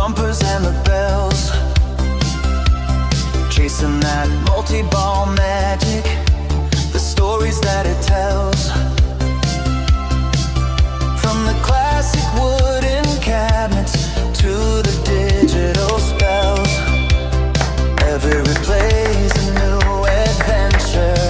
bumpers and the bells, chasing that multi-ball magic, the stories that it tells. From the classic wooden cabinets to the digital spells, every play's a new adventure,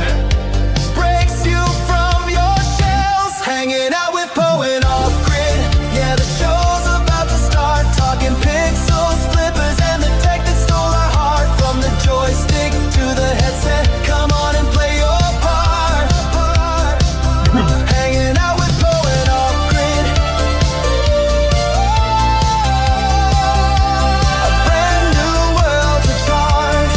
breaks you from your shells. Hanging out with Poe and Offgrid, yeah, the show's about to start. Talking pixels, flippers, and the tech that stole our heart. From the joystick to the headset, come on and play your part. Hanging out with Poe and Offgrid, a brand new world to start.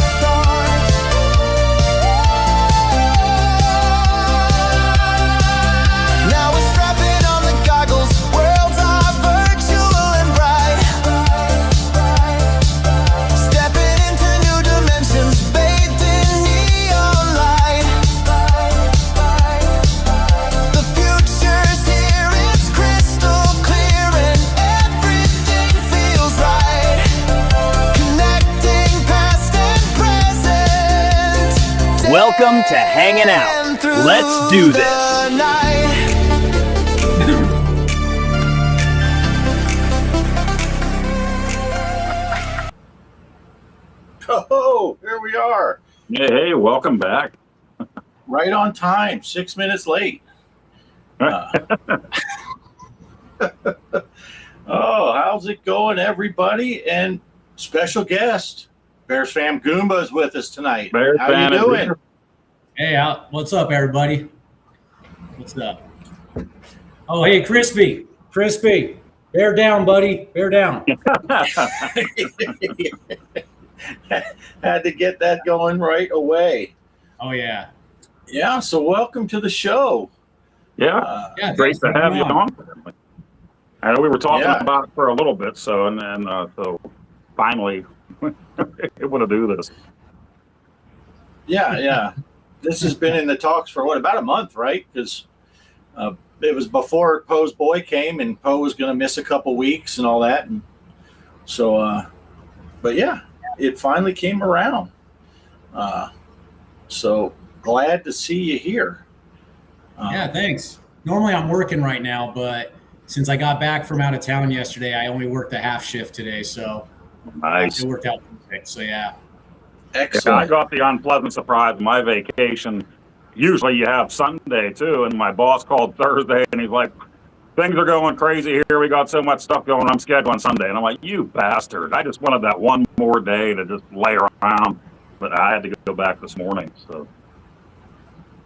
Now we're strapping on the goggles, worlds are virtual and bright. Stepping into new dimensions, bathed in neon light. The future's here, it's crystal clear, and everything feels right. Connecting past and present. Welcome to Hangin' Out. And through Let's do this. the night. Oh, here we are. Hey, welcome back. Right on time, 6 minutes late. Oh, how's it going, everybody? And special guest, Bears Fam Goomba is with us tonight. Bears How Fan you is doing? here. Hey, what's up, everybody? What's up? Oh, hey, Crispy. Crispy. Bear down, buddy. Bear down. Had to get that going right away. Oh, yeah. Yeah, so welcome to the show. Yeah, Yeah, great to have you on. I know we were talking Yeah. about it for a little bit, so so finally able to do this. Yeah. This has been in the talks for about a month, right? Because it was before Poe's boy came, and Poe was going to miss a couple weeks and all that. And so, but yeah, it finally came around. So glad to see you here. Yeah, thanks. Normally I'm working right now, but since I got back from out of town yesterday, I only worked a half shift today, so Nice. it worked out perfect. So, yeah. Yeah, I Excellent. got the unpleasant surprise of my vacation. Usually you have Sunday too, and my boss called Thursday and he's like, things are going crazy here. We got so much stuff going. I'm scheduling Sunday. And I'm like, you bastard. I just wanted that one more day to just lay around. But I had to go back this morning. So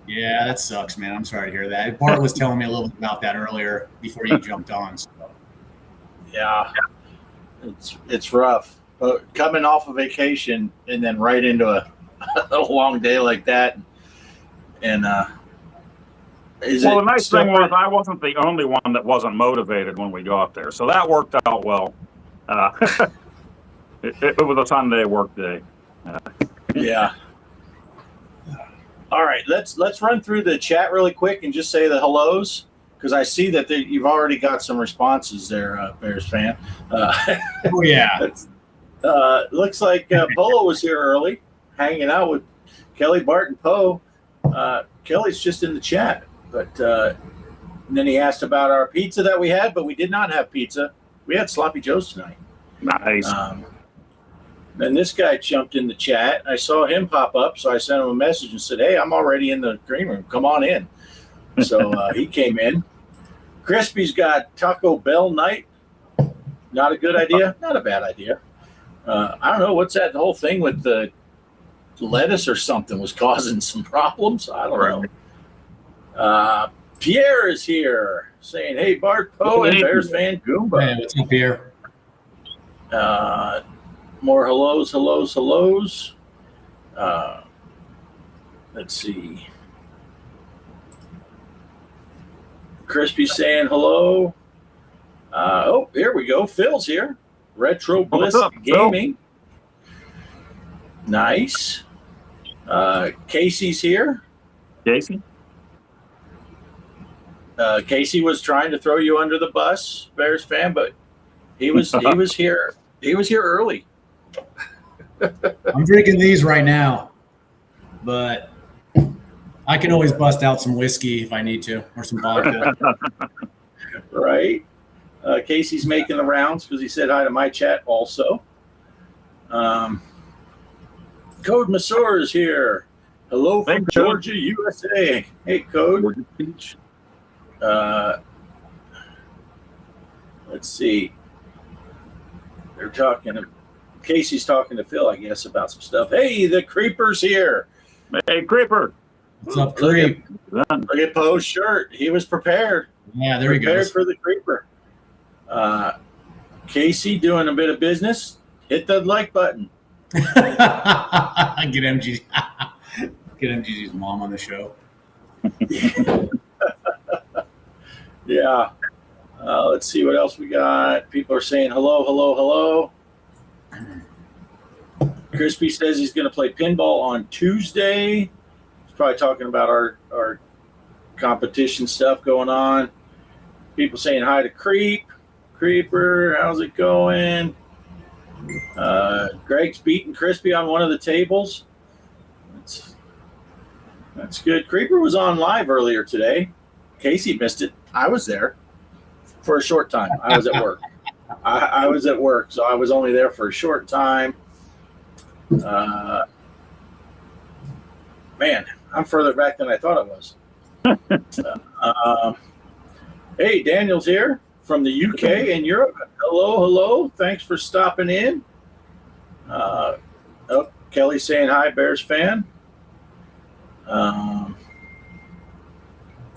Yeah, that sucks, man. I'm sorry to hear that. Bart was telling me a little bit about that earlier before you jumped on. So. Yeah, it's rough. But coming off a vacation and then right into a long day like that, and the nice thing was I wasn't the only one that wasn't motivated when we got there, so that worked out well. It was a Sunday work day. Yeah. All right, let's run through the chat really quick and just say the hellos, because I see that you've already got some responses there, Bears fan. Oh, yeah. Looks like Polo was here early, hanging out with Kelly, Bart, and Poe. Kelly's just in the chat, but then he asked about our pizza that we had, but we did not have pizza. We had Sloppy Joe's tonight. Nice. Then this guy jumped in the chat. I saw him pop up, so I sent him a message and said, hey, I'm already in the green room. Come on in. So he came in. Crispy's got Taco Bell night. Not a good idea. Not a bad idea. I don't know. What's that whole thing with the lettuce or something was causing some problems? I don't know. Pierre is here saying, hey, Bart, Poe, and Bears fan Goomba. Hey, what's up, Pierre? More hellos. Let's see. Crispy saying hello. Oh, here we go. Phil's here. Retro Bliss up, Gaming. Nice. Casey's here. Jason? Casey was trying to throw you under the bus, Bears fan, but he was here He was here early. I'm drinking these right now, but I can always bust out some whiskey if I need to, or some vodka. Right. Casey's making the rounds because he said hi to my chat also. Code Masur is here. Hello from Thanks, Georgia, USA. Hey, Code. Let's see. They're talking. Casey's talking to Phil, I guess, about some stuff. Hey, the Creeper's here. Hey, Creeper. What's up, Creep? Look at Poe's shirt. He was prepared. Yeah, there he Prepared goes. for the Creeper. Casey doing a bit of business. Hit the like button. Get MGG's mom on the show. Yeah. Let's see what else we got. People are saying hello, hello, hello. Crispy says he's going to play pinball on Tuesday. He's probably talking about our competition stuff going on. People saying hi to Creeper. How's it going? Greg's beating Crispy on one of the tables. That's good. Creeper was on live earlier today. Casey missed it. I was there for a short time. I was at work. I was at work, so I was only there for a short time. Man, I'm further back than I thought I was. Hey, Daniel's here from the UK and Europe. Hello, hello. Thanks for stopping in. Kelly's saying hi, Bears fan.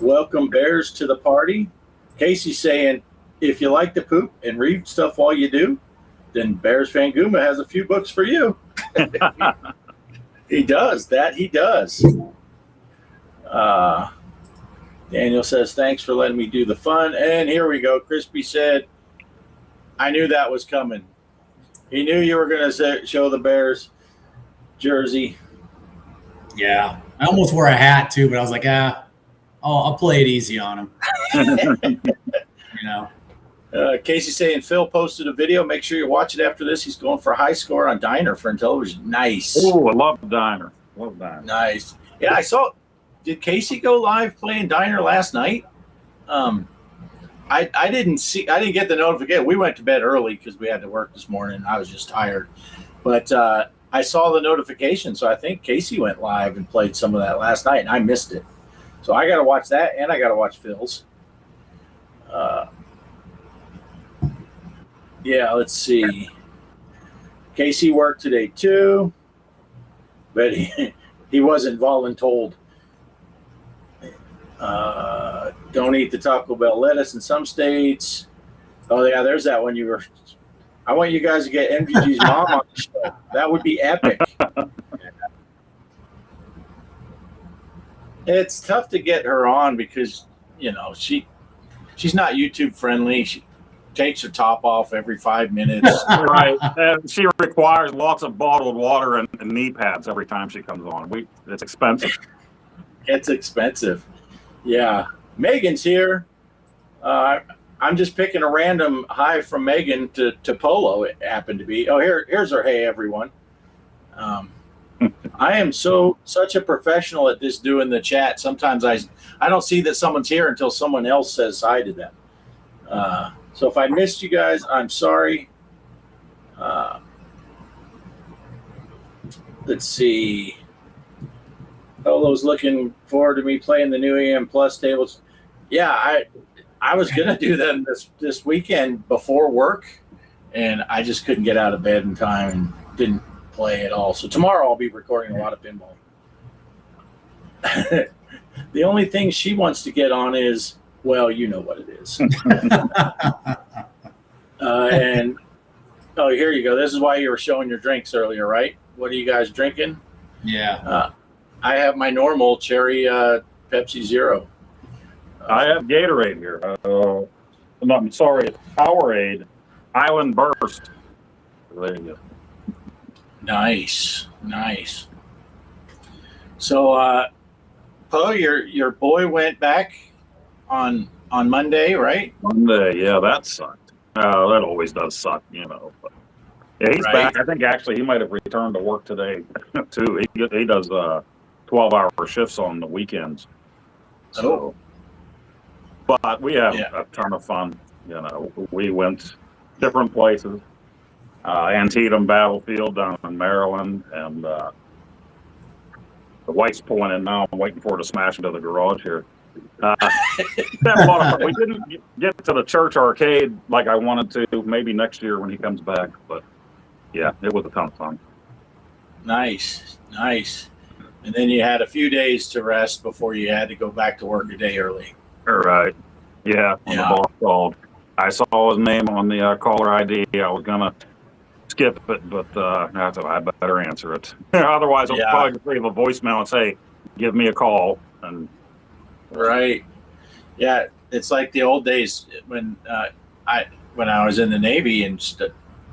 Welcome, Bears, to the party. Casey's saying, if you like to poop and read stuff while you do, then Bears fan Guma has a few books for you. He does. That he does. Daniel says, thanks for letting me do the fun. And here we go. Crispy said, I knew that was coming. He knew you were going to show the Bears jersey. Yeah. I almost wore a hat too, but I was like, I'll play it easy on him. You know. Casey saying Phil posted a video. Make sure you watch it after this. He's going for a high score on Diner for Intellivision. Nice. Oh, I love Diner. Love Diner. Nice. Yeah, I saw. Did Casey go live playing Diner last night? I didn't see. I didn't get the notification. We went to bed early because we had to work this morning. I was just tired, but I saw the notification. So I think Casey went live and played some of that last night, and I missed it. So I got to watch that, and I got to watch Phil's. Yeah, let's see. Casey worked today too, but he wasn't voluntold. Don't eat the Taco Bell lettuce in some states. Oh yeah, there's that one. I want you guys to get MGG's mom on the show. That would be epic. It's tough to get her on because she's not YouTube friendly. She takes her top off every 5 minutes. Right. And she requires lots of bottled water and knee pads every time she comes on. It's expensive. It's expensive. Yeah. Megan's here. I'm just picking a random hi from Megan to Polo. It happened to be. Oh, here's her hey, everyone. I am such a professional at this doing the chat. Sometimes I don't see that someone's here until someone else says hi to them. So if I missed you guys, I'm sorry. Let's see. Polo's looking forward to me playing the new EM Plus tables. Yeah, I was gonna do them this weekend before work, and I just couldn't get out of bed in time and didn't play at all. So tomorrow I'll be recording a lot of pinball. The only thing she wants to get on is, well, you know what it is. And here you go. This is why you were showing your drinks earlier, right? What are you guys drinking? Yeah. I have my normal cherry Pepsi Zero. I have Gatorade here. I'm sorry, it's Powerade Island Burst. There you go. Nice. So, Poe, your boy went back on Monday, right? Monday, yeah, that sucked. That always does suck, But Yeah, he's Right. back. I think actually he might have returned to work today too. He does 12-hour shifts on the weekends. So, but we have a ton of fun. You know, we went different places. Antietam Battlefield down in Maryland, and the wife's pulling in now. I'm waiting for her to smash into the garage here. Had a lot of fun. We didn't get to the church arcade like I wanted to. Maybe next year when he comes back. But yeah, it was a ton of fun. Nice. And then you had a few days to rest before you had to go back to work a day early. All right. Yeah. When the boss called, I saw his name on the caller ID. I was gonna skip it, but I thought I better answer it. Otherwise, I'll probably just leave a voicemail and say, "Give me a call." And right. Yeah, it's like the old days when I was in the Navy and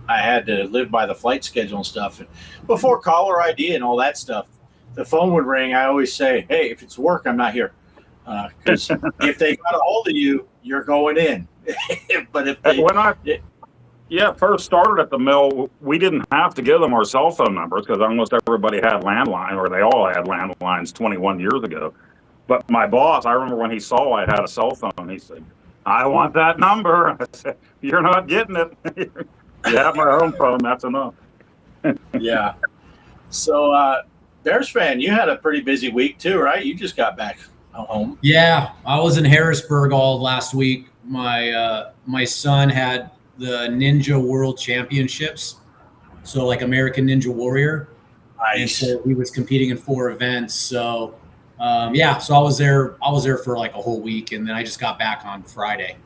I had to live by the flight schedule and stuff. And before caller ID and all that stuff, the phone would ring. I always say, "Hey, if it's work, I'm not here." Because if they got a hold of you, you're going in. But if they, when I first started at the mill, we didn't have to give them our cell phone numbers because almost everybody had landline, or they all had landlines 21 years ago. But my boss, I remember when he saw I had a cell phone, he said, "I want that number." I said, "You're not getting it. You have my home phone. That's enough." Yeah. So, Bears fan, you had a pretty busy week too, right? You just got back home. Yeah, I was in Harrisburg all last week. My son had the Ninja World Championships, so like American Ninja Warrior. Nice. And so he was competing in 4 events. So so I was there for like a whole week, and then I just got back on Friday.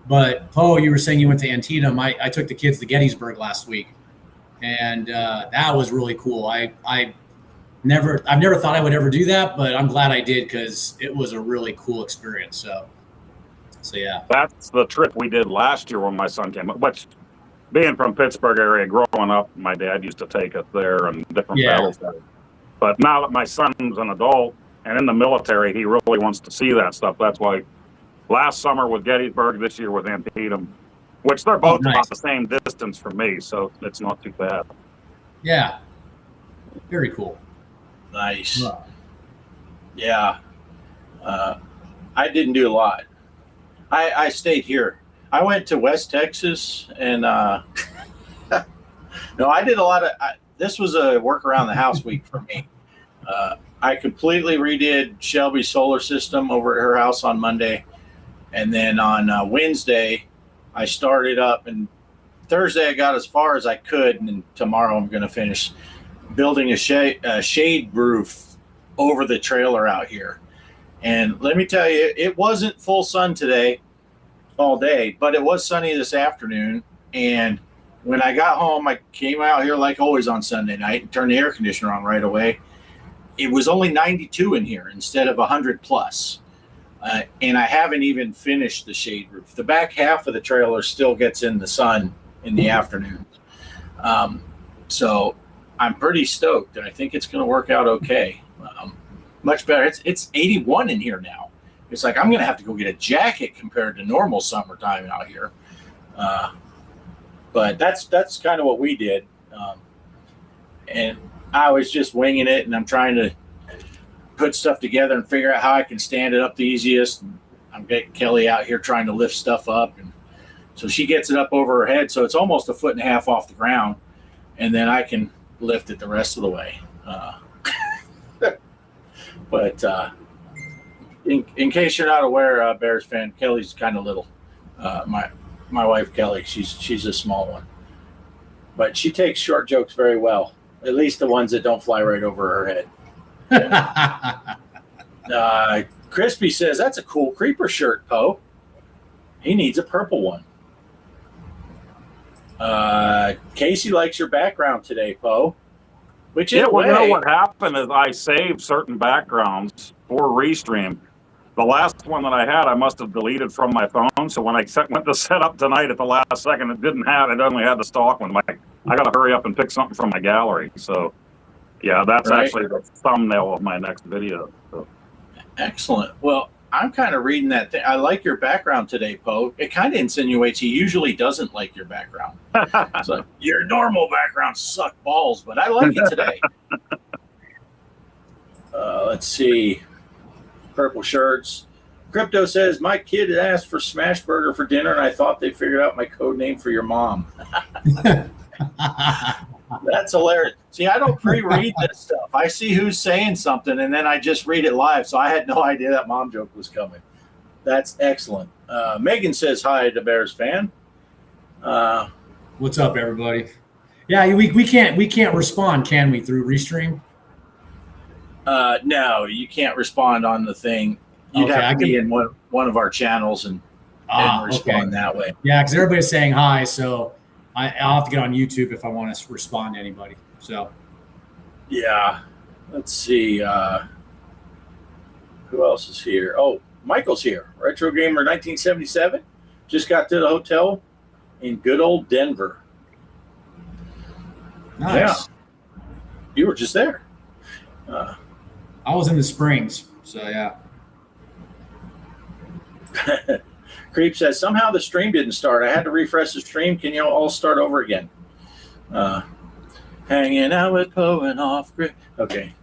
But Poe, you were saying you went to Antietam. I took the kids to Gettysburg last week, and that was really cool. I've never thought I would ever do that, but I'm glad I did because it was a really cool experience. So yeah. That's the trip we did last year when my son came up. Which, being from Pittsburgh area, growing up, my dad used to take us there and different battles. But now that my son's an adult and in the military, he really wants to see that stuff. That's why last summer was Gettysburg, this year was Antietam, which they're both about the same distance from me, so it's not too bad. Yeah. Very cool. Nice. Yeah. I didn't do a lot. I stayed here. I went to West Texas and no, I did a lot of this was a work around the house week for me. I completely redid Shelby's solar system over at her house on Monday, and then on Wednesday I started up, and Thursday I got as far as I could, and then tomorrow I'm going to finish building a shade roof over the trailer out here. And let me tell you, it wasn't full sun today all day, but it was sunny this afternoon. And when I got home, I came out here like always on Sunday night and turned the air conditioner on right away. It was only 92 in here instead of 100 plus. And I haven't even finished the shade roof. The back half of the trailer still gets in the sun in the afternoon. So I'm pretty stoked, and I think it's going to work out okay. Much better. It's 81 in here now. It's like I'm going to have to go get a jacket compared to normal summertime out here. But that's kind of what we did. And I was just winging it, and I'm trying to put stuff together and figure out how I can stand it up the easiest. I'm getting Kelly out here trying to lift stuff up, and so she gets it up over her head, so it's almost 1.5 feet off the ground, and then I can lift it the rest of the way. But in case you're not aware, Bears fan, Kelly's kind of little. My wife Kelly, she's a small one, but she takes short jokes very well. At least the ones that don't fly right over her head. Crispy says that's a cool creeper shirt, Poe. He needs a purple one. Casey likes your background today, Poe. Which you know what happened is I saved certain backgrounds for Restream. The last one that I had, I must have deleted from my phone. So when I went to set up tonight at the last second, it only had the stock one. I got to hurry up and pick something from my gallery. So, yeah, that's actually the thumbnail of my next video. So. Excellent. Well, I'm kind of reading that thing. I like your background today, Poe. It kind of insinuates he usually doesn't like your background. So your normal background suck balls, but I like it today. Let's see. Purple shirts. Crypto says, my kid asked for smash burger for dinner, and I thought they figured out my code name for your mom. That's hilarious. See, I don't pre-read this stuff. I see who's saying something, and then I just read it live. So I had no idea that mom joke was coming. That's excellent. Megan says hi to Bears fan. What's up, everybody? Yeah, we can't respond, can we, through Restream? No, you can't respond on the thing. You'd have to be in one of our channels and respond that way. Yeah, because everybody's saying hi, so I'll have to get on YouTube if I want to respond to anybody. So, yeah, let's see. Who else is here? Oh, Michael's here. Retro Gamer 1977. Just got to the hotel in good old Denver. nice. Yeah, you were just there. I was in the Springs, so yeah. Creep says, somehow the stream didn't start. I had to refresh the stream. Can you all start over again? Hanging out with Poe and Offgrid. Okay.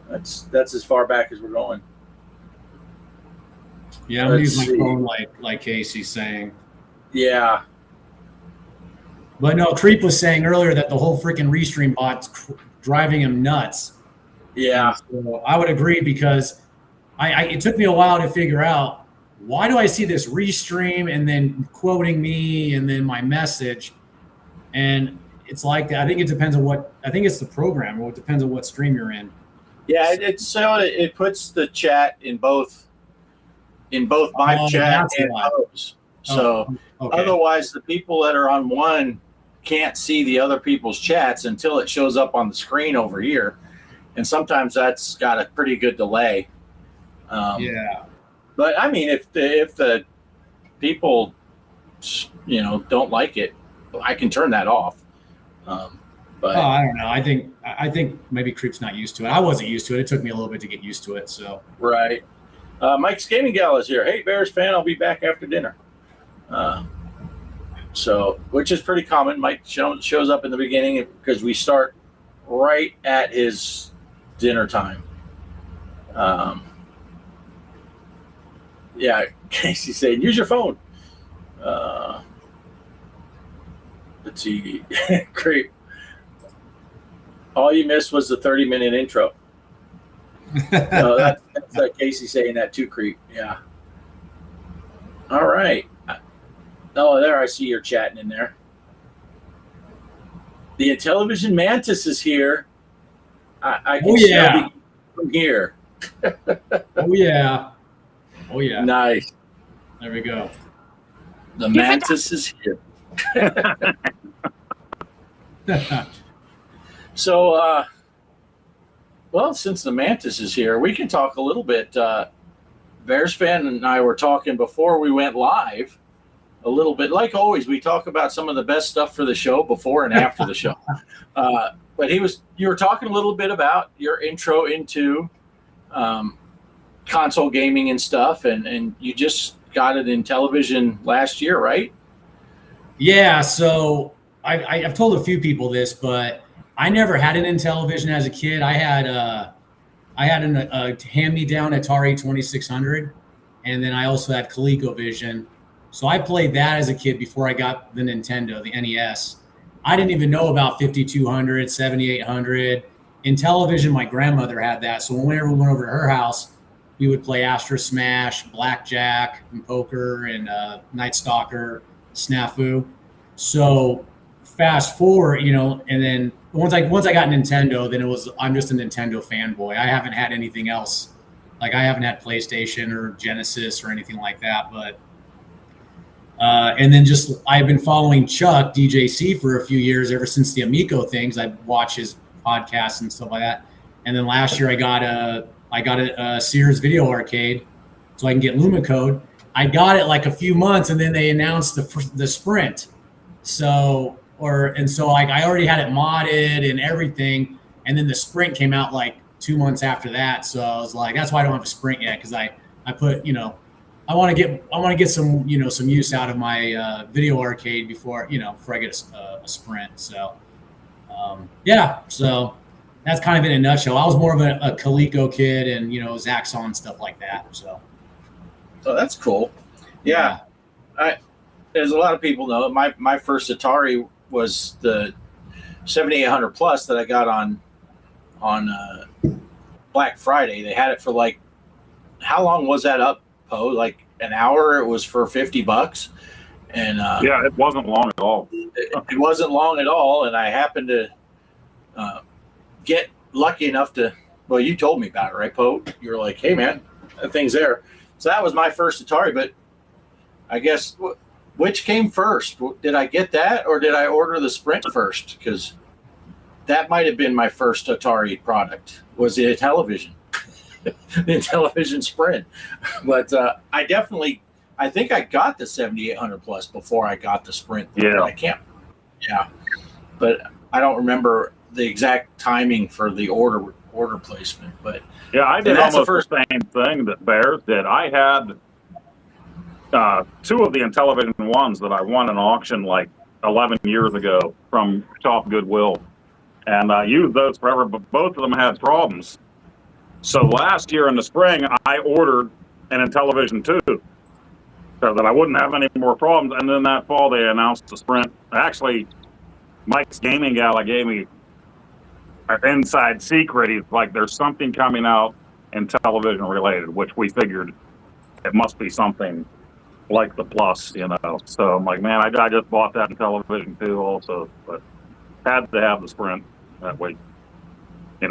That's as far back as we're going. Yeah, I'm going to use my phone like Casey's saying. Yeah. But no, Creep was saying earlier that the whole freaking Restream bot's driving him nuts. Yeah. So I would agree because it took me a while to figure out, why do I see this Restream and then quoting me and then my message? And it's like, I think it depends on I think it's the program, or it depends on what stream you're in. Yeah, it puts the chat in both my chat and Poe's. So okay. Otherwise the people that are on one can't see the other people's chats until it shows up on the screen over here. And sometimes that's got a pretty good delay. Yeah. But I mean, if the people, don't like it, I can turn that off. But I don't know. I think maybe Creep's not used to it. I wasn't used to it. It took me a little bit to get used to it. So right. Mike's Gaming Gala is here. Hey, Bears fan, I'll be back after dinner. So, which is pretty common. Mike shows up in the beginning because we start right at his dinner time. Yeah, Casey saying, use your phone. Let's see. Creep. All you missed was the 30-minute intro. No, that's Casey saying that too, Creep. Yeah. All right. Oh, there, I see you're chatting in there. The Intellivision Mantis is here. I can smell from here. Oh, yeah. Oh, yeah. Nice. There we go. The Mantis is here. So, well, since the Mantis is here, we can talk a little bit. Bears fan and I were talking before we went live a little bit. Like always, we talk about some of the best stuff for the show before and after the show. But you were talking a little bit about your intro into console gaming and stuff, and you just got it in Intellivision last year, right? Yeah, so I've told a few people this, but I never had an Intellivision as a kid. I had a hand-me-down Atari 2600, and then I also had ColecoVision. So I played that as a kid before I got the Nintendo, the NES. I didn't even know about 5200, 7800. Intellivision, my grandmother had that. So whenever we went over to her house, we would play Astra Smash, Blackjack, and Poker, and Night Stalker, Snafu. So fast forward, and then once I got Nintendo, then I'm just a Nintendo fanboy. I haven't had anything else. Like I haven't had PlayStation or Genesis or anything like that. But and then I've been following Chuck DJC for a few years, ever since the Amico things. I watch his podcasts and stuff like that. And then last year I got a Sears Video Arcade, so I can get Lumicode. I got it like a few months, and then they announced the Sprint. So I already had it modded and everything, and then the Sprint came out like 2 months after that. So I was like, that's why I don't have a Sprint yet, because I I put, I want to get some, some use out of my video arcade before I get a Sprint. So, so that's kind of in a nutshell. I was more of a Coleco kid and, Zaxxon and stuff like that. So. Oh, that's cool. Yeah. As a lot of people know, my first Atari was the 7800 Plus that I got on Black Friday. They had it for like, how long was that up, Poe? Like an hour. It was for $50, and yeah, it wasn't long at all. It wasn't long at all, and I happened to get lucky enough to. Well, you told me about it, right, Poe? You were like, "Hey, man, that thing's there." So that was my first Atari. But I guess which came first? Did I get that, or did I order the Sprint first? Because that might have been my first Atari product. Was the Intellivision. The Intellivision Sprint. But I think I got the 7800 Plus before I got the Sprint. Yeah. But I don't remember the exact timing for the order placement. But yeah, I did almost the same thing that Bear did. I had two of the Intellivision ones that I won in auction like 11 years ago from Top Goodwill. And I used those forever, but both of them had problems. So last year in the spring, I ordered an Intellivision 2 so that I wouldn't have any more problems. And then that fall, they announced the Sprint. Actually, Mike's Gaming Gala gave me an inside secret. He's like, there's something coming out Intellivision related, which we figured it must be something like the Plus, So I'm like, man, I just bought that Intellivision 2 also, but had to have the Sprint that way.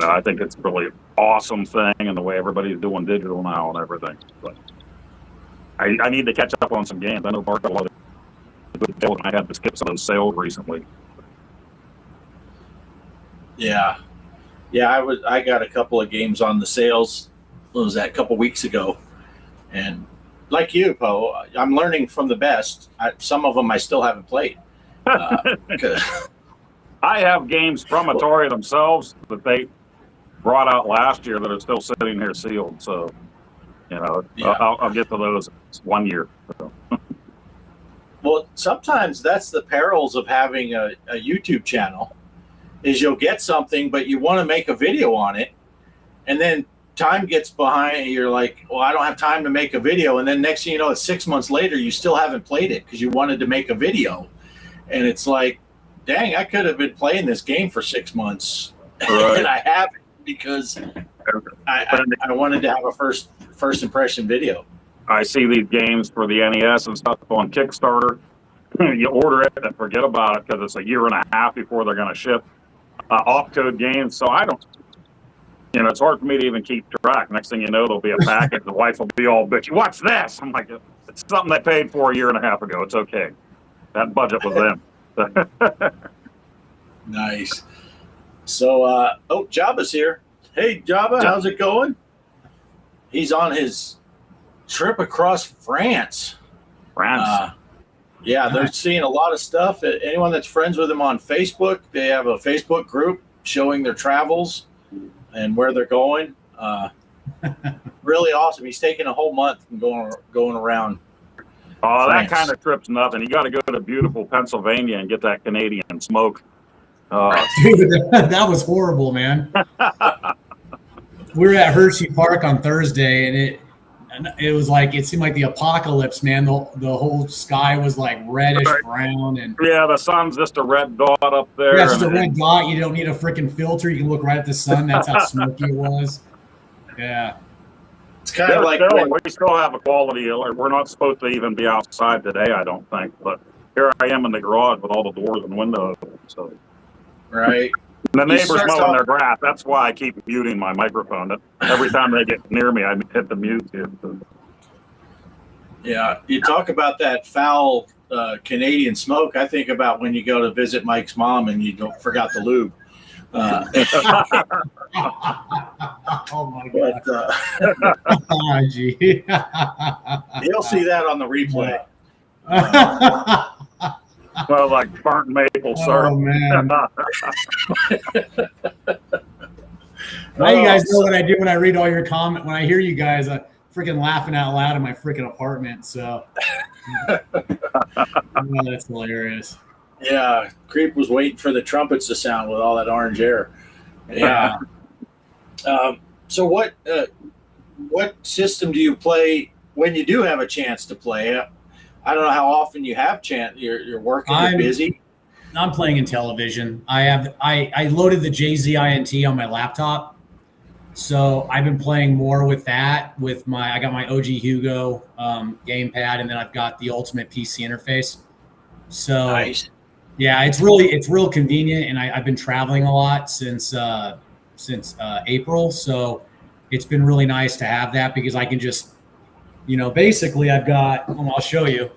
I think it's really awesome thing and the way everybody's doing digital now and everything. But I need to catch up on some games. I know Bart got a lot of good deals, and I had to skip some of those sales recently. Yeah. I got a couple of games on the sales. What was that, a couple weeks ago? And like you, Poe, I'm learning from the best. Some of them I still haven't played. I have games from Atari themselves that they brought out last year that are still sitting here sealed. So, I'll get to those 1 year. So. Well, sometimes that's the perils of having a YouTube channel is you'll get something, but you want to make a video on it. And then time gets behind. You're like, well, I don't have time to make a video. And then next thing you know, it's 6 months later, you still haven't played it because you wanted to make a video. And it's like, dang, I could have been playing this game for 6 months, right. And I haven't because I wanted to have a first impression video. I see these games for the NES and stuff on Kickstarter. You order it and forget about it because it's a year and a half before they're going to ship off-code games. So I don't, it's hard for me to even keep track. Next thing you know, there'll be a package. The wife will be all bitchy. What's this? I'm like, it's something they paid for a year and a half ago. It's okay. That budget was them. Nice. So, Jabba's here. Hey, Jabba, how's it going? He's on his trip across France. Yeah, they're seeing a lot of stuff. Anyone that's friends with him on Facebook, they have a Facebook group showing their travels and where they're going. Really awesome. He's taking a whole month and going around. Oh, France. That kind of trip's nothing. You got to go to beautiful Pennsylvania and get that Canadian smoke. Dude, that was horrible, man. We were at Hershey Park on Thursday, and it was like it seemed like the apocalypse, man. The whole sky was like reddish brown, and yeah, the sun's just a red dot up there. Yeah, it's just a red dot. You don't need a freaking filter. You can look right at the sun. That's how smoky it was. Yeah. It's kind of like we still have a quality. We're not supposed to even be outside today, I don't think. But here I am in the garage with all the doors and windows. So, right. The neighbors mowing their grass. That's why I keep muting my microphone. Every time they get near me, I hit the mute. Yeah, you talk about that foul Canadian smoke. I think about when you go to visit Mike's mom and you forgot the lube. Oh my god! But, gee. You'll see that on the replay. Well, like burnt maple syrup. Oh man! Now you guys know what I do when I read all your comment. When I hear you guys, freaking laughing out loud in my freaking apartment. So that's hilarious. Yeah, Creep was waiting for the trumpets to sound with all that orange air. Yeah. So what system do you play when you do have a chance to play? I don't know how often you have chance. You're working, you're busy. I'm playing Intellivision. I loaded the JZINT on my laptop, so I've been playing more with that. I got my OG Hugo gamepad, and then I've got the Ultimate PC interface. So nice. Yeah, it's real convenient, and I've been traveling a lot since April, so it's been really nice to have that because I can just, basically I've got. I'll show you.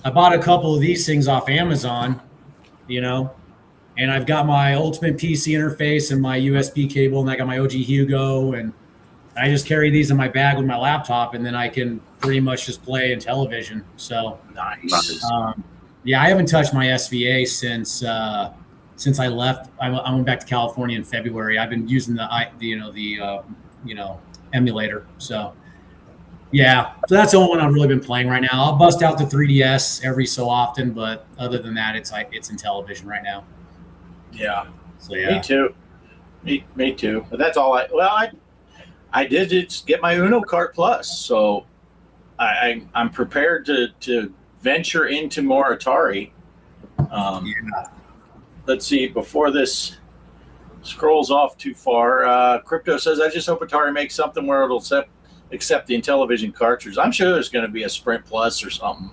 I bought a couple of these things off Amazon. And I've got my Ultimate PC interface and my USB cable, and I got my OG Hugo, and I just carry these in my bag with my laptop, and then I can pretty much just play Intellivision. So nice. Yeah, I haven't touched my SVA since I left. I went back to California in February. I've been using the emulator. So yeah, so that's the only one I've really been playing right now. I'll bust out the 3DS every so often, but other than that, it's Intellivision right now. Yeah. So yeah. Me too. Me too. But that's all I did just get my Uno Kart Plus, so I'm prepared to venture into more Atari. Let's see, before this scrolls off too far, Crypto says, I just hope Atari makes something where it'll accept the Intellivision cartridge. I'm sure there's going to be a Sprint Plus or something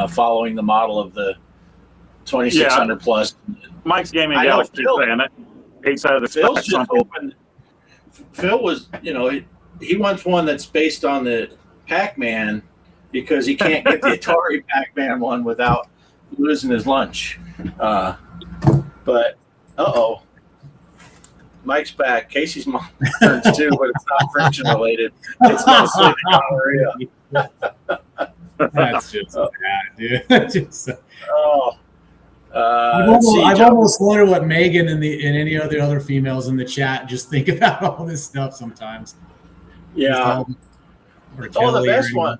following the model of the 2600 Plus. Mike's Gaming Gala keeps saying it. He said Phil's just hoping. Phil was, he wants one that's based on the Pac-Man because he can't get the Atari Pac-Man one without losing his lunch. But, Mike's back. Casey's mom turns too, but it's not friction related. It's mostly the gonorrhea. That's just bad, dude. I've almost wondered what Megan and any other females in the chat just think about all this stuff sometimes. Yeah. The best one.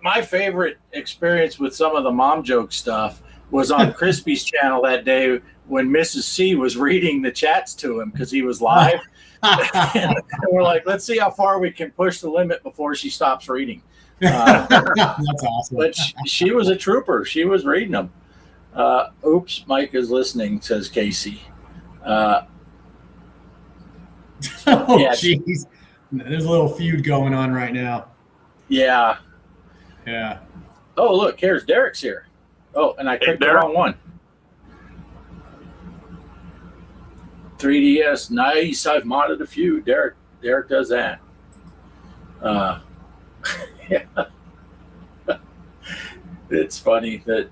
My favorite experience with some of the mom joke stuff was on Crispy's channel that day when Mrs. C was reading the chats to him because he was live. And we're like, let's see how far we can push the limit before she stops reading. That's awesome. But she was a trooper. She was reading them. Oops, Mike is listening, says Casey. Jeez. There's a little feud going on right now. Yeah. Yeah. Oh, look, here's Derek's here. Oh, and I clicked the wrong one. 3DS, nice. I've modded a few. Derek does that. Yeah. It's funny that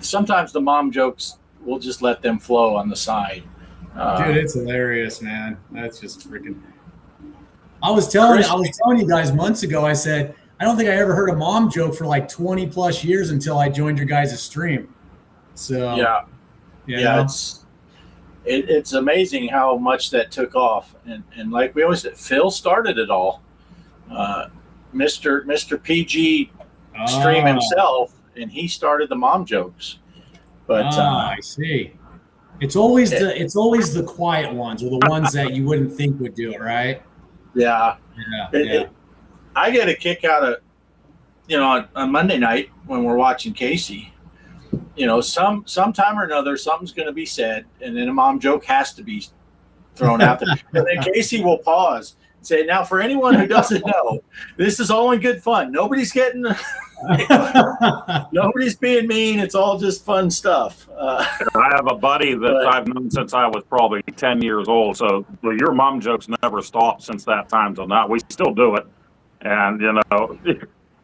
sometimes the mom jokes, we'll just let them flow on the side. Dude, it's hilarious, man. That's just freaking. I was telling you guys months ago, I said, I don't think I ever heard a mom joke for like 20 plus years until I joined your guys' stream. So yeah, it's amazing how much that took off. And like we always said, Phil started it all. Mr. PG stream himself, and he started the mom jokes. But I see. It's always the quiet ones, or the ones that you wouldn't think would do it, right? Yeah. I get a kick out of, on Monday night when we're watching Casey, sometime or another, something's going to be said, and then a mom joke has to be thrown out there. And then Casey will pause and say, now, for anyone who doesn't know, this is all in good fun. Nobody's getting, nobody's being mean. It's all just fun stuff. I have a buddy that I've known since I was probably 10 years old. So your mom jokes never stopped since that time till now. We still do it. And,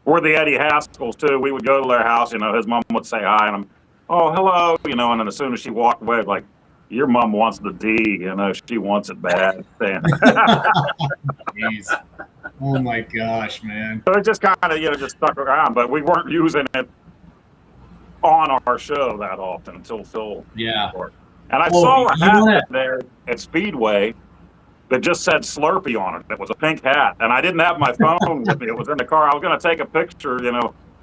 we're the Eddie Haskells, too. We would go to their house. His mom would say hi, and I'm, oh, hello. And then as soon as she walked away, like, your mom wants the D. She wants it bad. Jeez. Oh, my gosh, man. So it just kind of, just stuck around. But we weren't using it on our show that often until Phil. Yeah. And I saw a hat there at Speedway that just said Slurpee on it. It was a pink hat, and I didn't have my phone with me. It was in the car. I was going to take a picture,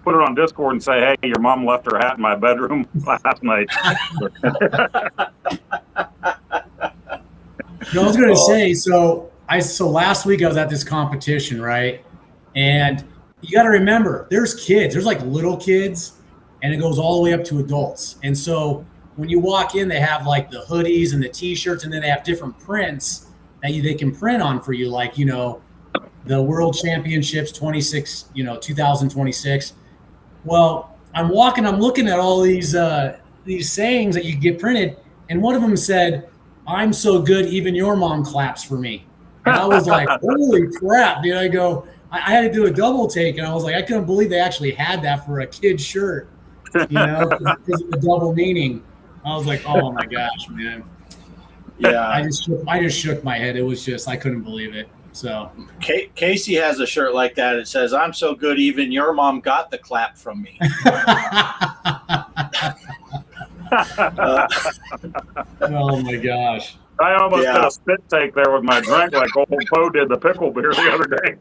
put it on Discord and say, hey, your mom left her hat in my bedroom last night. I was going to say, so last week I was at this competition, right? And you got to remember, there's kids. There's like little kids, and it goes all the way up to adults. And so when you walk in, they have like the hoodies and the T-shirts, and then they have different prints that they can print on for you, like, the World Championships 2026. Well, I'm looking at all these sayings that you get printed, and one of them said, "I'm so good, even your mom claps for me." And I was like, holy crap, dude. I go, I had to do a double take, and I was like, I couldn't believe they actually had that for a kid's shirt, because of the double meaning. I was like, oh my gosh, man. Yeah. I just shook my head. It was just, I couldn't believe it. So Casey has a shirt like that. It says, "I'm so good, even your mom got the clap from me." Oh my gosh. I almost did a spit take there with my drink like old Poe did the pickle beer the other day.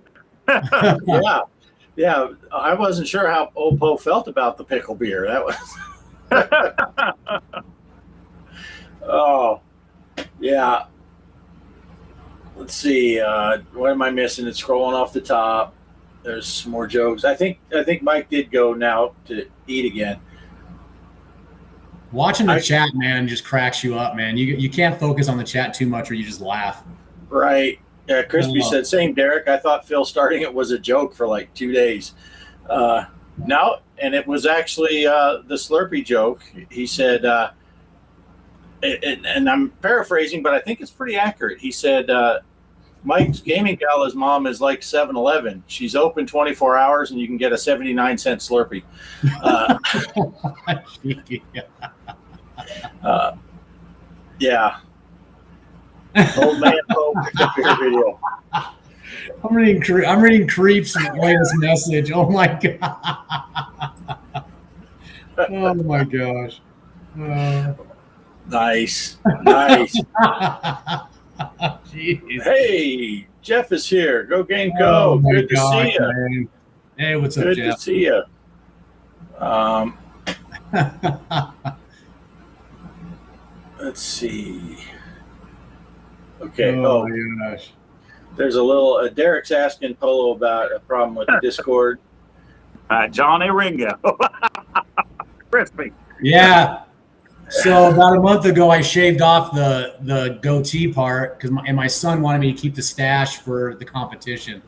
Yeah. I wasn't sure how old Poe felt about the pickle beer. That was. Oh, yeah. Let's see. What am I missing? It's scrolling off the top. There's some more jokes. I think Mike did go now to eat again. Watching the chat, man, just cracks you up, man. You can't focus on the chat too much, or you just laugh. Right. Yeah. Crispy said, "Same, Derek. I thought Phil starting it was a joke for like 2 days." No, and it was actually the Slurpee joke. He said, and I'm paraphrasing, but I think it's pretty accurate. He said, Mike's Gaming Gala's mom is like 7-Eleven. She's open 24 hours, and you can get a 79-cent Slurpee. Yeah. Old man Poe picked up your video. I'm reading Creep's latest message. Oh my god. Oh my gosh. Nice. Jeez. Hey, Jeff is here. Go Game Go. Oh Good to see you. Man. Hey, what's up, Good Jeff? to see you. Let's see. Okay. Oh my gosh. There's a little. Derek's asking Polo about a problem with the Discord. Johnny Ringo. Crispy. Yeah. So about a month ago, I shaved off the goatee part because my son wanted me to keep the stash for the competition.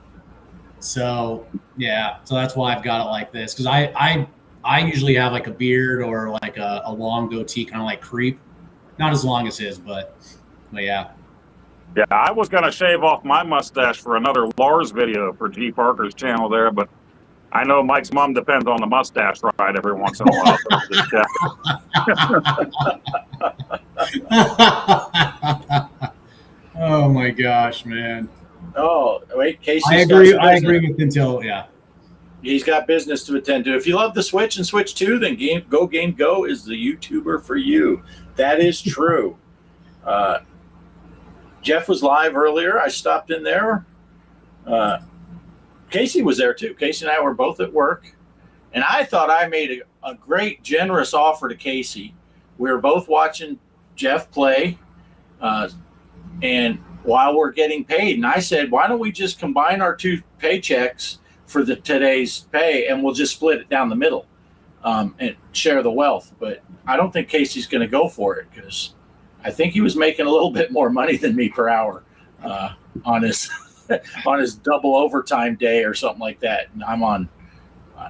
So yeah, so that's why I've got it like this, because I usually have like a beard or like a long goatee, kind of like Creep. Not as long as his, but yeah. Yeah, I was going to shave off my mustache for another Lars video for G. Parker's channel there, but I know Mike's mom depends on the mustache ride every once in a while. So just Oh my gosh, man. Oh wait, Casey. I agree with Intel. Yeah. He's got business to attend to. If you love the Switch and Switch 2, then Game Go is the YouTuber for you. That is true. Jeff was live earlier. I stopped in there. Casey was there too. Casey and I were both at work, and I thought I made a great, generous offer to Casey. We were both watching Jeff play, and while we're getting paid, and I said, why don't we just combine our two paychecks for today's pay, and we'll just split it down the middle and share the wealth. But I don't think Casey's going to go for it, because I think he was making a little bit more money than me per hour on his on his double overtime day or something like that. And I'm on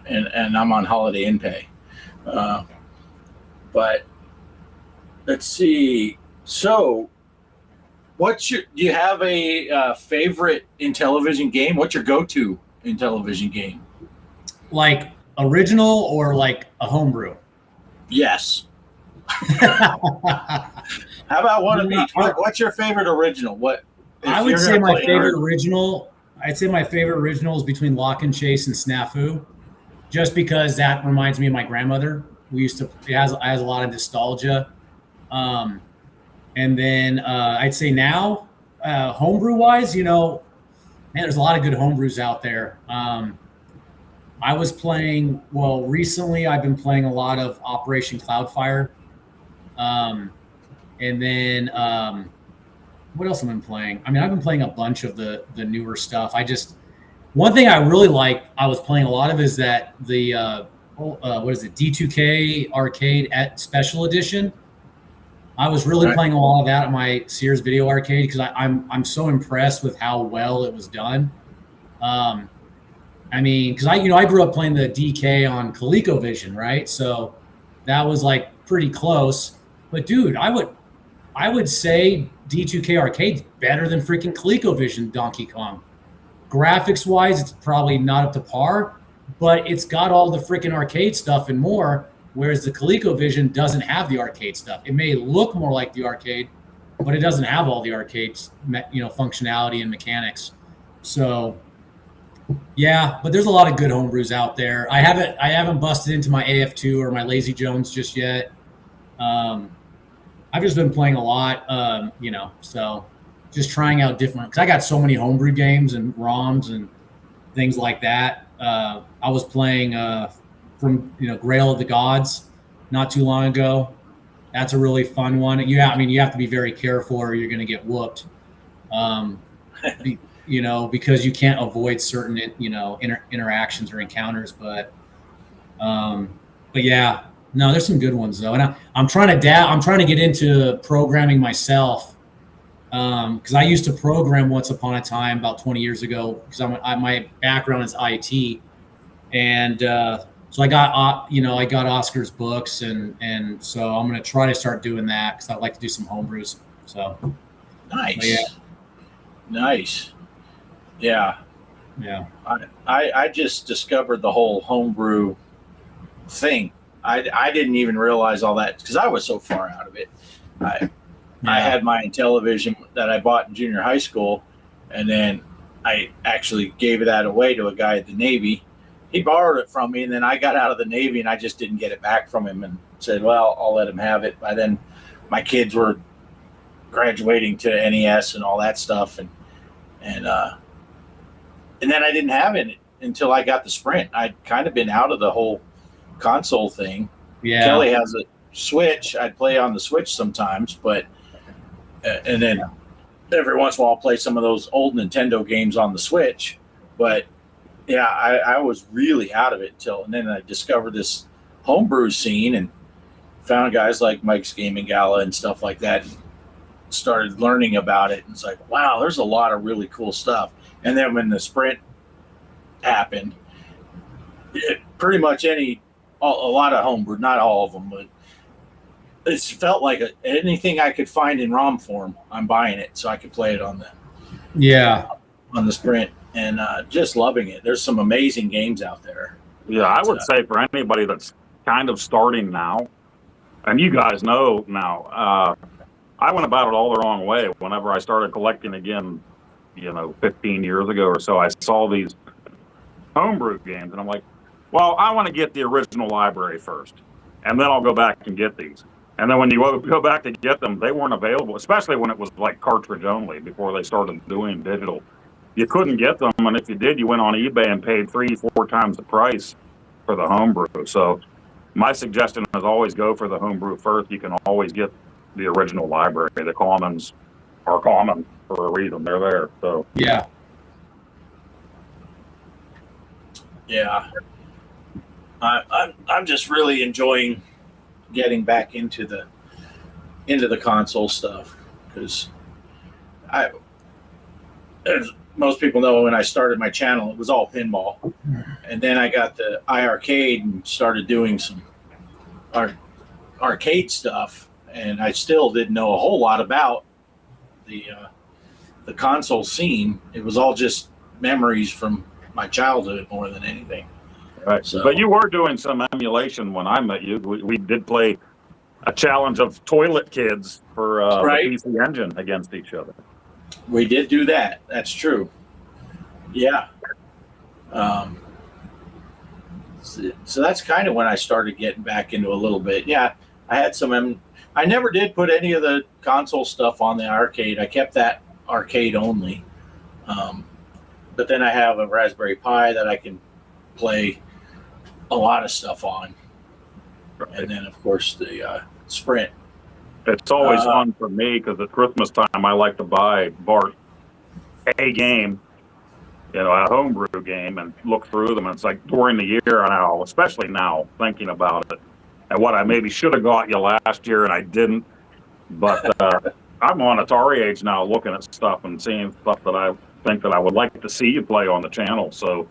and I'm on holiday in pay. But let's see. So, do you have a favorite Intellivision game? What's your go-to Intellivision game? Like original or like a homebrew? Yes. How about one of each? What's your favorite original? I would say my favorite original. I'd say my favorite original is between Lock and Chase and Snafu, just because that reminds me of my grandmother. It has a lot of nostalgia. And then I'd say now homebrew wise, man, there's a lot of good homebrews out there. I was playing, recently I've been playing a lot of Operation Cloudfire. And then what else have I been playing? I mean, I've been playing a bunch of the newer stuff. One thing I really like, I was playing a lot of is that the, what is it, D2K Arcade at Special Edition. I was really playing a lot of that at my Sears Video Arcade because I'm so impressed with how well it was done. I mean, because I grew up playing the DK on ColecoVision, right? So that was like pretty close. But dude, I would say D2K Arcade's better than freaking ColecoVision Donkey Kong. Graphics wise, it's probably not up to par, but it's got all the freaking arcade stuff and more. Whereas the ColecoVision doesn't have the arcade stuff. It may look more like the arcade, but it doesn't have all the arcade, functionality and mechanics. So, yeah, but there's a lot of good homebrews out there. I haven't busted into my AF2 or my Lazy Jones just yet. I've just been playing a lot, so just trying out different. Because I got so many homebrew games and ROMs and things like that. I was playing from Grail of the Gods not too long ago. That's a really fun one. You have to be very careful or you're going to get whooped. Because you can't avoid certain interactions or encounters. But yeah, no, there's some good ones though. And I'm trying to get into programming myself. Because I used to program once upon a time about 20 years ago. Because my background is IT, and so I got Oscar's books, and so I'm going to try to start doing that because I'd like to do some homebrews. So nice, yeah. Nice, yeah. I just discovered the whole homebrew thing. I didn't even realize all that because I was so far out of it. I had my Intellivision that I bought in junior high school, and then I actually gave that away to a guy at the Navy. He borrowed it from me, and then I got out of the Navy, and I just didn't get it back from him and said, well, I'll let him have it. By then, my kids were graduating to NES and all that stuff, and then I didn't have it until I got the Sprint. I'd kind of been out of the whole console thing. Yeah. Kelly has a Switch. I'd play on the Switch sometimes, but and then every once in a while I'll play some of those old Nintendo games on the Switch. But yeah, I was really out of it and then I discovered this homebrew scene and found guys like Mike's Gaming Gala and stuff like that. And started learning about it, and it's like, wow, there's a lot of really cool stuff. And then when the Sprint happened, pretty much a lot of homebrew, not all of them, but it felt like anything I could find in ROM form, I'm buying it so I could play it on the Sprint, and just loving it. There's some amazing games out there. Yeah, I would say for anybody that's kind of starting now, and you guys know now, I went about it all the wrong way. Whenever I started collecting again, 15 years ago or so, I saw these homebrew games, and I'm like, well, I want to get the original library first, and then I'll go back and get these. And then when you go back to get them, they weren't available, especially when it was like cartridge only before they started doing digital. You couldn't get them, and if you did, you went on eBay and paid 3-4 times the price for the homebrew. So my suggestion is always go for the homebrew first. You can always get the original library. The commons are common for a reason. They're there. So yeah. I'm just really enjoying getting back into the console stuff because as most people know, when I started my channel, it was all pinball, and then I got the iArcade and started doing some arcade stuff, and I still didn't know a whole lot about the console scene. It was all just memories from my childhood more than anything. Right. So, but you were doing some emulation when I met you. We did play a challenge of toilet kids for right. the PC Engine against each other. We did do that. That's true. Yeah. So that's kind of when I started getting back into a little bit. Yeah, I had some. I never did put any of the console stuff on the arcade. I kept that arcade only. But then I have a Raspberry Pi that I can play a lot of stuff on. Right. And then, of course, the Sprint. It's always fun for me because at Christmas time, I like to buy Bart a game, a homebrew game, and look through them. And it's like during the year now, especially now, thinking about it, and what I maybe should have got you last year and I didn't. But I'm on Atari age now, looking at stuff and seeing stuff that I think that I would like to see you play on the channel. So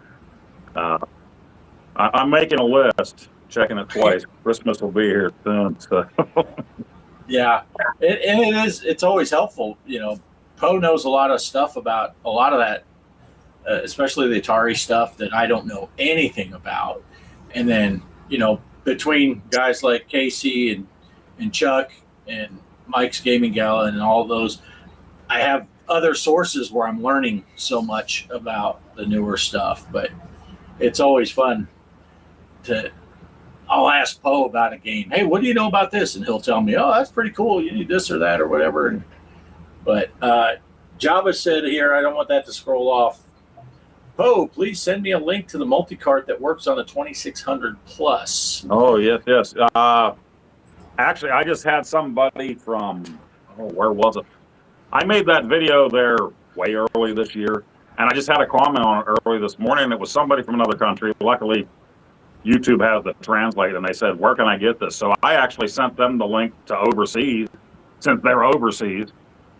I'm making a list, checking it twice. Christmas will be here soon. So. Yeah, it's always helpful. Poe knows a lot of stuff about a lot of that, especially the Atari stuff that I don't know anything about. And then, between guys like Casey and Chuck and Mike's Gaming Gala and all those, I have other sources where I'm learning so much about the newer stuff. But it's always fun I'll ask Poe about a game. Hey, what do you know about this? And he'll tell me, oh, that's pretty cool. You need this or that or whatever. But Jabba said here, I don't want that to scroll off. Poe, please send me a link to the multi-cart that works on the 2600 Plus. Oh, yes. Actually, I just had somebody from, where was it? I made that video there way early this year, and I just had a comment on it early this morning. It was somebody from another country. Luckily, YouTube has the translate, and they said, where can I get this? So I actually sent them the link to overseas, since they're overseas,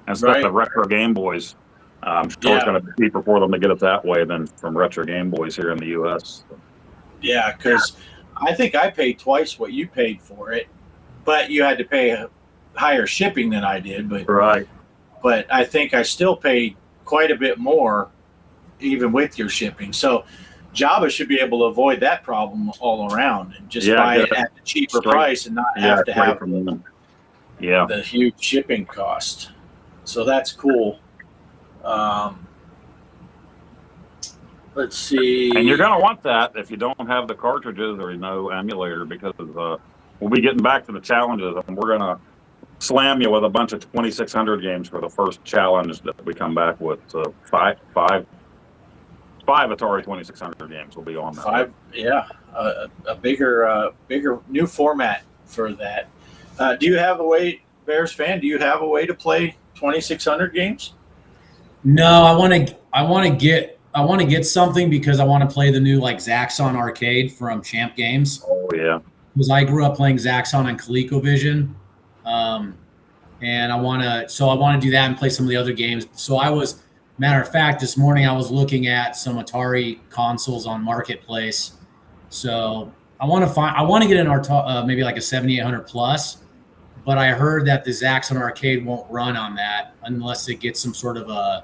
instead of Retro Game Boys. I'm sure it's going to be cheaper for them to get it that way than from Retro Game Boys here in the U.S. Yeah, because I think I paid twice what you paid for it, but you had to pay higher shipping than I did. But I think I still paid quite a bit more, even with your shipping. So Jabba should be able to avoid that problem all around and just buy it at the cheaper price and not have to have the huge shipping cost. So that's cool. Let's see. And you're going to want that if you don't have the cartridges or no emulator, because we'll be getting back to the challenges, and we're going to slam you with a bunch of 2600 games for the first challenge that we come back with. So five Atari 2600 games will be on that. A bigger new format for that. Do you have a way, Bears fan? Do you have a way to play 2600 games? No, I want to get something because I want to play the new Zaxxon arcade from Champ Games. Oh yeah, because I grew up playing Zaxxon on ColecoVision, and I want to do that and play some of the other games. So matter of fact, this morning I was looking at some Atari consoles on Marketplace. So I want to get an maybe like a 7800 Plus, but I heard that the Zaxxon arcade won't run on that unless it gets some sort of a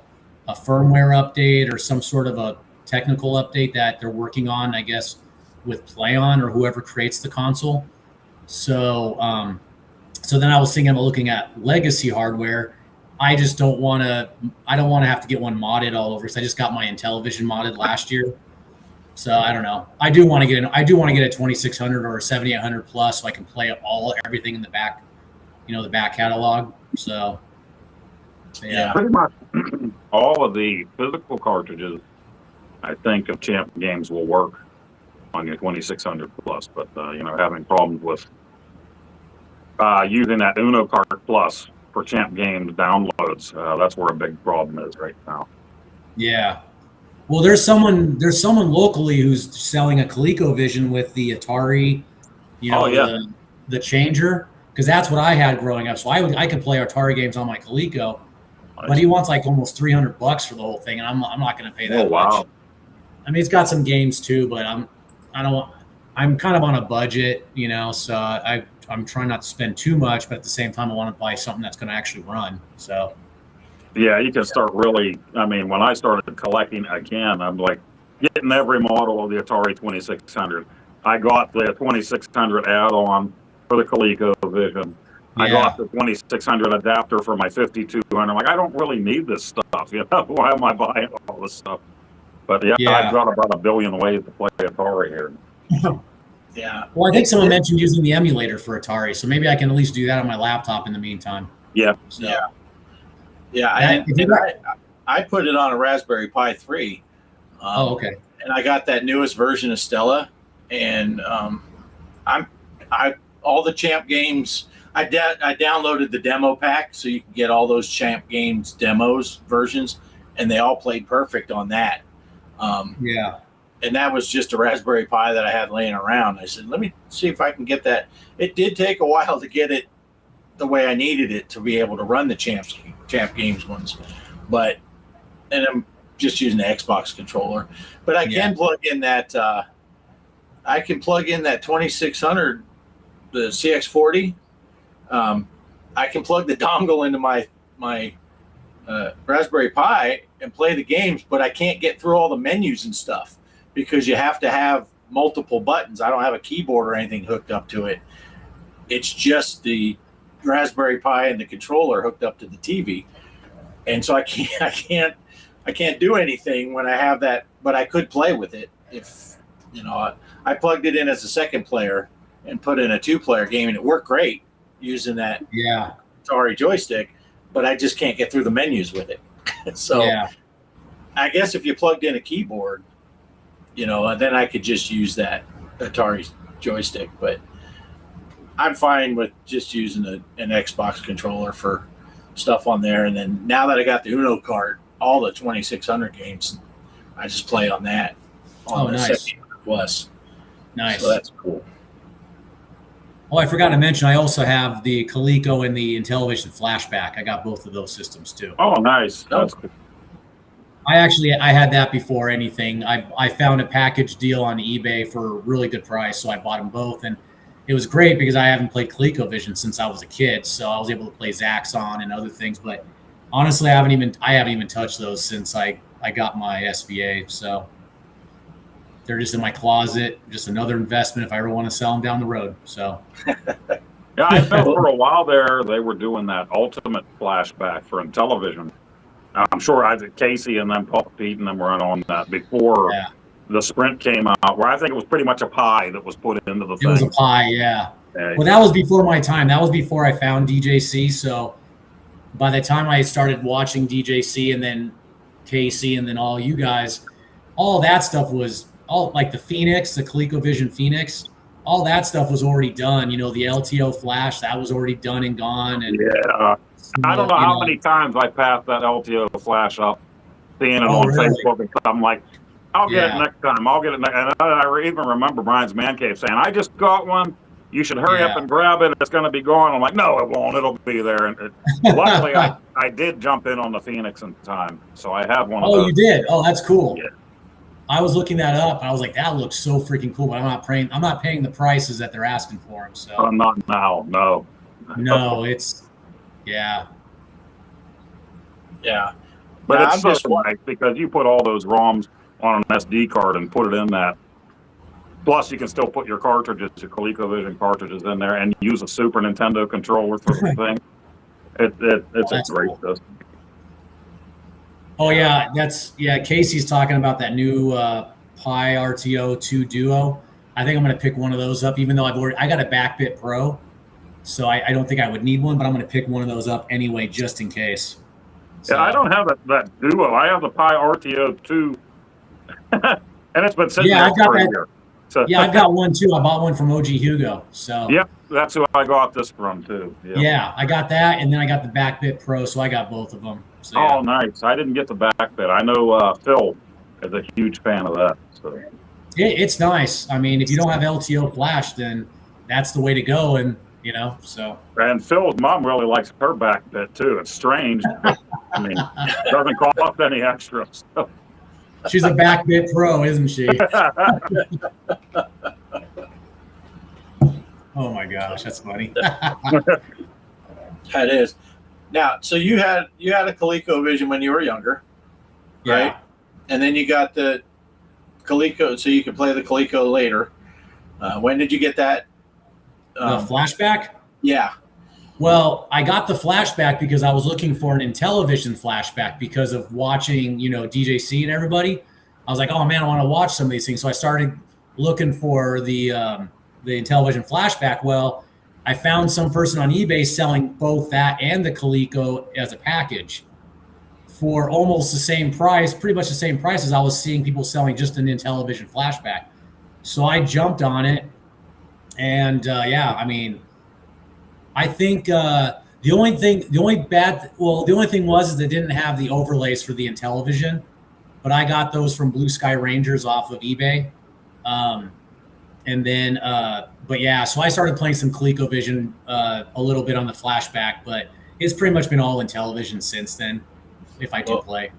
firmware update or some sort of a technical update that they're working on, I guess, with PlayOn or whoever creates the console. So then I was thinking about looking at legacy hardware. I just don't want to have to get one modded all over. So I just got my Intellivision modded last year. So I don't know. I do want to get a 2600 or a 7800 Plus so I can play everything in the back, the back catalog. So yeah, pretty much all of the physical cartridges, I think, of Champ Games will work on your 2600 Plus. But having problems with using that Uno Cart Plus for Champ Games downloads, that's where a big problem is right now. Yeah. Well, there's someone locally who's selling a ColecoVision with the Atari, the changer, because that's what I had growing up. So I could play Atari games on my Coleco, but he wants almost $300 for the whole thing, and I'm not going to pay that much. I mean, it's got some games too, but I'm kind of on a budget, so I'm trying not to spend too much, but at the same time, I want to buy something that's going to actually run. So. Yeah, you can start really. I mean, when I started collecting again, I'm getting every model of the Atari 2600. I got the 2600 add-on for the ColecoVision. I got the 2600 adapter for my 5200. I'm I don't really need this stuff. Why am I buying all this stuff? But I've got about a billion ways to play Atari here. Yeah. Well, I think someone mentioned using the emulator for Atari, so maybe I can at least do that on my laptop in the meantime. Yeah. So. Yeah. Yeah, I put it on a Raspberry Pi 3. Okay. And I got that newest version of Stella, and all the Champ games. I downloaded the demo pack so you can get all those Champ games demos versions, and they all played perfect on that. Yeah. And that was just a Raspberry Pi that I had laying around. I said, let me see if I can get that. It did take a while to get it the way I needed it to be able to run the Champ Games ones, and I'm just using the Xbox controller. But I can plug in that. I can plug in that 2600, the CX40. I can plug the dongle into my Raspberry Pi and play the games, but I can't get through all the menus and stuff because you have to have multiple buttons. I don't have a keyboard or anything hooked up to it. It's just the Raspberry Pi and the controller hooked up to the TV, and so I can't do anything when I have that. But I could play with it if I plugged it in as a second player and put in a 2-player game, and it worked great using that Atari joystick. But I just can't get through the menus with it. So I guess if you plugged in a keyboard, then I could just use that Atari joystick. But I'm fine with just using an Xbox controller for stuff on there. And then now that I got the Uno cart, all the 2600 games, I just play on that on the nice. 700 Plus. Nice. So that's cool. Oh, I forgot to mention, I also have the Coleco and the Intellivision Flashback. I got both of those systems too. Oh, nice. That's cool. I had that before anything. I found a package deal on eBay for a really good price, so I bought them both, and it was great because I haven't played ColecoVision since I was a kid, so I was able to play Zaxxon and other things. But honestly, I haven't even touched those since I got my SVA. So they're just in my closet. Just another investment if I ever want to sell them down the road. So yeah, I know for a while there they were doing that ultimate flashback for Intellivision. I'm sure Isaac Casey and then Paul Pete and them were on that before the Sprint came out, where I think it was pretty much a pie that was put into the thing. It was a pie, yeah. Well, that was before my time. That was before I found DJC. So by the time I started watching DJC and then Casey and then all you guys, all that stuff was all like the Phoenix, the ColecoVision Phoenix, all that stuff was already done. The LTO flash, that was already done and gone. And I don't know how many times I passed that LTO flash up, seeing it on Facebook and stuff. I'm like, I'll get it next time. I'll get it next. And I even remember Brian's Man Cave saying, I just got one. You should hurry up and grab it. It's going to be gone. I'm like, no, it won't. It'll be there. And luckily, I did jump in on the Phoenix in time. So I have one of those. Oh, you did? Oh, that's cool. Yeah. I was looking that up, and I was like, that looks so freaking cool, but I'm not paying the prices that they're asking for them. So not now, no. No, it's yeah. But it's so nice because you put all those ROMs on an SD card and put it in that. Plus, you can still put your cartridges, your ColecoVision cartridges in there, and use a Super Nintendo controller for the thing. It's a great system. Oh yeah, Casey's talking about that new Pi RTO 2 Duo. I think I'm going to pick one of those up, even though I got a Backbit Pro, so I don't think I would need one, but I'm going to pick one of those up anyway, just in case. So, I don't have that Duo. I have the Pi RTO 2, and it's been sitting there for a year. So, yeah, I've got one too. I bought one from OG Hugo. So yep, that's who I got this from too. Yep. Yeah, I got that, and then I got the Backbit Pro, so I got both of them. So, oh, nice. I didn't get the Backbit. I know Phil is a huge fan of that. So it's nice. I mean, if you don't have LTO flash, then that's the way to go. And so. And Phil's mom really likes her Backbit too. It's strange, but, I mean, it doesn't cost any extra. So. She's a Backbit Pro, isn't she? Oh my gosh, that's funny. That is. Now, so you had a ColecoVision when you were younger, right? Yeah. And then you got the Coleco, so you could play the Coleco later. When did you get that? The flashback? Yeah. Well, I got the flashback because I was looking for an Intellivision flashback because of watching, DJC and everybody. I was like, oh man, I want to watch some of these things. So I started looking for the Intellivision flashback. Well, I found some person on eBay selling both that and the Coleco as a package. for almost the same price, pretty much the same price as I was seeing people selling just an Intellivision flashback. So I jumped on it, and I mean, I think the only thing was is they didn't have the overlays for the Intellivision, but I got those from Blue Sky Rangers off of eBay. And then, so I started playing some ColecoVision a little bit on the flashback, but it's pretty much been all Intellivision since then, if I do play.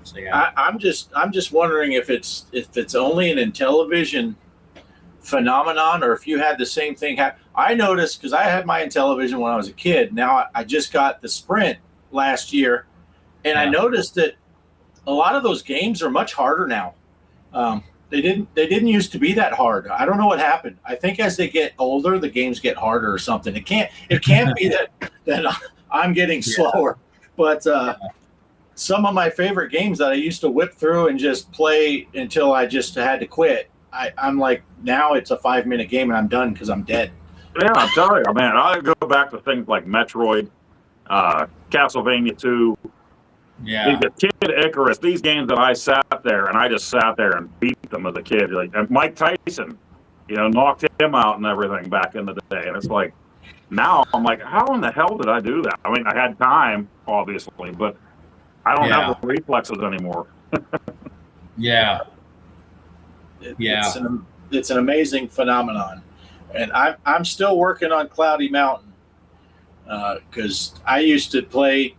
So yeah, I'm just wondering if it's only an Intellivision phenomenon, or if you had the same thing happen. I noticed, because I had my Intellivision when I was a kid. Now I just got the Sprint last year, and I noticed that a lot of those games are much harder now. They didn't used to be that hard. I don't know what happened. I think as they get older, the games get harder or something. It can't be that I'm getting slower. But some of my favorite games that I used to whip through and just play until I just had to quit, I'm like, now it's a 5-minute game and I'm done because I'm dead. Yeah, I'm telling you, man. I go back to things like Metroid, Castlevania 2. Yeah. The Kid Icarus, these games that I sat there and beat them as a kid. Like, and Mike Tyson, knocked him out and everything back in the day. And it's like, now I'm like, how in the hell did I do that? I mean, I had time, obviously, but I don't have the reflexes anymore. Yeah. It's an amazing phenomenon. And I'm still working on Cloudy Mountain because I used to play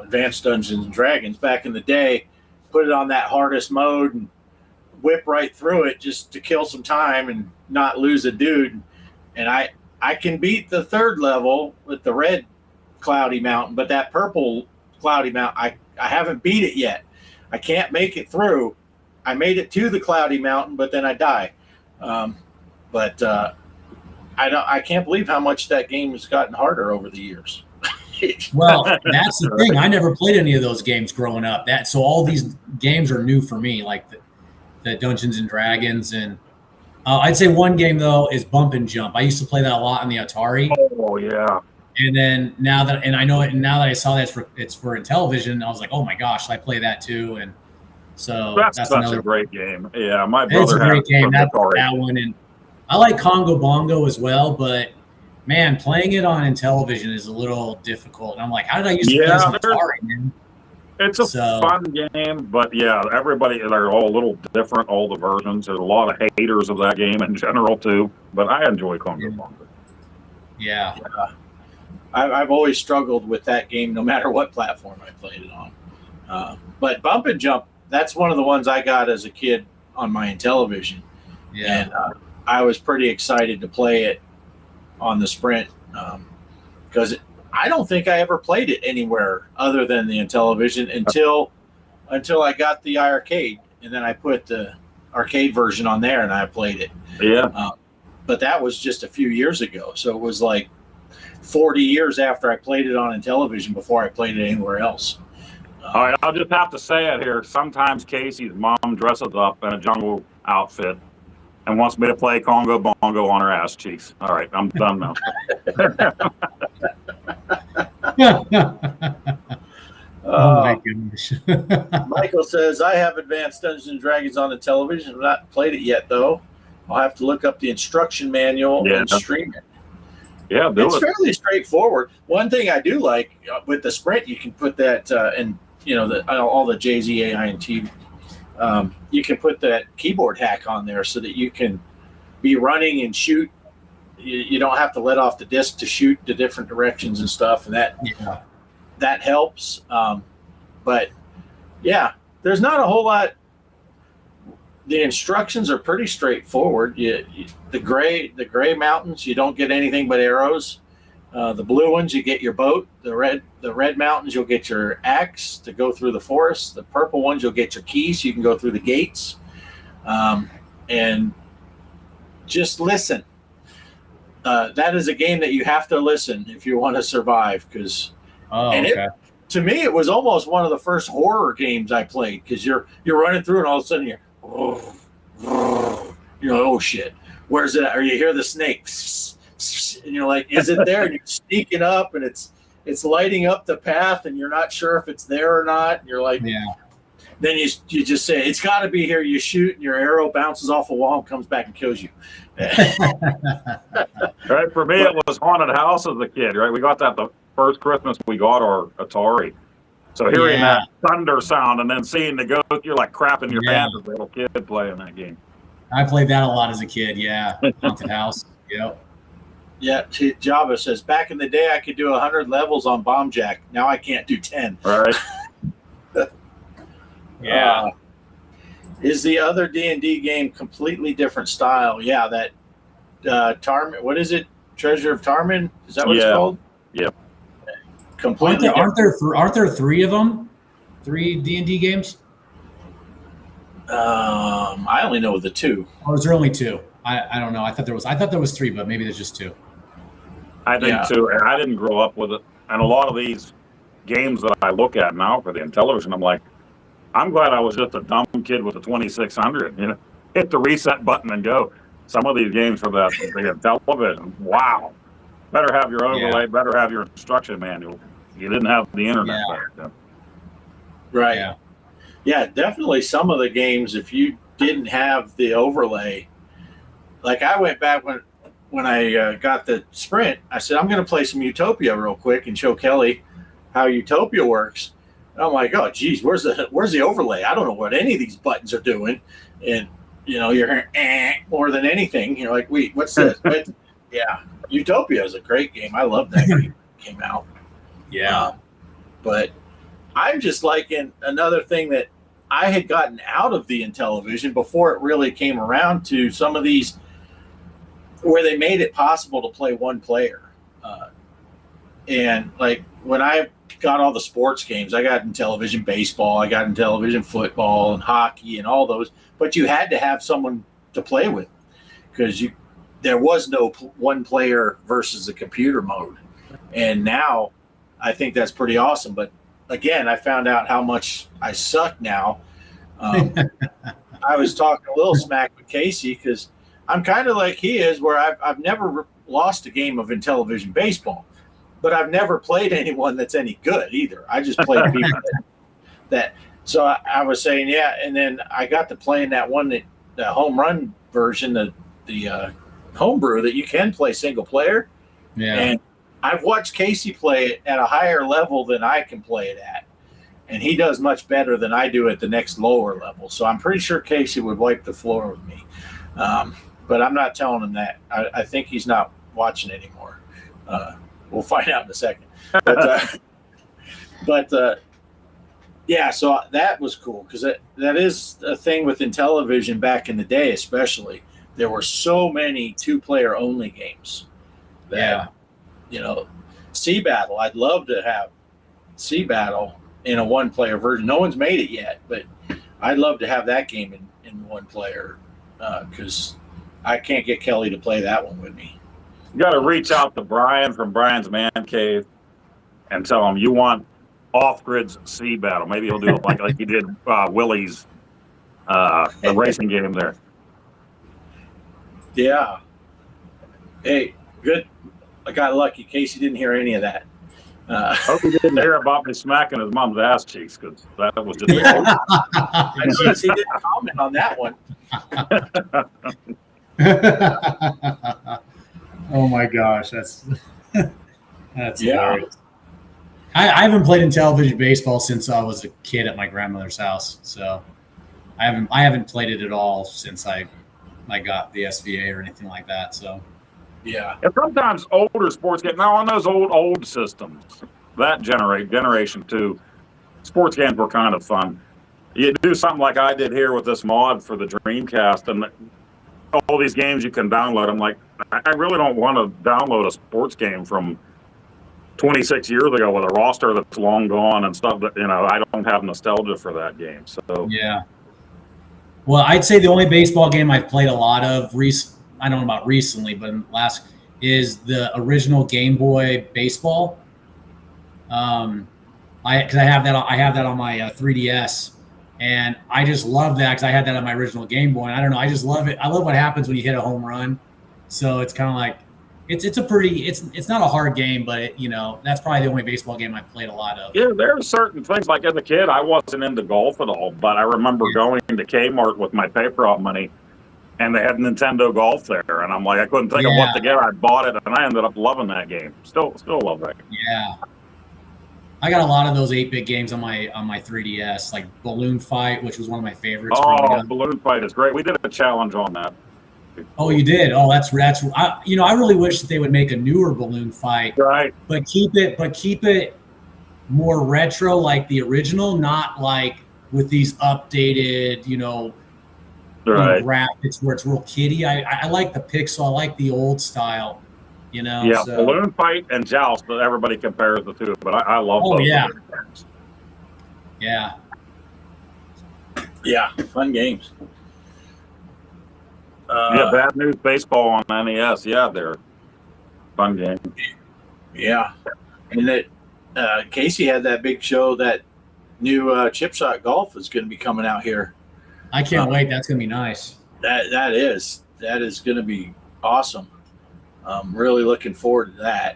Advanced Dungeons and Dragons back in the day, put it on that hardest mode and whip right through it just to kill some time and not lose a dude. And I can beat the 3rd level with the red Cloudy Mountain, but that purple Cloudy Mountain, I haven't beat it yet. I can't make it through. I made it to the Cloudy Mountain, but then I die. I can't believe how much that game has gotten harder over the years. Well, that's the thing. I never played any of those games growing up. So all these games are new for me, like the Dungeons and Dragons. And I'd say one game though is Bump and Jump. I used to play that a lot on the Atari. Oh yeah. And then now that I saw that it's for Intellivision, I was like, oh my gosh, I play that too. And so that's such another a great game. Yeah, my brother. It's a great game. That one, and I like Congo Bongo as well, but man, playing it on Intellivision is a little difficult. And I'm like, how did I use to play this on Atari, man? It's a fun game, but they're all a little different, all the versions. There's a lot of haters of that game in general, too. But I enjoy Congo Bongo. Yeah. I've always struggled with that game, no matter what platform I played it on. But Bump and Jump, that's one of the ones I got as a kid on my Intellivision. Yeah. And I was pretty excited to play it on the Sprint because I don't think I ever played it anywhere other than the Intellivision until I got the iArcade, and then I put the arcade version on there and I played it. Yeah. But that was just a few years ago, so it was like 40 years after I played it on Intellivision before I played it anywhere else. All right, I'll just have to say it here. Sometimes Casey's mom dresses up in a jungle outfit and wants me to play Congo Bongo on her ass cheeks. All right, I'm done now. Oh my goodness. Michael says, I have Advanced Dungeons and Dragons on the television. I've not played it yet, though. I'll have to look up the instruction manual and stream it. Yeah, it's fairly straightforward. One thing I do like with the Sprint, you can put that in, all the JZAINT. You can put that keyboard hack on there so that you can be running and shoot. You don't have to let off the disc to shoot the different directions and stuff, and that helps. But yeah, there's not a whole lot. The instructions are pretty straightforward. The gray mountains, you don't get anything but arrows. The blue ones, you get your boat. The red mountains, you'll get your axe to go through the forest. The purple ones, you'll get your keys so you can go through the gates. And just listen. That is a game that you have to listen if you want to survive. To me, it was almost one of the first horror games I played because you're running through and all of a sudden you're like, oh shit, where's it? Or you hear the snake, and you're like, is it there? And you're sneaking up, and it's it's lighting up the path, and you're not sure if it's there or not. And you're like, Yeah. Then you just say it's got to be here. You shoot, and your arrow bounces off a wall and comes back and kills you. Right. For me, it was Haunted House as a kid. Right. We got that the first Christmas we got our Atari. So hearing that thunder sound and then seeing the ghost, you're like crapping your pants as a little kid playing that game. I played that a lot as a kid. Yeah. Haunted House. Yep. Yeah. Jabba says, back in the day, I could do 100 levels on Bomb Jack. Now I can't do 10. Right. Yeah. Is the other D&D game completely different style? Yeah, that Tarmin. What is it? Treasure of Tarmin? Is that what it's called? Yep. Completely. Aren't there 3 of them? 3 D&D games? I only know the 2. Or is there only 2? I don't know. I thought there was 3, but maybe there's just 2. I think too. And I didn't grow up with it. And a lot of these games that I look at now for the Intellivision, I'm like, I'm glad I was just a dumb kid with a 2600. You know, hit the reset button and go. Some of these games for the Intellivision, wow. Better have your overlay. Better have your instruction manual. You didn't have the internet back then. Right. Yeah, definitely some of the games, if you didn't have the overlay, like I went back when I got the Sprint, I said, I'm going to play some Utopia real quick and show Kelly how Utopia works. And I'm like, oh, geez, where's the overlay? I don't know what any of these buttons are doing. And, you know, you're hearing more than anything. You're like, wait, what's this? But, yeah, Utopia is a great game. I love that game. Came out. Yeah. But I'm just liking another thing that I had gotten out of the Intellivision before it really came around to some of these where they made it possible to play one player. And like when I got all the sports games, I got Intellivision baseball, I got Intellivision football and hockey and all those, but you had to have someone to play with because there was no one player versus the computer mode. And now I think that's pretty awesome. But again, I found out how much I suck now. I was talking a little smack with Casey because I'm kind of like he is, where I've never lost a game of Intellivision baseball, but I've never played anyone that's any good either. I just played people that. So I was saying, and then I got to play in that one, the home run version, the homebrew that you can play single player. Yeah. And I've watched Casey play it at a higher level than I can play it at. And he does much better than I do at the next lower level. So I'm pretty sure Casey would wipe the floor with me. But I'm not telling him that. I think he's not watching anymore. We'll find out in a second. But so that was cool because that is a thing with Intellivision back in the day, especially. There were so many 2-player only games. You know, Sea Battle. I'd love to have Sea Battle in a 1-player version. No one's made it yet, but I'd love to have that game in 1-player because I can't get Kelly to play that one with me. You got to reach out to Brian from Brian's Man Cave and tell him you want Offgrid's Sea Battle. Maybe he'll do it like he did Willie's the racing game there. Yeah. Hey, good. I got lucky. Casey didn't hear any of that. Hope he didn't hear about me smacking his mom's ass cheeks because that was just. I noticed he didn't comment on that one. Oh my gosh, that's hilarious. I haven't played Intellivision baseball since I was a kid at my grandmother's house, so I haven't played it at all since I got the SVA or anything like that. So yeah. And sometimes older sports games now on those old systems, that generation 2, sports games were kind of fun. You do something like I did here with this mod for the Dreamcast, and all these games you can download. I'm like, I really don't want to download a sports game from 26 years ago with a roster that's long gone and stuff that, I don't have nostalgia for that game. So yeah. Well, I'd say the only baseball game I've played a lot of I don't know about recently, but is the original Game Boy baseball. Because I have that on my 3DS, and I just love that because I had that on my original Game Boy. And I don't know, I just love it. I love what happens when you hit a home run. So it's kind of like it's a pretty it's not a hard game, but that's probably the only baseball game I've played a lot of. Yeah, there are certain things, like as a kid, I wasn't into golf at all, but I remember going to Kmart with my paper route money, and they had Nintendo Golf there, and I'm like, I couldn't think of what to get. I bought it, and I ended up loving that game. Still love that game. Yeah. I got a lot of those 8-bit games on my 3DS, like Balloon Fight, which was one of my favorites. Oh, Balloon Fight is great. We did a challenge on that. Oh, you did? Oh, that's I really wish that they would make a newer Balloon Fight, right? But keep it more retro, like the original, not like with these updated, graphics where it's real kiddie. I like the pixel. I like the old style. Yeah, so. Balloon Fight and Joust, but everybody compares the two. But I love those. Yeah. Yeah, fun games. Bad News Baseball on NES. Yeah, they're fun games. Yeah, and that Casey had that big show, that new Chip Shot Golf is going to be coming out here. I can't wait. That's going to be nice. That is going to be awesome. I'm really looking forward to that.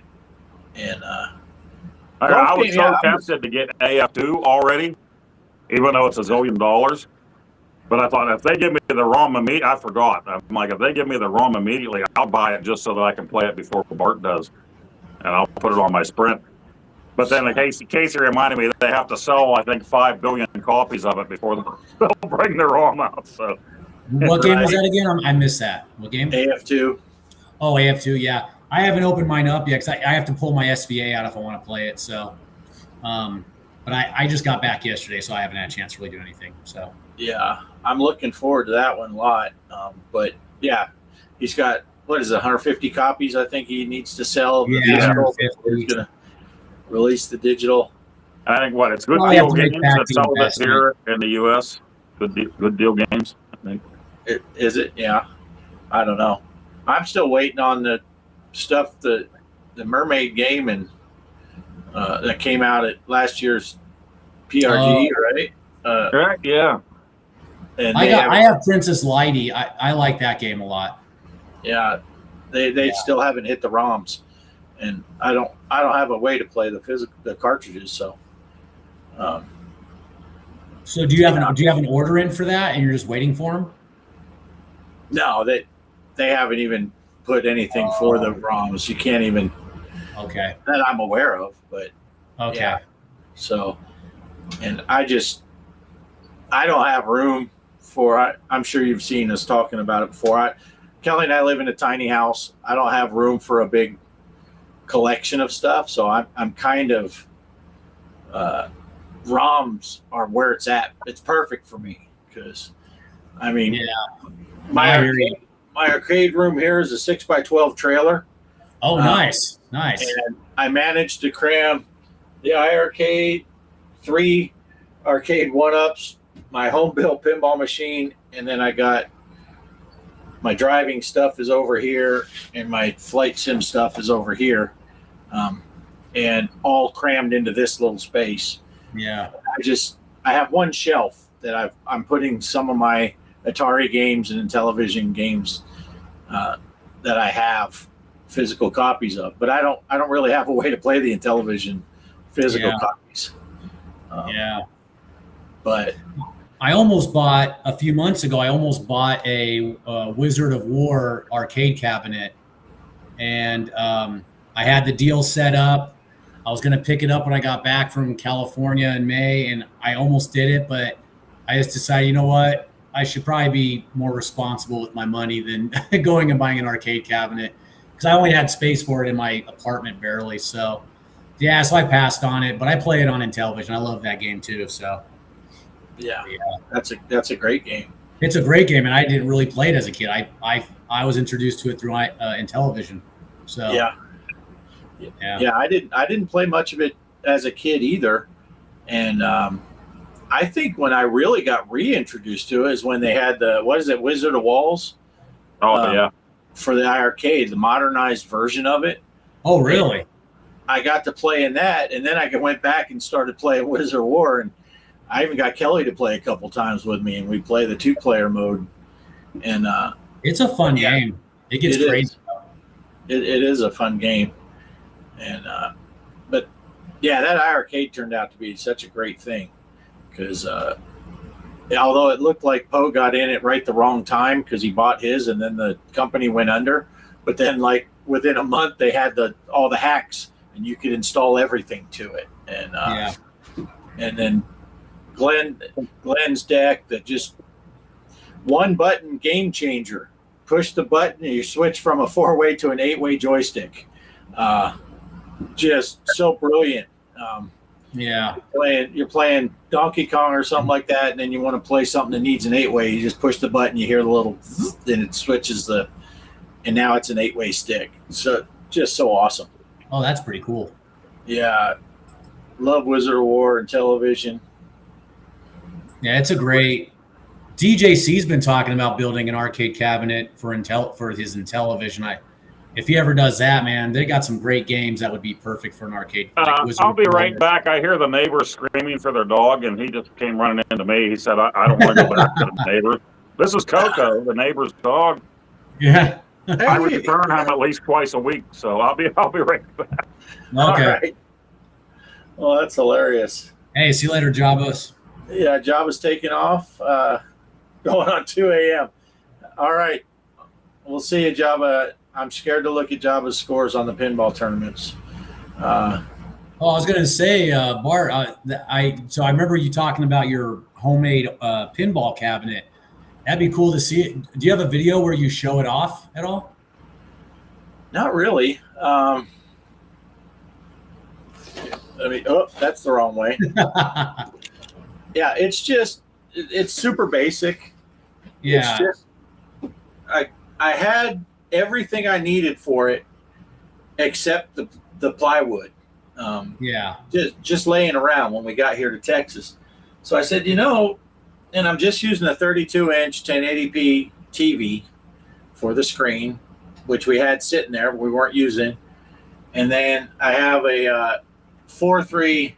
And I was so tempted to get AF2 already, even though it's $1 zillion. But I thought, if they give me the ROM immediately, I forgot. I'm like, if they give me the ROM immediately, I'll buy it just so that I can play it before Bart does. And I'll put it on my Sprint. But then Casey reminded me that they have to sell, I think, 5 billion copies of it before they'll bring their ROM out. So, what game was that again? I missed that. What game? AF2. Oh, AF2, yeah. I haven't opened mine up yet because I have to pull my SVA out if I want to play it. So, but I just got back yesterday, so I haven't had a chance to really do anything. So, yeah, I'm looking forward to that one a lot. But yeah, he's got, 150 copies I think he needs to sell. Yeah, he's going to release the digital. I think it's Good Deal Games that sell this here in the U.S. Good Deal Games, I think. Is it? Yeah, I don't know. I'm still waiting on the stuff, the Mermaid game, and that came out at last year's PRG, right? Correct, yeah. And I have Princess Lighty. I like that game a lot. Yeah, they still haven't hit the ROMs, and I don't have a way to play the cartridges. So, so do you have an order in for that, and you're just waiting for them? No, they haven't even put anything for the ROMs. You can't even. Okay. That I'm aware of, but. Okay. Yeah. So, and I don't have room for. I'm sure you've seen us talking about it before. Kelly and I live in a tiny house. I don't have room for a big collection of stuff, so I'm kind of. ROMs are where it's at. It's perfect for me because, I mean, my arcade room here is a 6x12 trailer. Oh, nice. And I managed to cram the iArcade, 3 arcade 1-ups, my home built pinball machine, and then I got my driving stuff is over here, and my flight sim stuff is over here, and all crammed into this little space. Yeah. I have one shelf that I'm putting some of my Atari games and Intellivision games that I have physical copies of, but I don't really have a way to play the Intellivision physical copies. But I almost bought a few months ago. I almost bought a Wizard of War arcade cabinet, and I had the deal set up. I was going to pick it up when I got back from California in May, and I almost did it, but I just decided, you know what? I should probably be more responsible with my money than going and buying an arcade cabinet because I only had space for it in my apartment barely. So, yeah, so I passed on it, but I play it on Intellivision. I love that game too. So, yeah, that's a great game. It's a great game, and I didn't really play it as a kid. I was introduced to it through Intellivision. So yeah, I didn't play much of it as a kid either, and I think when I really got reintroduced to it is when they had the Wizard of Walls. Oh yeah, for the iArcade, the modernized version of it. Oh really? And I got to play in that, and then I went back and started playing Wizard of War, and I even got Kelly to play a couple times with me, and we play the 2-player mode. And it's a fun game. It gets crazy. it is a fun game. And but yeah, that arcade turned out to be such a great thing because although it looked like Poe got in it right the wrong time because he bought his and then the company went under, but then like within a month they had all the hacks and you could install everything to it. And and then Glenn's deck, that just one button game changer. Push the button and you switch from a 4-way to an 8-way joystick. Just so brilliant. You're playing Donkey Kong or something like that, and then you want to play something that needs an 8-way. You just push the button, you hear the little, then it switches and now it's an 8-way stick. So just so awesome. Oh, that's pretty cool. Yeah, love Wizard of War and Intellivision. Yeah, it's a great. DJC's been talking about building an arcade cabinet for his Intellivision. If he ever does that, man, they got some great games that would be perfect for an arcade. I'll be right back. I hear the neighbors screaming for their dog, and he just came running into me. He said, I don't want to go back to the neighbor. This is Coco, the neighbor's dog. Yeah. I return him at least twice a week, so I'll be right back. Okay. All right. Well, that's hilarious. Hey, see you later, Jabba's. Yeah, Jabba's taking off. Going on 2 a.m. All right. We'll see you, Jabba. I'm scared to look at Jabba's scores on the pinball tournaments. I was going to say, Bart, I remember you talking about your homemade pinball cabinet. That'd be cool to see it. Do you have a video where you show it off at all? Not really. That's the wrong way. Yeah, it's super basic. Yeah. It's just, I had everything I needed for it except the plywood. Just laying around when we got here to Texas. So I said, and I'm just using a 32-inch 1080p TV for the screen, which we had sitting there, but we weren't using. And then I have a 4.3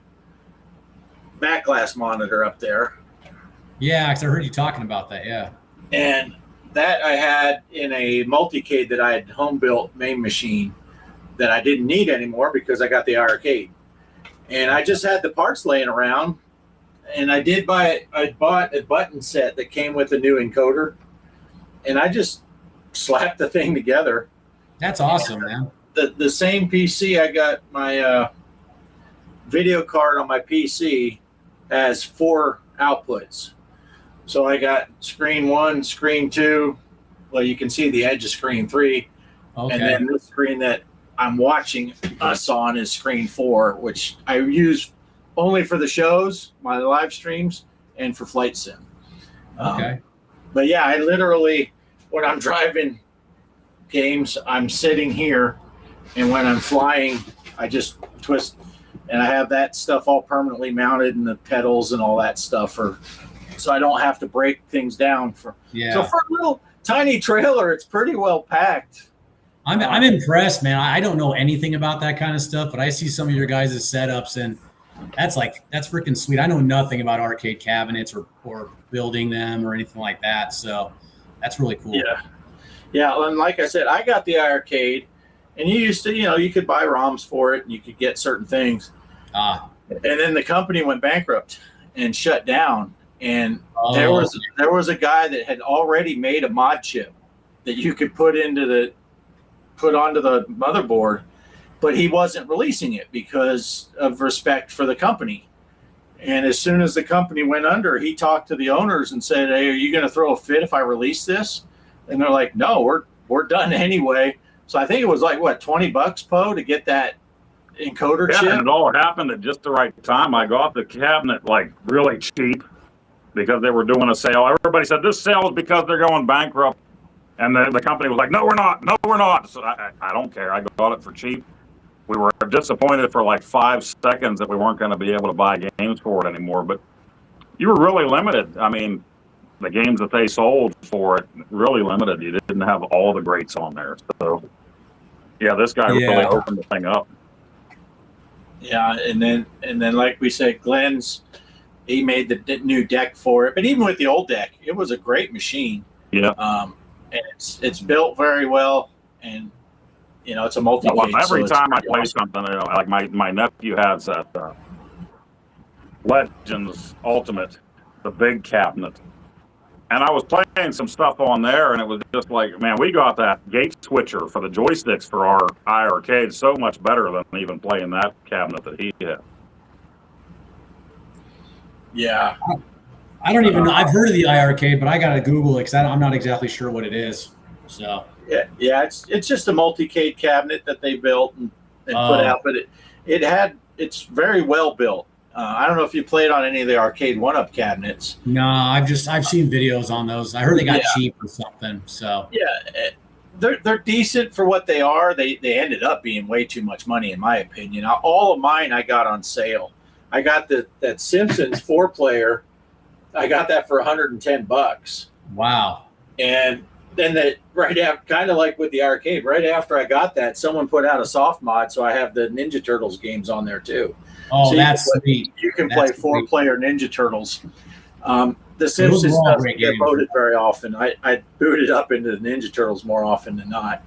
backglass monitor up there. Yeah, because I heard you talking about that, yeah. And that I had in a multicade that I had home-built main machine that I didn't need anymore because I got the arcade. And I just had the parts laying around. And I bought a button set that came with a new encoder. And I just slapped the thing together. That's awesome, man. The same PC, I got my video card on my PC has 4 outputs. So I got screen 1, screen 2. Well, you can see the edge of screen 3. Okay. And then the screen that I'm watching us on is screen 4, which I use only for the shows, my live streams, and for Flight Sim. Okay. But yeah, I literally, when I'm driving games, I'm sitting here, and when I'm flying, I just twist, and I have that stuff all permanently mounted, and the pedals and all that stuff, so I don't have to break things down. So for a little tiny trailer, it's pretty well packed. I'm impressed, man. I don't know anything about that kind of stuff, but I see some of your guys' setups, and that's freaking sweet. I know nothing about arcade cabinets or building them or anything like that, so that's really cool. Yeah. And like I said, I got the arcade, and you used to, you could buy ROMs for it, and you could get certain things. And then the company went bankrupt and shut down, and there was a guy that had already made a mod chip that you could put onto the motherboard, but he wasn't releasing it because of respect for the company. And as soon as the company went under, he talked to the owners and said, "Hey, are you going to throw a fit if I release this?" And they're like, "No, we're done anyway." So I think it was like, what, $20, Poe, to get that encoder chip? And it all happened at just the right time. I got the cabinet like really cheap because they were doing a sale. Everybody said this sale is because they're going bankrupt. And the company was like, no, we're not. No, we're not. So I don't care. I got it for cheap. We were disappointed for like 5 seconds that we weren't going to be able to buy games for it anymore. But you were really limited. I mean, the games that they sold for it, really limited. You didn't have all the greats on there. So, yeah, this guy really opened the thing up. Yeah, and then like we said, he made the new deck for it. But even with the old deck, it was a great machine. Yeah. And it's built very well, and it's a multi-cage. Well, every so time I it's play awesome. something, like my nephew has that Legends Ultimate, the big cabinet. And I was playing some stuff on there, and it was just like, man, we got that gate switcher for the joysticks for our iArcade so much better than even playing that cabinet that he had. Yeah. I don't even know. I've heard of the iArcade, but I got to Google it because I'm not exactly sure what it is. So Yeah, it's just a multi-cade cabinet that they built and put out, but it's very well built. I don't know if you played on any of the arcade one-up cabinets. no, I've seen videos on those. I heard they got cheap or something. So Yeah, they're decent for what they are. They ended up being way too much money, in my opinion. All of mine I got on sale. I got that Simpsons 4-player. I got that for $110. wow. And then right after, kind of like with the arcade, right after I got that, someone put out a soft mod, so I have the Ninja Turtles games on there too. Oh, So that's sweet. You can play That's 4-player Ninja Turtles. The Simpsons doesn't get voted very often. I booted up into the Ninja Turtles more often than not.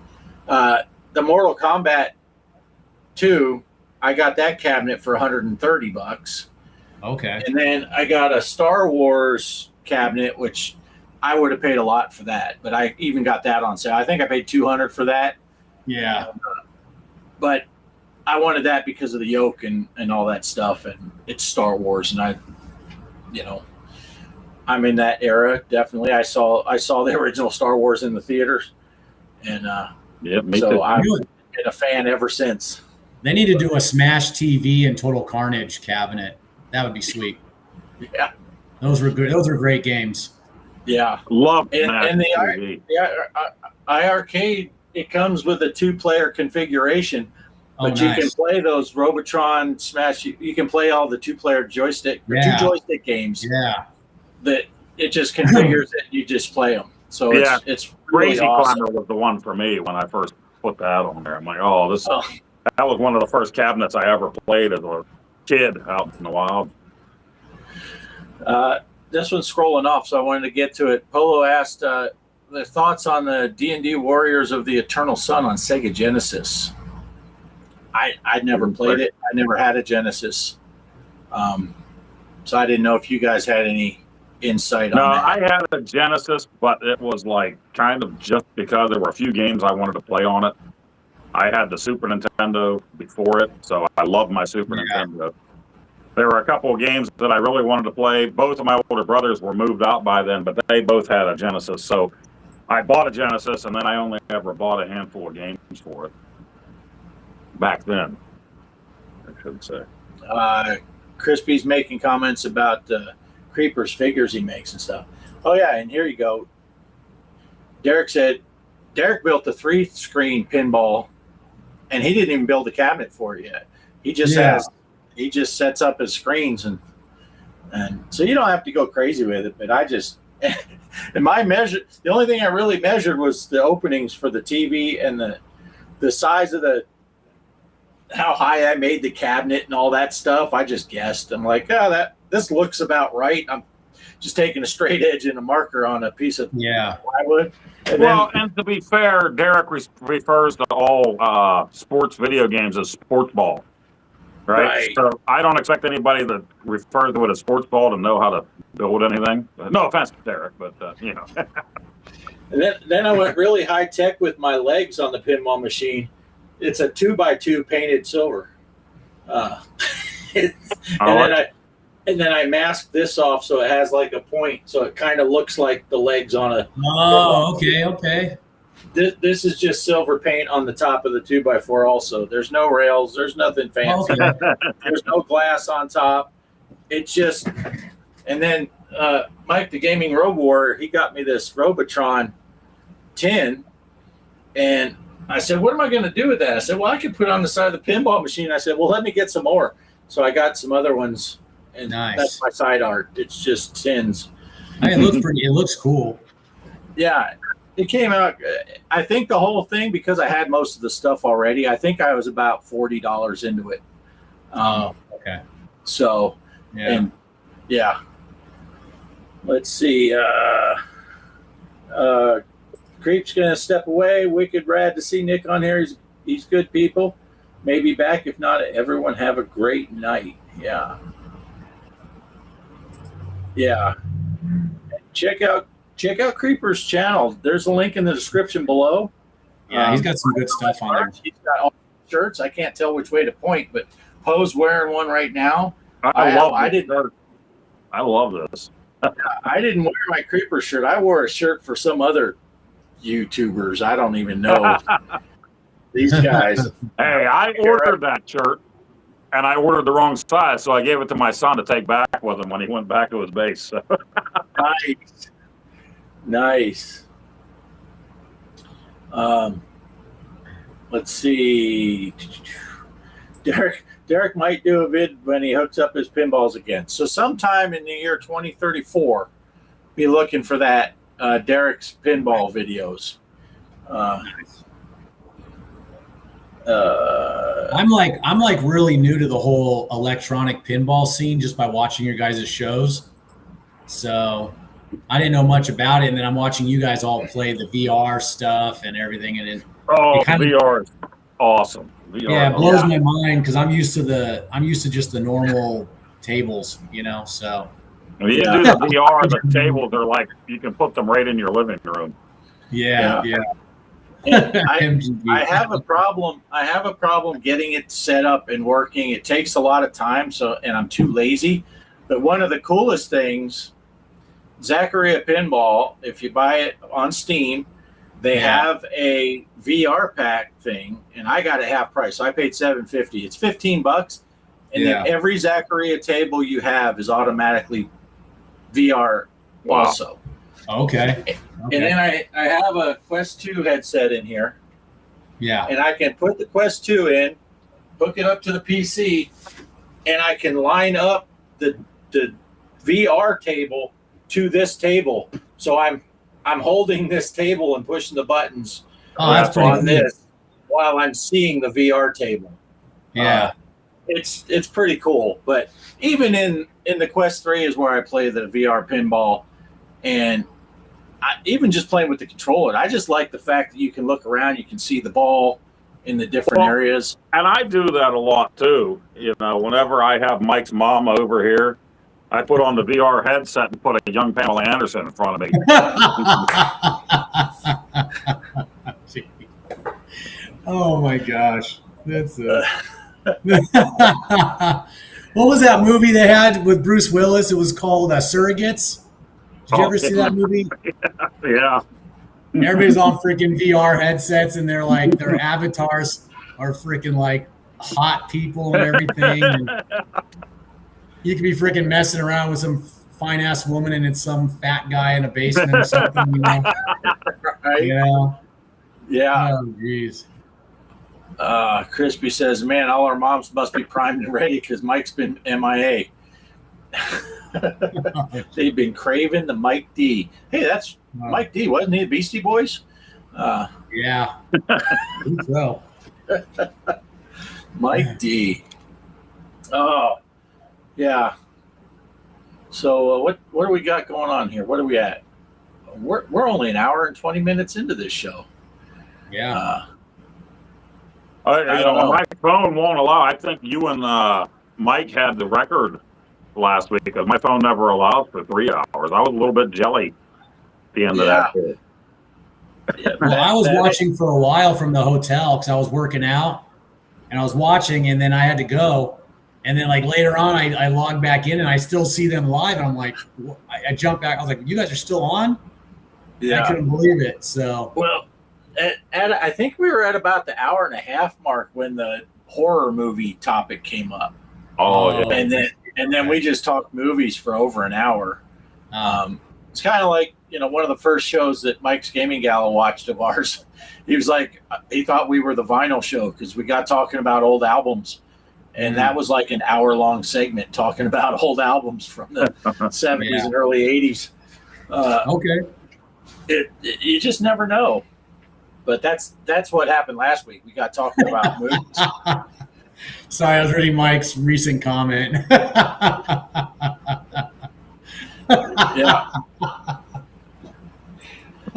The Mortal Kombat 2, I got that cabinet for $130. Okay. And then I got a Star Wars cabinet, which I would have paid a lot for that, but I even got that on sale. I think I paid $200 for that. Yeah. But I wanted that because of the yoke and all that stuff, and it's Star Wars, and I'm in that era. Definitely, I saw the original Star Wars in the theaters, and Me so too. I've been a fan ever since. They need to do a Smash TV and Total Carnage cabinet. That would be sweet. Yeah, Those were good. Those were great games. yeah. Love And the TV. iArcade, it comes with a 2-player configuration. Oh, But you nice. can play those Robotron Smash. You can play all the 2-player joystick or Yeah. 2 joystick games. Yeah. That it just configures it. You just play them. So Yeah. it's really Crazy awesome. Climber was the one for me when I first put that on there. I'm like, oh, Oh. that was one of the first cabinets I ever played as a kid out in the wild. This one's scrolling off, so I wanted to get to it. Polo asked the thoughts on the D&D Warriors of the Eternal Sun on Sega Genesis. I'd never played it. I never had a Genesis. So I didn't know if you guys had any insight on No, that. I had a Genesis, but it was like kind of just because there were a few games I wanted to play on it. I had the Super Nintendo before it, so I love my Super Nintendo. There were a couple of games that I really wanted to play. Both of my older brothers were moved out by then, but they both had a Genesis. So I bought a Genesis, and then I only ever bought a handful of games for it. Back then, I should say. Crispy's making comments about Creeper's figures he makes and stuff. Oh yeah, and here you go. Derek built the 3-screen pinball, and he didn't even build a cabinet for it yet. He just sets up his screens, and so you don't have to go crazy with it. But I just and the only thing I really measured was the openings for the TV and the size of how high I made the cabinet and all that stuff. I just guessed. I'm like, this looks about right. I'm just taking a straight edge and a marker on a piece of plywood. And to be fair, Derek refers to all sports video games as sports ball, right? So I don't expect anybody that refers to it as sports ball to know how to build anything. No offense to Derek, but And then I went really high tech with my legs on the pinball machine. It's a 2x2 painted silver. And then I masked this off so it has like a point, so it kind of looks like the legs on a. Oh, okay. This is just silver paint on the top of the 2x4. Also, there's no rails. There's nothing fancy. Okay. There's no glass on top. It's just, and then Mike, the gaming Robo Warrior, he got me this Robotron tin, and I said, what am I going to do with that? I said, well, I could put it on the side of the pinball machine. I said, well, let me get some more. So I got some other ones, and that's my side art. It's just tins. It looks pretty. It looks cool. Yeah, it came out. I think the whole thing, because I had most of the stuff already, I think I was about $40 into it. Okay. So, let's see. Creep's gonna step away. Wicked rad to see Nick on here. He's He's good people. Maybe back. If not, everyone have a great night. Yeah. Yeah. Check out Creeper's channel. There's a link in the description below. Yeah, he's got some good stuff on there. He's got all shirts. I can't tell which way to point, but Poe's wearing one right now. I love this. I didn't wear my Creeper shirt. I wore a shirt for some other YouTubers. I don't even know these guys. Hey, I ordered that shirt, and I ordered the wrong size, so I gave it to my son to take back with him when he went back to his base. So. Nice. Let's see. Derek might do a vid when he hooks up his pinballs again. So sometime in the year 2034, be looking for that Derek's pinball videos. I'm like really new to the whole electronic pinball scene just by watching your guys' shows. So I didn't know much about it, and then I'm watching you guys all play the VR stuff and everything, and VR is awesome. VR, it blows my mind because I'm used to just the normal tables, you know. So when you do the VR, the tables are like you can put them right in your living room. Yeah. I have a problem. I have a problem getting it set up and working. It takes a lot of time, and I'm too lazy. But one of the coolest things, Zaccaria Pinball, if you buy it on Steam, they have a VR pack thing, and I got it half price. So I paid $7.50. It's $15, and then every Zaccaria table you have is automatically VR also. Okay. And then I have a Quest 2 headset in here. Yeah. And I can put the Quest 2 in, hook it up to the PC, and I can line up the VR table to this table. So I'm holding this table and pushing the buttons on this while I'm seeing the VR table. Yeah. It's pretty cool. But even in the Quest 3 is where I play the VR pinball, and even just playing with the controller, I just like the fact that you can look around, you can see the ball in the different areas. And I do that a lot too. You know, whenever I have Mike's mom over here, I put on the VR headset and put a young Pamela Anderson in front of me. Oh my gosh, that's what was that movie they had with Bruce Willis? It was called Surrogates. Did you ever see that movie? Yeah. Everybody's on freaking VR headsets, and they're like their avatars are freaking like hot people and everything. And you could be freaking messing around with some fine ass woman, and it's some fat guy in a basement or something. You know? Right? You know? Yeah. Oh, jeez. Crispy says, "Man, all our moms must be primed and ready because Mike's been MIA." They've been craving the Mike D. Hey, that's Mike D, wasn't he? The Beastie Boys? Yeah. I think so. Mike D. Oh, yeah. So what do we got going on here? What are we at? We're only an hour and 20 minutes into this show. Yeah. I don't know. My phone won't allow. I think you and Mike had the record last week because my phone never allowed for 3 hours. I was a little bit jelly at the end of that. Yeah, well, I was watching for a while from the hotel because I was working out, and I was watching, and then I had to go. And then, like, later on, I logged back in, and I still see them live, and I'm like, I jumped back. I was like, you guys are still on? Yeah. I couldn't believe it. So, well, I think we were at about the hour and a half mark when the horror movie topic came up. Oh, yeah. And then we just talked movies for over an hour. It's kind of like, one of the first shows that Mike's Gaming Gala watched of ours. He was like, he thought we were the vinyl show because we got talking about old albums. And that was like an hour-long segment talking about old albums from the 70s and early 80s. okay. You just never know. But that's what happened last week. We got talking about movies. Sorry, I was reading Mike's recent comment. Yeah.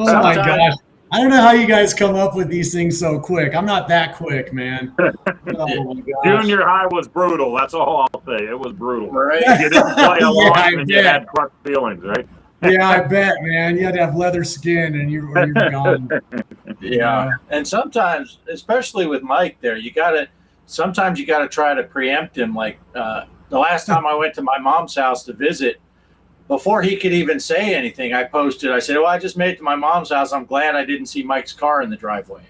Oh my gosh. I don't know how you guys come up with these things so quick. I'm not that quick, man. Oh my gosh. Junior high was brutal. That's all I'll say. It was brutal. Right. You didn't play along I and you bet. had crushed feelings, right? Yeah, I bet, man. You had to have leather skin, and you were gone. Yeah. And sometimes, especially with Mike there, sometimes you gotta try to preempt him. Like the last time I went to my mom's house to visit, before he could even say anything, I said, "Well, I just made it to my mom's house. I'm glad I didn't see Mike's car in the driveway."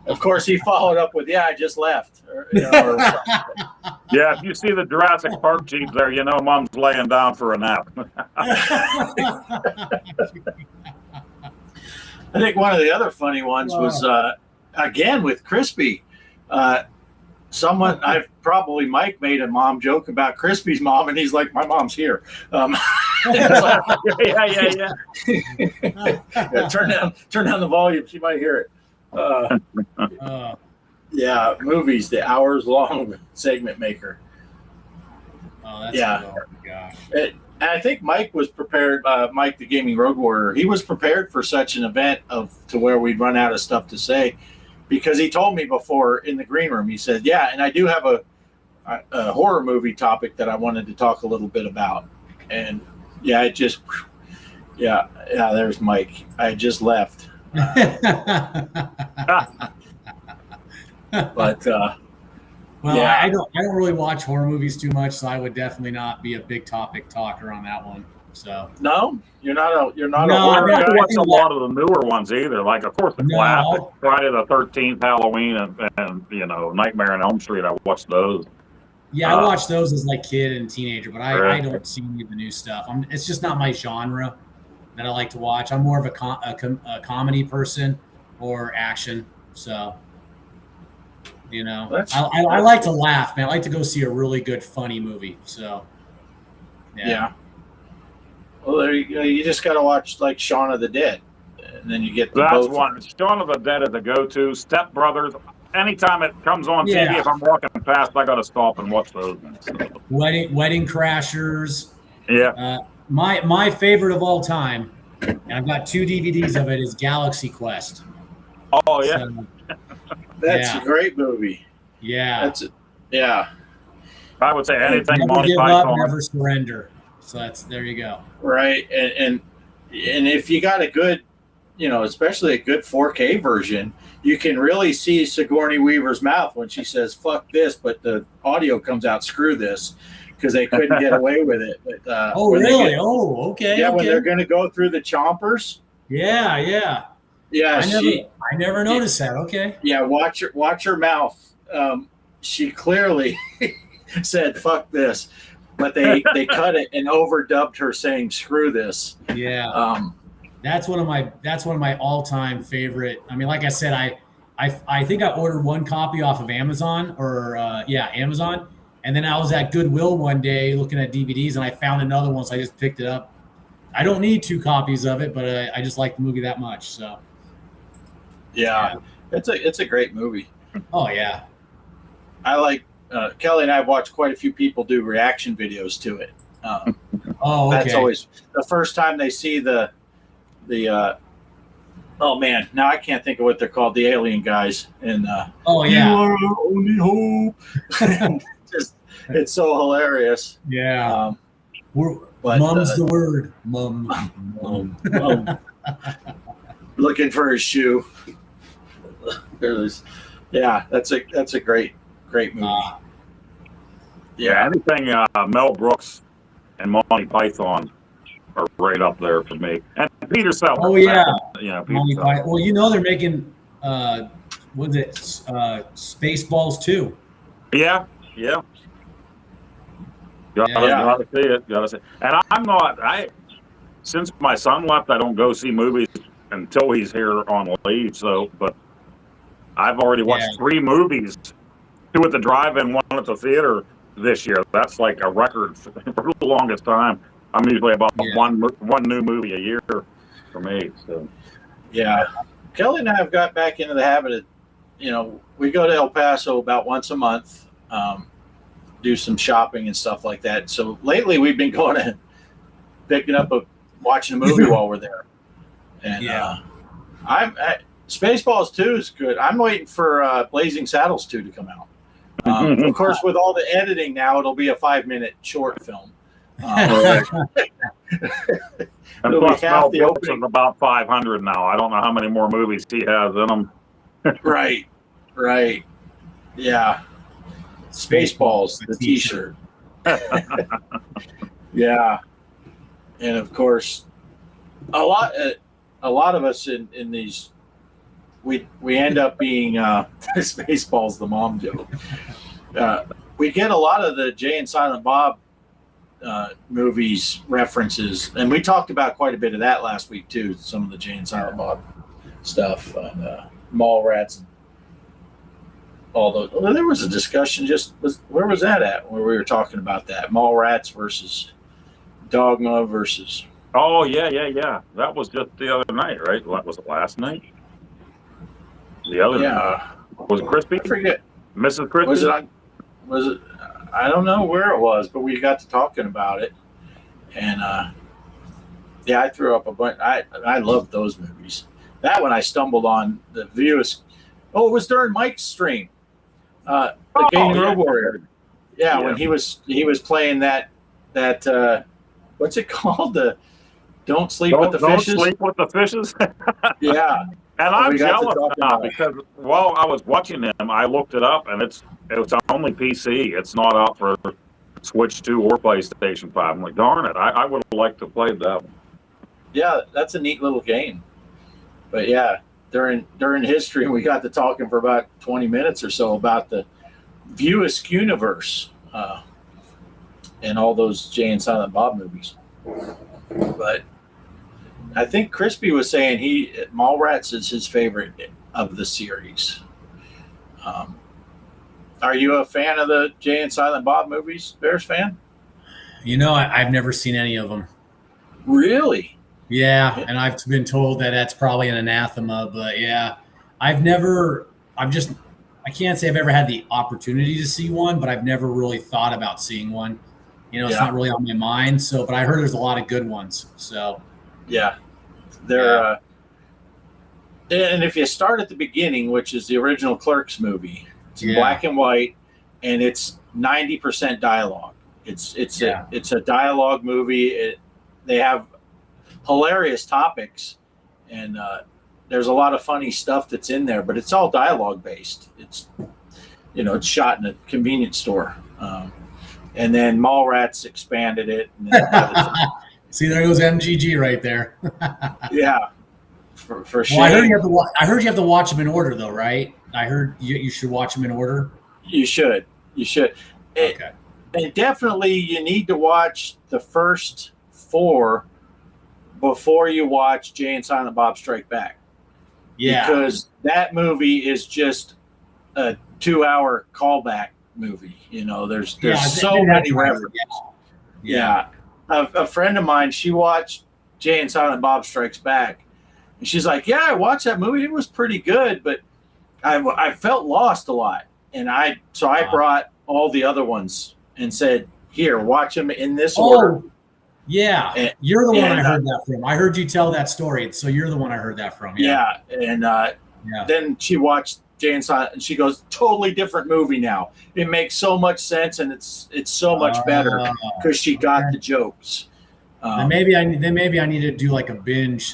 Of course, he followed up with, "Yeah, I just left." Yeah, if you see the Jurassic Park Jeep there, you know Mom's laying down for a nap. I think one of the other funny ones was, again, with Crispy. Mike made a mom joke about Crispy's mom, and he's like, "My mom's here." Yeah. Turn down the volume. She might hear it. Yeah, movies, the hours-long segment maker. Oh, that's Yeah. Oh, my gosh. I think Mike was prepared. Mike, the Gaming Road Warrior, he was prepared for such an event to where we'd run out of stuff to say, because he told me before in the green room. He said, "Yeah, and I do have a horror movie topic that I wanted to talk a little bit about." And yeah, there's Mike. I just left. But Well, yeah. I don't really watch horror movies too much, so I would definitely not be a big topic talker on that one. So no, you're not a No, horror I guy. don't watch a lot of the newer ones either. Like, of course, the No. classic Friday the 13th, Halloween, and Nightmare on Elm Street. I watched those. yeah, I watched those as like kid and teenager, but I Right. don't see any of the new stuff. It's just not my genre that I like to watch. I'm more of a comedy person or action. So I like to laugh, man. I like to go see a really good, funny movie. So Yeah. Well, there you go. You just got to watch like Shaun of the Dead, and then you get the That's both. one. Shaun of the Dead is a go-to. Step Brothers. Anytime it comes on TV, Yeah. if I'm walking past, I got to stop and watch those. Wedding Crashers. Yeah. My favorite of all time, and I've got 2 DVDs of it, is Galaxy Quest. Oh yeah. So, That's yeah. a great movie. yeah. Yeah. I would say anything Never Monty give up, Python. never surrender. So there you go. Right. And if you got a good, especially a good 4K version, you can really see Sigourney Weaver's mouth when she says "fuck this," but the audio comes out "screw this," because they couldn't get away with it. But, Oh, really? Okay. Yeah, okay. when they're going to go through the chompers. Yeah. Yeah, I never noticed that. Okay. Yeah, watch her mouth. She clearly said "fuck this," but they cut it and overdubbed her saying "screw this." Yeah. That's one of my all-time favorite. I mean, like I said, I think I ordered one copy off of Amazon Amazon, and then I was at Goodwill one day looking at DVDs, and I found another one, so I just picked it up. I don't need 2 copies of it, but I just like the movie that much. So. Yeah. It's a great movie. Oh yeah. I like Kelly and I have watched quite a few people do reaction videos to it. Oh, okay. That's always the first time they see the oh man, now I can't think of what they're called, the alien guys. And Oh yeah. You are our only hope. It's so hilarious. Yeah. But, Mum's the word. Mum. Looking for his shoe. Yeah, that's a great movie. Yeah, anything Mel Brooks and Monty Python are right up there for me. And Peter Sellers. Oh yeah. Yeah, Peter Monty Sellers. Python. Well, they're making was it Spaceballs 2? Yeah. Gotta see it. And I'm not. Since my son left, I don't go see movies until he's here on leave. So, but I've already watched 3 movies, 2 at the drive-in, 1 at the theater this year. That's like a record for the longest time. I'm usually about one new movie a year for me. So, yeah, Kelly and I have got back into the habit of, we go to El Paso about once a month, do some shopping and stuff like that. So lately we've been going and picking up watching a movie while we're there. And Spaceballs 2 is good. I'm waiting for Blazing Saddles 2 to come out. Of course, with all the editing now, it'll be a 5-minute short film. And It'll be plus, half Mel the Brooks opening. is about 500 now. I don't know how many more movies he has in him. Right. Yeah. Spaceballs, the T-shirt. Yeah. And of course, a lot of us in these, we end up being Spaceballs, the mom joke. We get a lot of the Jay and Silent Bob movies references, and we talked about quite a bit of that last week too. Some of the Jay and Silent Bob stuff, and Mallrats, and all those. Well, there was a discussion. Where was that at? Where we were talking about that Mallrats versus Dogma versus. Oh yeah. That was just the other night, right? What was it, last night? The other night. Was it Crispy? I forget. Mrs. Crispy? Was it? I don't know where it was, but we got to talking about it, and I threw up a bunch. I loved those movies. That one I stumbled on the views. Oh, it was during Mike's stream. The Gaming Road Warrior. Yeah, when he was playing that what's it called? The Don't Sleep with the Fishes. Don't Sleep with the Fishes. Yeah. And I'm jealous now because while I was watching him, I looked it up, and it's only PC. It's not out for Switch 2 or PlayStation 5. I'm like, darn it! I would have liked to play that one. Yeah, that's a neat little game. But yeah, during history, we got to talking for about 20 minutes or so about the Viewisk universe and all those Jay and Silent Bob movies. But I think Crispy was saying Mallrats is his favorite of the series. Are you a fan of the Jay and Silent Bob movies, Bears fan? I've never seen any of them. Really? Yeah, and I've been told that that's probably an anathema, but yeah, I can't say I've ever had the opportunity to see one, but I've never really thought about seeing one. It's not really on my mind. So, but I heard there's a lot of good ones. So, yeah, they're. And if you start at the beginning, which is the original Clerks movie, it's in black and white, and it's 90% dialogue. It's a dialogue movie. They have hilarious topics, and there's a lot of funny stuff that's in there, but it's all dialogue based. It's shot in a convenience store, and then Mallrats expanded it. And see, there goes MGG right there. Yeah, for sure. Well, I heard you have to watch them in order, though, right? I heard you should watch them in order. You should. Okay. And definitely, you need to watch the first 4 before you watch Jay and Silent Bob Strike Back. Yeah. Because that movie is just a 2-hour callback movie. There's so many references. Yeah. A friend of mine, she watched Jay and Silent Bob Strikes Back. And she's like, yeah, I watched that movie. It was pretty good, but I felt lost a lot. And I brought all the other ones and said, here, watch them in this order. Yeah, you're the one I heard that from. I heard you tell that story, so you're the one I heard that from. Yeah, and then she watched Jay and Silent, and she goes, totally different movie now. It makes so much sense, and it's so much better because she got the jokes. Then maybe I need to do like a binge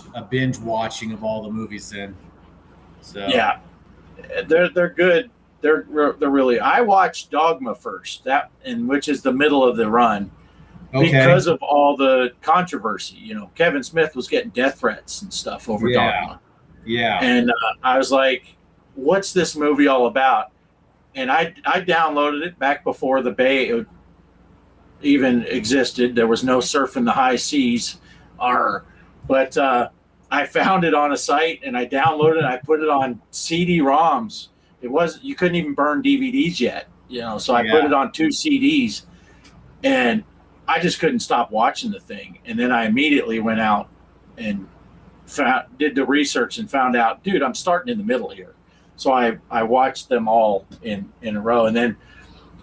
watching of all the movies then. So yeah, they're good. They're really. I watched Dogma first, which is the middle of the run. Okay. Because of all the controversy, Kevin Smith was getting death threats and stuff over Dogma. Yeah. And I was like, what's this movie all about? And I downloaded it back before the Bay even existed. There was no Surfing the High Seas. But I found it on a site, and I downloaded it. I put it on CD-ROMs. You couldn't even burn DVDs yet, so I put it on 2 CDs. And I just couldn't stop watching the thing. And then I immediately went out and did the research and found out, dude, I'm starting in the middle here. So I watched them all in a row. And then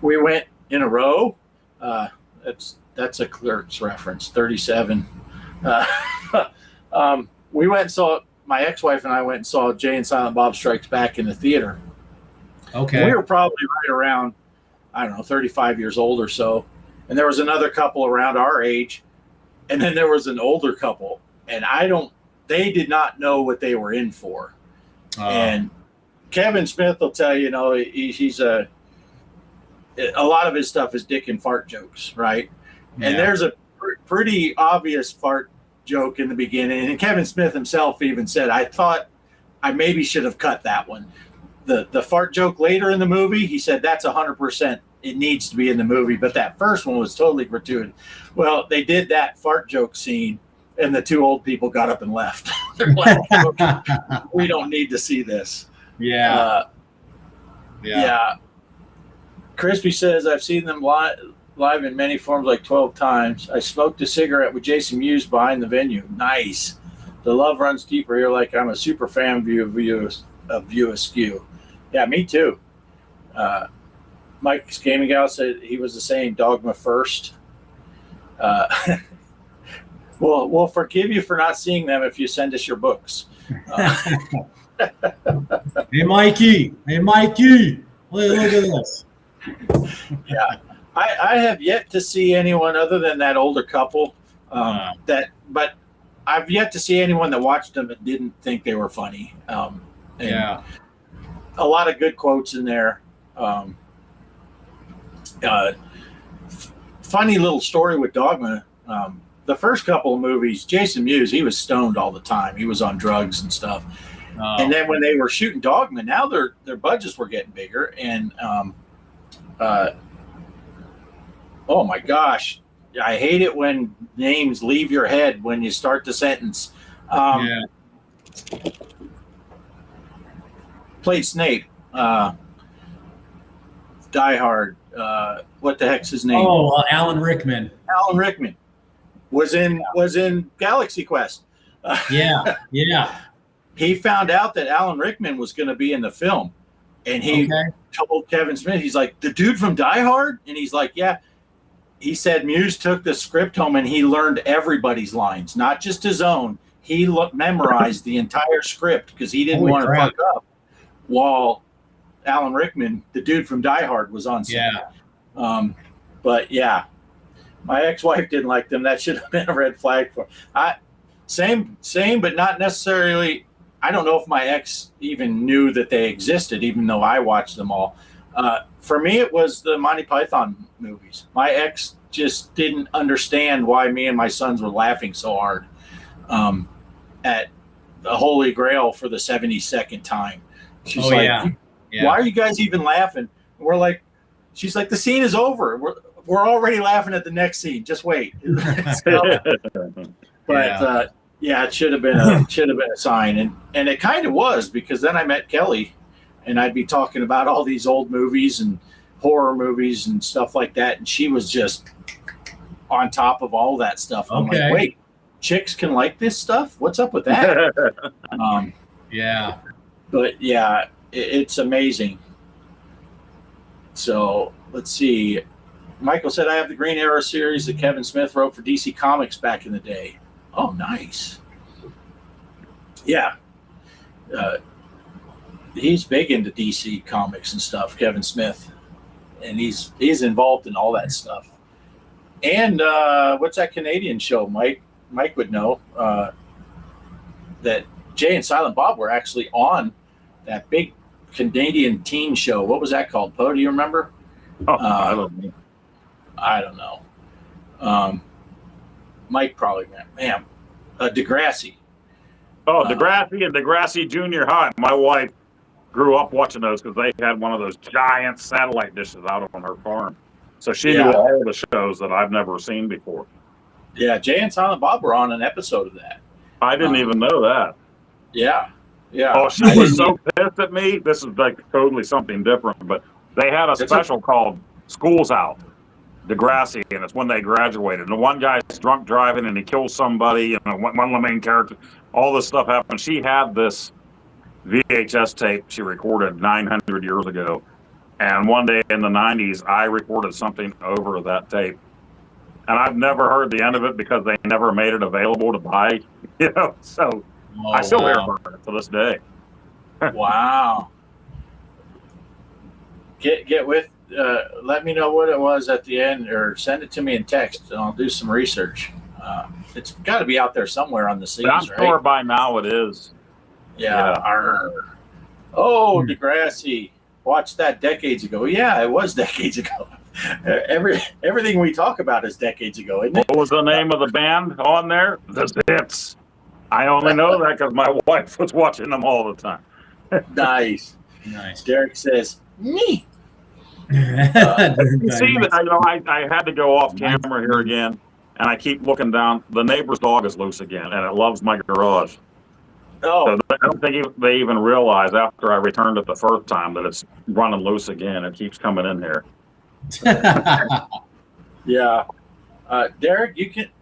we went in a row. That's a Clerks reference, 37. we went and saw, my ex-wife and I went and saw Jay and Silent Bob Strikes Back in the theater. Okay. And we were probably right around, I don't know, 35 years old or so. And there was another couple around our age. And then there was an older couple. And they did not know what they were in for. And Kevin Smith will tell you, he's a lot of his stuff is dick and fart jokes, right? Yeah. And there's a pretty obvious fart joke in the beginning. And Kevin Smith himself even said, I thought I maybe should have cut that one. The fart joke later in the movie, he said that's 100%. It needs to be in the movie, but that first one was totally gratuitous. Well, they did that fart joke scene, and the two old people got up and left. They're like, okay, we don't need to see this. Yeah. Yeah. Crispy says, I've seen them live in many forms, like 12 times. I smoked a cigarette with Jason Mewes behind the venue. Nice. The love runs deeper here. Like I'm a super fan of View Askew. Yeah, me too. Mike's Gaming Gal said he was the same. Dogma first. We'll forgive you for not seeing them if you send us your books. Hey, Mikey. Look at this. Yeah. I have yet to see anyone other than that older couple but I've yet to see anyone that watched them and didn't think they were funny. A lot of good quotes in there. Funny little story with Dogma. The first couple of movies, Jason Mewes, he was stoned all the time. He was on drugs and stuff. And then when they were shooting Dogma, now their budgets were getting bigger. And oh my gosh, I hate it when names leave your head when you start the sentence. Played Snape. Die Hard. What the heck's his name? Oh, Alan Rickman. Alan Rickman was in Galaxy Quest. Yeah. He found out that Alan Rickman was going to be in the film, and he told Kevin Smith, he's like, the dude from Die Hard? And he's like, yeah. He said Mewes took the script home and he learned everybody's lines, not just his own. He memorized the entire script because he didn't want to fuck up while Alan Rickman, the dude from Die Hard, was on set. Yeah. But yeah, my ex-wife didn't like them. That should have been a red flag for same, but not necessarily. I don't know if my ex even knew that they existed, even though I watched them all. For me, it was the Monty Python movies. My ex just didn't understand why me and my sons were laughing so hard at the Holy Grail for the 72nd time. She's why are you guys even laughing? And we're like, she's like, the scene is over. We're already laughing at the next scene. Just wait. But it should have been a sign, and it kind of was, because then I met Kelly. And I'd be talking about all these old movies and horror movies and stuff like that. And she was just on top of all that stuff. I'm like, wait, chicks can like this stuff? What's up with that? But yeah, it's amazing. So let's see. Michael said, I have the Green Arrow series that Kevin Smith wrote for DC Comics back in the day. Oh, nice. Yeah. He's big into DC Comics and stuff, Kevin Smith, and he's involved in all that stuff. And what's that Canadian show? Mike would know that Jay and Silent Bob were actually on that big Canadian teen show. What was that called? Poe, do you remember? I don't know. Mike probably, man. Degrassi. Oh, Degrassi and Degrassi Junior High. My wife grew up watching those because they had one of those giant satellite dishes out on her farm. So she knew all the shows that I've never seen before. Yeah, Jay and Silent Bob were on an episode of that. I didn't even know that. Yeah. Oh, she was so pissed at me. This is like totally something different, but they had a special called School's Out, Degrassi, and it's when they graduated. And the one guy's drunk driving and he kills somebody, and one of the main characters, all this stuff happened. She had this VHS tape she recorded 900 years ago. And one day in the 90s, I recorded something over that tape. And I've never heard the end of it because they never made it available to buy, So Oh, I still hear wow. from it to this day. Wow. Get with. Let me know what it was at the end, or send it to me in text, and I'll do some research. It's got to be out there somewhere on the seas, But I'm right? sure by now it is. Yeah. Arr. Oh, Degrassi. Watched that decades ago. Yeah, it was decades ago. Everything we talk about is decades ago, isn't it? What was the name of the band on there? The Zips. I only know that because my wife was watching them all the time. Nice. Nice. Derek says, me. See, I had to go off camera here again, and I keep looking down. The neighbor's dog is loose again, and it loves my garage. Oh, So I don't think they even realize after I returned it the first time that it's running loose again. It keeps coming in here. yeah. Derek,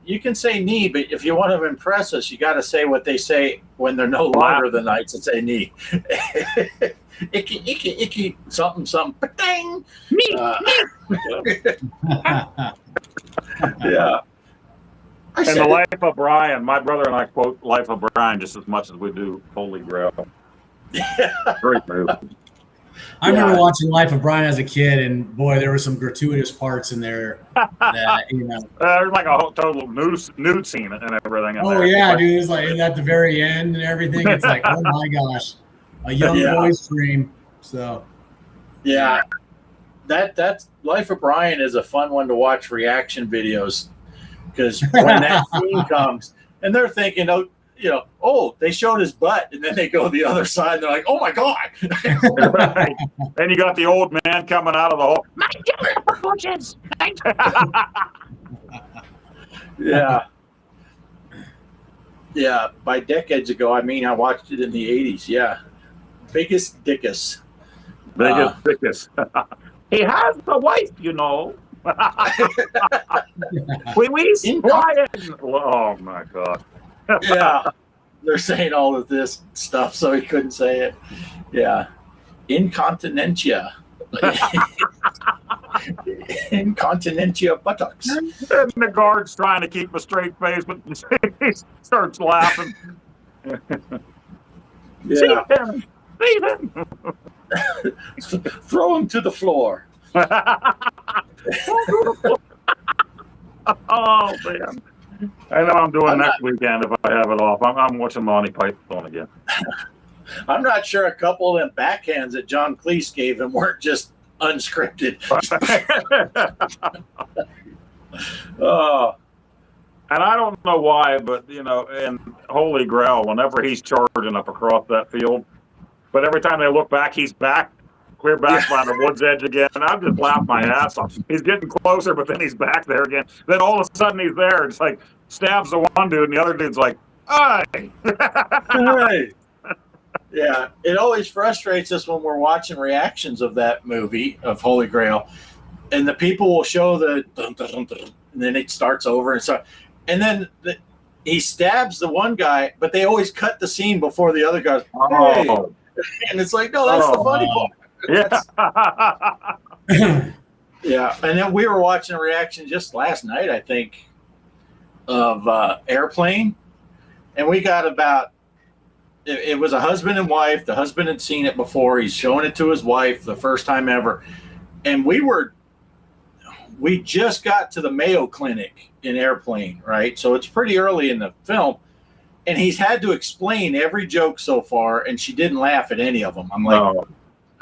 you can say knee, but if you want to impress us, you got to say what they say when they're no longer the knights that say knee. Icky, something, dang. Yeah. And the Life of Brian, my brother and I quote Life of Brian just as much as we do Holy Grail. Great movie. I remember watching Life of Brian as a kid, and boy, there were some gratuitous parts in there that, There's like a whole total nude scene and everything. In there. yeah, dude, it's like at the very end and everything. It's like, oh my gosh, a young boy's dream. So, yeah, that's Life of Brian is a fun one to watch reaction videos, because when that scene comes and they're thinking, oh, they showed his butt, and then they go the other side, and they're like, oh my god. Right. Then you got the old man coming out of the hole. My proportions. Yeah. By decades ago, I mean I watched it in the 80s. Yeah, biggest dickus. He has a wife, you know. Please, Brian. Oh my god. Yeah, they're saying all of this stuff, so he couldn't say it. Yeah, incontinentia. Incontinentia buttocks. And the guard's trying to keep a straight face, but he starts laughing. Yeah. See him. Throw him to the floor. Oh man. I know I'm doing next weekend if I have it off. I'm watching Monty Python again. I'm not sure a couple of them backhands that John Cleese gave him weren't just unscripted. Oh. And I don't know why, but in Holy Grail, whenever he's charging up across that field, but every time they look back, he's back, clear back by the woods edge again. And I'm just laughing my ass off. He's getting closer, but then he's back there again. Then all of a sudden he's there. It's like stabs the one dude, and the other dude's like, "Hey!" Hey. Yeah, it always frustrates us when we're watching reactions of that movie of Holy Grail, and the people will show the dun, dun, dun, dun, and then it starts over and then he stabs the one guy, but they always cut the scene before the other guy's. Hey. Oh. And it's like, no, that's the funny part. Yeah. Yeah, and then we were watching a reaction just last night, I think, of Airplane, and we got about. It was a husband and wife. The husband had seen it before. He's showing it to his wife the first time ever. And we just got to the Mayo Clinic in Airplane, right? So it's pretty early in the film. And he's had to explain every joke so far, and she didn't laugh at any of them. I'm like,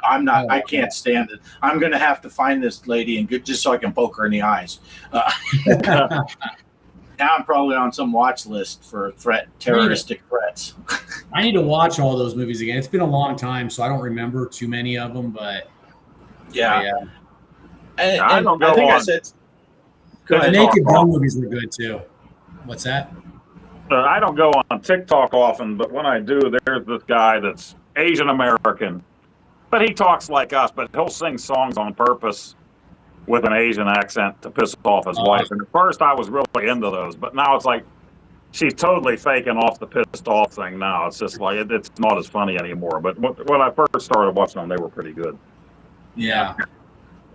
I can't stand it. I'm going to have to find this lady and just so I can poke her in the eyes. Now I'm probably on some watch list for terroristic threats. I need to watch all those movies again. It's been a long time, so I don't remember too many of them. But yeah. And I don't go I think on. I said the Naked Gun movies were good too. What's that? I don't go on TikTok often, but when I do, there's this guy that's Asian American, but he talks like us, but he'll sing songs on purpose with an Asian accent to piss off his wife. And at first I was really into those, but now it's like she's totally faking off the pissed off thing now. It's just like it's not as funny anymore. But when I first started watching them, they were pretty good. Yeah.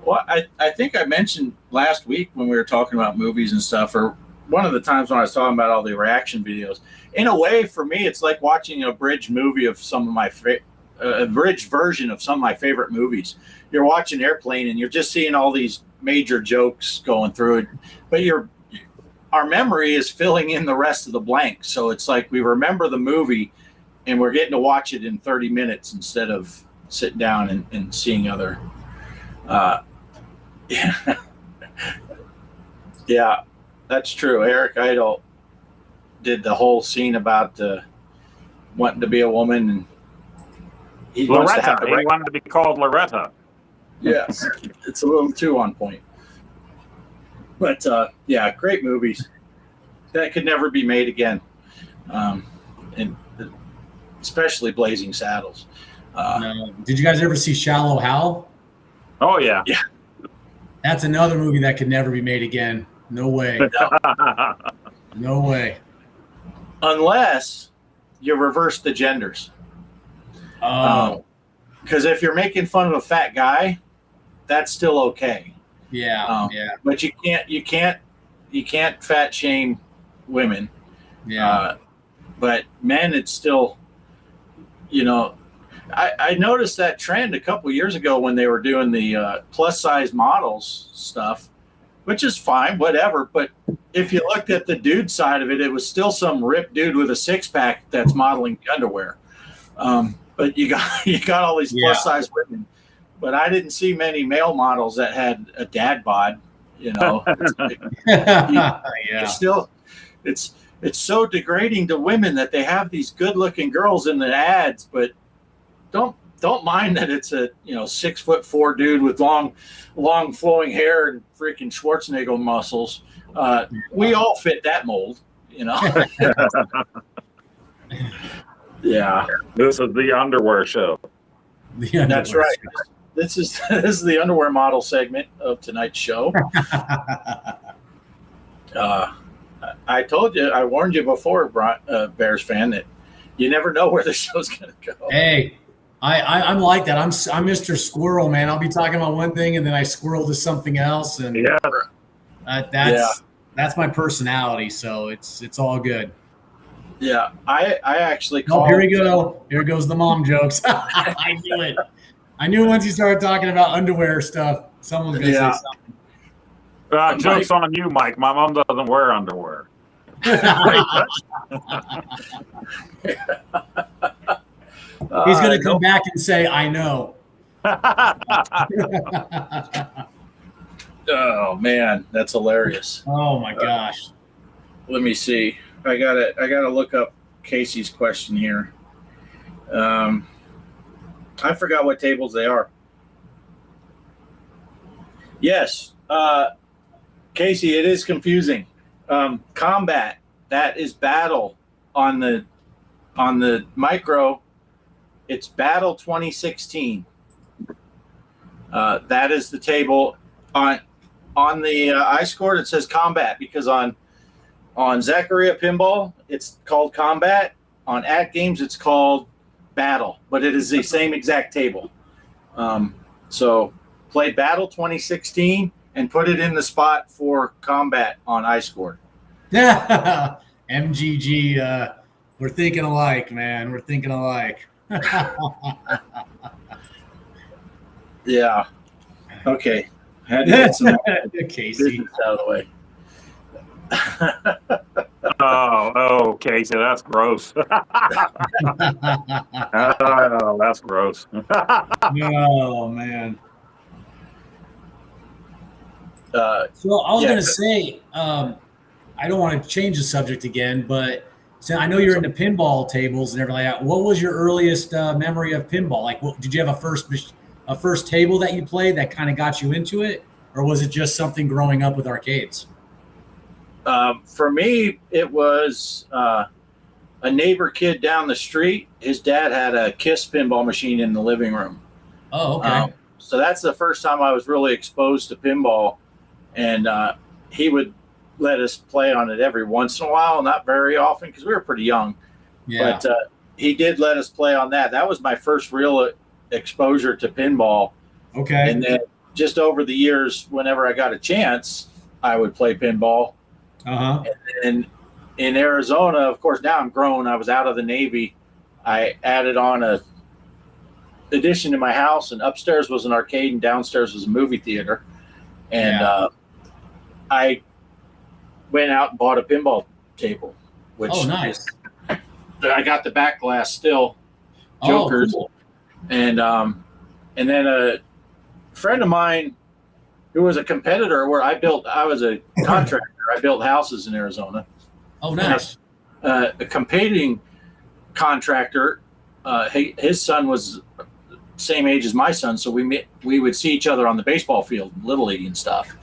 Well, I think I mentioned last week when we were talking about movies and stuff, or one of the times when I was talking about all the reaction videos, in a way, for me, it's like watching a bridge movie of some of my abridged version of some of my favorite movies. You're watching Airplane and you're just seeing all these major jokes going through it, but our memory is filling in the rest of the blanks. So it's like we remember the movie and we're getting to watch it in 30 minutes instead of sitting down and seeing other. Yeah, that's true. Eric Idle did the whole scene about wanting to be a woman, and he wants to have the He wanted to be called Loretta. Yes, it's a little too on point. But yeah, great movies that could never be made again, and especially Blazing Saddles. No. Did you guys ever see Shallow Hal? Oh yeah. Yeah. That's another movie that could never be made again. No way. No way. Unless you reverse the genders. Oh. Because if you're making fun of a fat guy, that's still okay. Yeah. Yeah. But you can't fat shame women. Yeah. But men, it's still, I noticed that trend a couple years ago when they were doing the plus size models stuff, which is fine, whatever. But if you looked at the dude side of it, it was still some ripped dude with a 6-pack that's modeling underwear. But you got all these plus size women, but I didn't see many male models that had a dad bod. It's like, Yeah. still, it's so degrading to women that they have these good looking girls in the ads, but don't mind that it's a 6'4" dude with long flowing hair and freaking Schwarzenegger muscles. We all fit that mold, Yeah, This is the underwear show. that's right. This is the underwear model segment of tonight's show. I told you, I warned you before, Bears fan, that you never know where the show's going to go. Hey, I'm like that. I'm Mr. Squirrel, man. I'll be talking about one thing and then I squirrel to something else, and that's my personality. So it's all good. Yeah, I actually Oh, called. here we go. Here goes the mom jokes. I knew it. I knew once you started talking about underwear stuff, someone's gonna say something. Joke's on you, Mike. My mom doesn't wear underwear. He's gonna come back and say, "I know." Oh man, that's hilarious. Oh my gosh. Let me see. I gotta look up Casey's question here. I forgot what tables they are. Yes, Casey, it is confusing. Combat, that is battle on the micro. It's Battle 2016. That is the table on the iScored. It says combat because on Zaccaria Pinball it's called combat. On At Games it's called battle, but it is the same exact table. So play Battle 2016 and put it in the spot for combat on iScored. MGG, we're thinking alike, man. We're thinking alike. Yeah. Okay. Had to get some Casey. business out of the way. Oh, Casey, that's gross. Oh, that's gross. Oh man. So I was going to say, I don't want to change the subject again, but so I know you're into pinball tables and everything like that. What was your earliest memory of pinball? Like, did you have a first table that you played that kind of got you into it, or was it just something growing up with arcades? For me, it was a neighbor kid down the street. His dad had a KISS pinball machine in the living room. Oh, okay. So that's the first time I was really exposed to pinball, and he would let us play on it every once in a while, not very often because we were pretty young. Yeah. But he did let us play on that. That was my first real exposure to pinball. Okay. And then just over the years, whenever I got a chance, I would play pinball. Uh-huh. And in Arizona, of course, now I'm grown. I was out of the Navy. I added on a addition to my house, and upstairs was an arcade and downstairs was a movie theater. And I went out and bought a pinball table, which nice. I got the back glass still, Jokers. Cool. And then a friend of mine who was a competitor where I was a contractor. I built houses in Arizona. Oh, nice. A competing contractor, his son was same age as my son, so we would see each other on the baseball field, little league and stuff.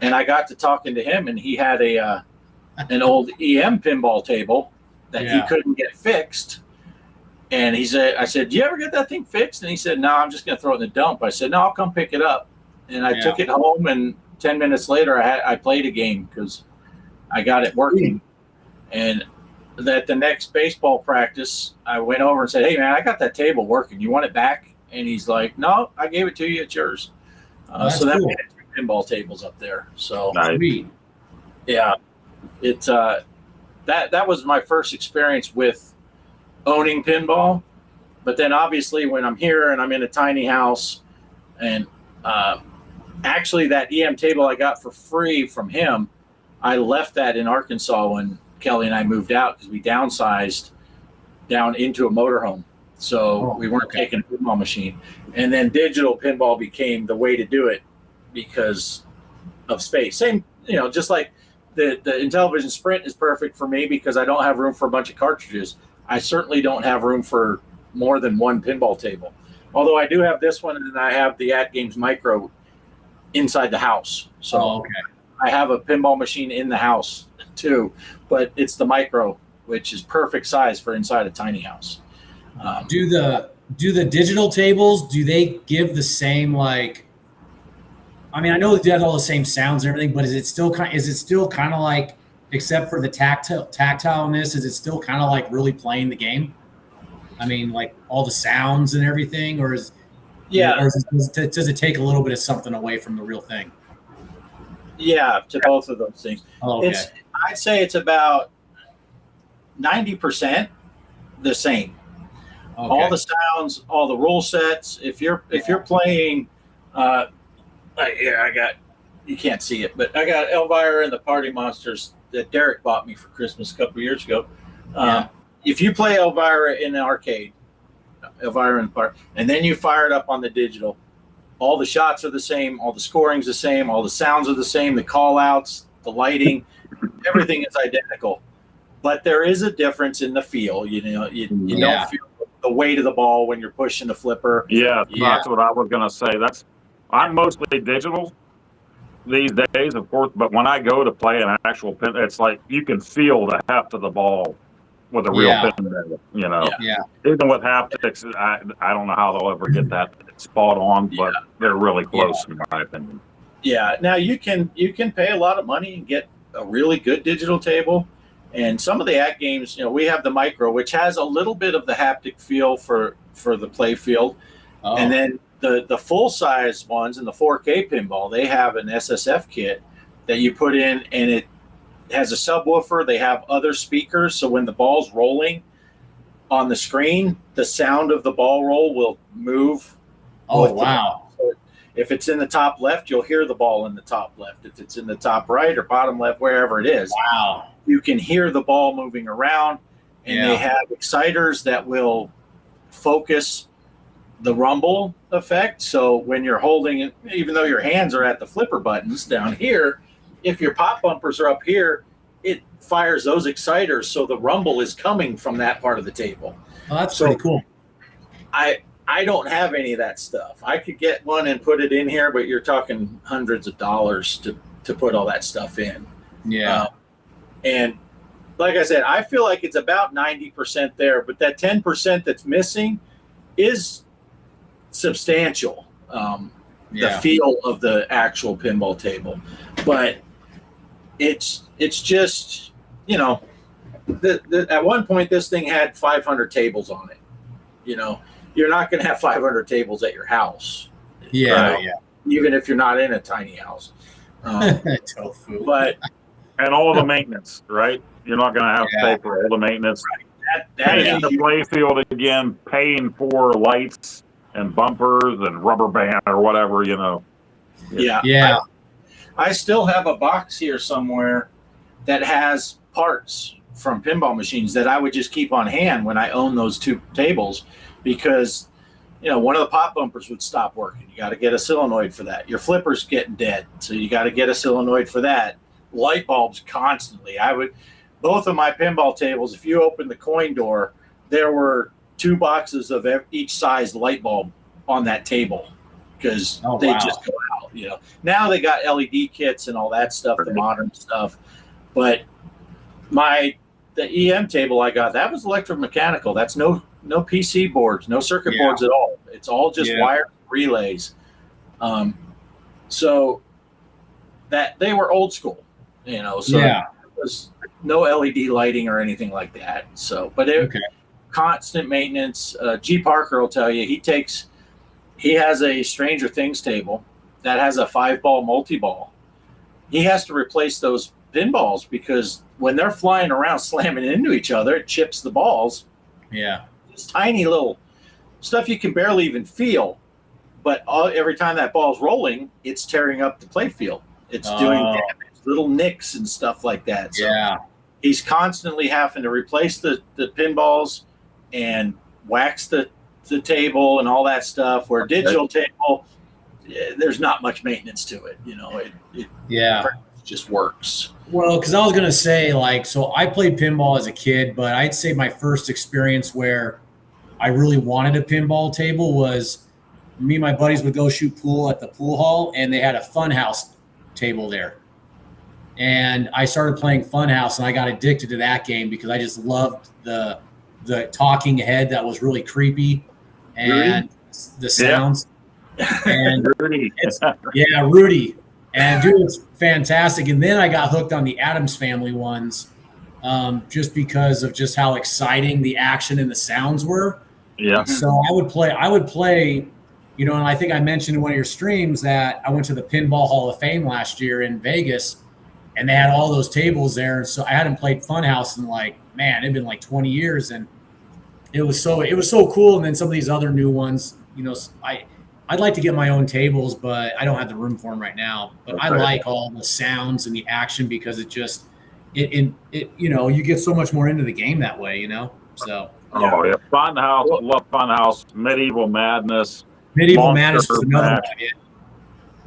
And I got to talking to him, and he had an old EM pinball table that he couldn't get fixed. And I said, "Do you ever get that thing fixed?" And he said, "No, I'm just going to throw it in the dump." I said, "No, I'll come pick it up." And I took it home, and 10 minutes later, I played a game because I got it working. And at the next baseball practice, I went over and said, "Hey, man, I got that table working. You want it back?" And he's like, "No, I gave it to you. It's yours." So that we had 2 pinball tables up there. So yeah, it's that was my first experience with owning pinball. But then obviously when I'm here and I'm in a tiny house, and actually that EM table I got for free from him, I left that in Arkansas when Kelly and I moved out because we downsized down into a motorhome. So we weren't taking a pinball machine. And then digital pinball became the way to do it because of space. Same, just like the Intellivision Sprint is perfect for me because I don't have room for a bunch of cartridges. I certainly don't have room for more than one pinball table. Although I do have this one, and I have the At Games Micro inside the house. So I have a pinball machine in the house too, but it's the Micro, which is perfect size for inside a tiny house. Do the digital tables, do they give the same, I know they have all the same sounds and everything, but is it still kind of like, except for the tactileness, is it still kind of like really playing the game? I mean, like all the sounds and everything, or does it take a little bit of something away from the real thing? Yeah, to both of those things. Oh, okay. I'd say it's about 90% the same. Okay. All the sounds, all the rule sets. If you're playing, you can't see it, but I got Elvira and the Party Monsters that Derek bought me for Christmas a couple of years ago. If you play Elvira in the arcade, Elvira in the park, and then you fire it up on the digital, all the shots are the same, all the scoring's the same, all the sounds are the same, the call outs, the lighting, everything is identical. But there is a difference in the feel. You don't feel the weight of the ball when you're pushing the flipper. Yeah, that's what I was going to say. I'm mostly digital these days, of course, but when I go to play an actual pin, it's like you can feel the heft of the ball with a real pin. Even with haptics, I don't know how they'll ever get that spot on, but they're really close in my opinion. Yeah. Now you can pay a lot of money and get a really good digital table. And some of the At Games, we have the Micro, which has a little bit of the haptic feel for the play field. Oh. And then the full-size ones and the 4K pinball, they have an SSF kit that you put in, and it has a subwoofer. They have other speakers, so when the ball's rolling on the screen, the sound of the ball roll will move. Oh, wow. So if it's in the top left, you'll hear the ball in the top left. If it's in the top right or bottom left, wherever it is. Wow. You can hear the ball moving around, and they have exciters that will focus the rumble effect. So when you're holding it, even though your hands are at the flipper buttons down here, if your pop bumpers are up here, it fires those exciters. So the rumble is coming from that part of the table. Oh, that's pretty cool. I don't have any of that stuff. I could get one and put it in here, but you're talking hundreds of dollars to put all that stuff in. Yeah. And like I said, I feel like it's about 90% there, but that 10% that's missing is substantial. The feel of the actual pinball table, but it's just, at one point this thing had 500 tables on it. You're not going to have 500 tables at your house. Yeah. Even if you're not in a tiny house. Tofu. But And all the maintenance, right? You're not going to have to pay for all the maintenance. That is Paying the play field again, paying for lights and bumpers and rubber band or whatever, you know. Yeah. I still have a box here somewhere that has parts from pinball machines that I would just keep on hand when I own those two tables, because one of the pop bumpers would stop working. You got to get a solenoid for that. Your flipper's getting dead, so you got to get a solenoid for that. Light bulbs constantly. Both of my pinball tables, if you open the coin door, there were 2 boxes of each size light bulb on that table, because they just go out. Now they got LED kits and all that stuff, the modern stuff. But the EM table I got, that was electromechanical. That's no PC boards, no circuit boards at all. It's all just wire relays. So that they were old school, so it was no LED lighting or anything like that. So, but constant maintenance. G Parker will tell you, he has a Stranger Things table that has a 5-ball multi-ball. He has to replace those pinballs because when they're flying around slamming into each other, it chips the balls. Yeah. It's tiny little stuff you can barely even feel, but every time that ball's rolling, it's tearing up the play field. It's doing damage, little nicks and stuff like that. So he's constantly having to replace the pinballs and wax the table and all that stuff. Where digital table, there's not much maintenance to it. It just works. Well, because I was gonna say, so I played pinball as a kid, but I'd say my first experience where I really wanted a pinball table was me and my buddies would go shoot pool at the pool hall, and they had a Funhouse table there. And I started playing Funhouse, and I got addicted to that game because I just loved the talking head that was really creepy and the sounds. And Rudy. Rudy. And dude, it's fantastic. And then I got hooked on the Addams Family ones, just because of just how exciting the action and the sounds were. Yeah. So I would play, and I think I mentioned in one of your streams that I went to the Pinball Hall of Fame last year in Vegas, and they had all those tables there. And so I hadn't played Funhouse in it'd been 20 years, and it was so cool. And then some of these other new ones, I'd like to get my own tables, but I don't have the room for them right now. But I like all the sounds and the action because it just you get so much more into the game that way, So Funhouse, love Funhouse, Medieval Madness. Medieval Madness is another one.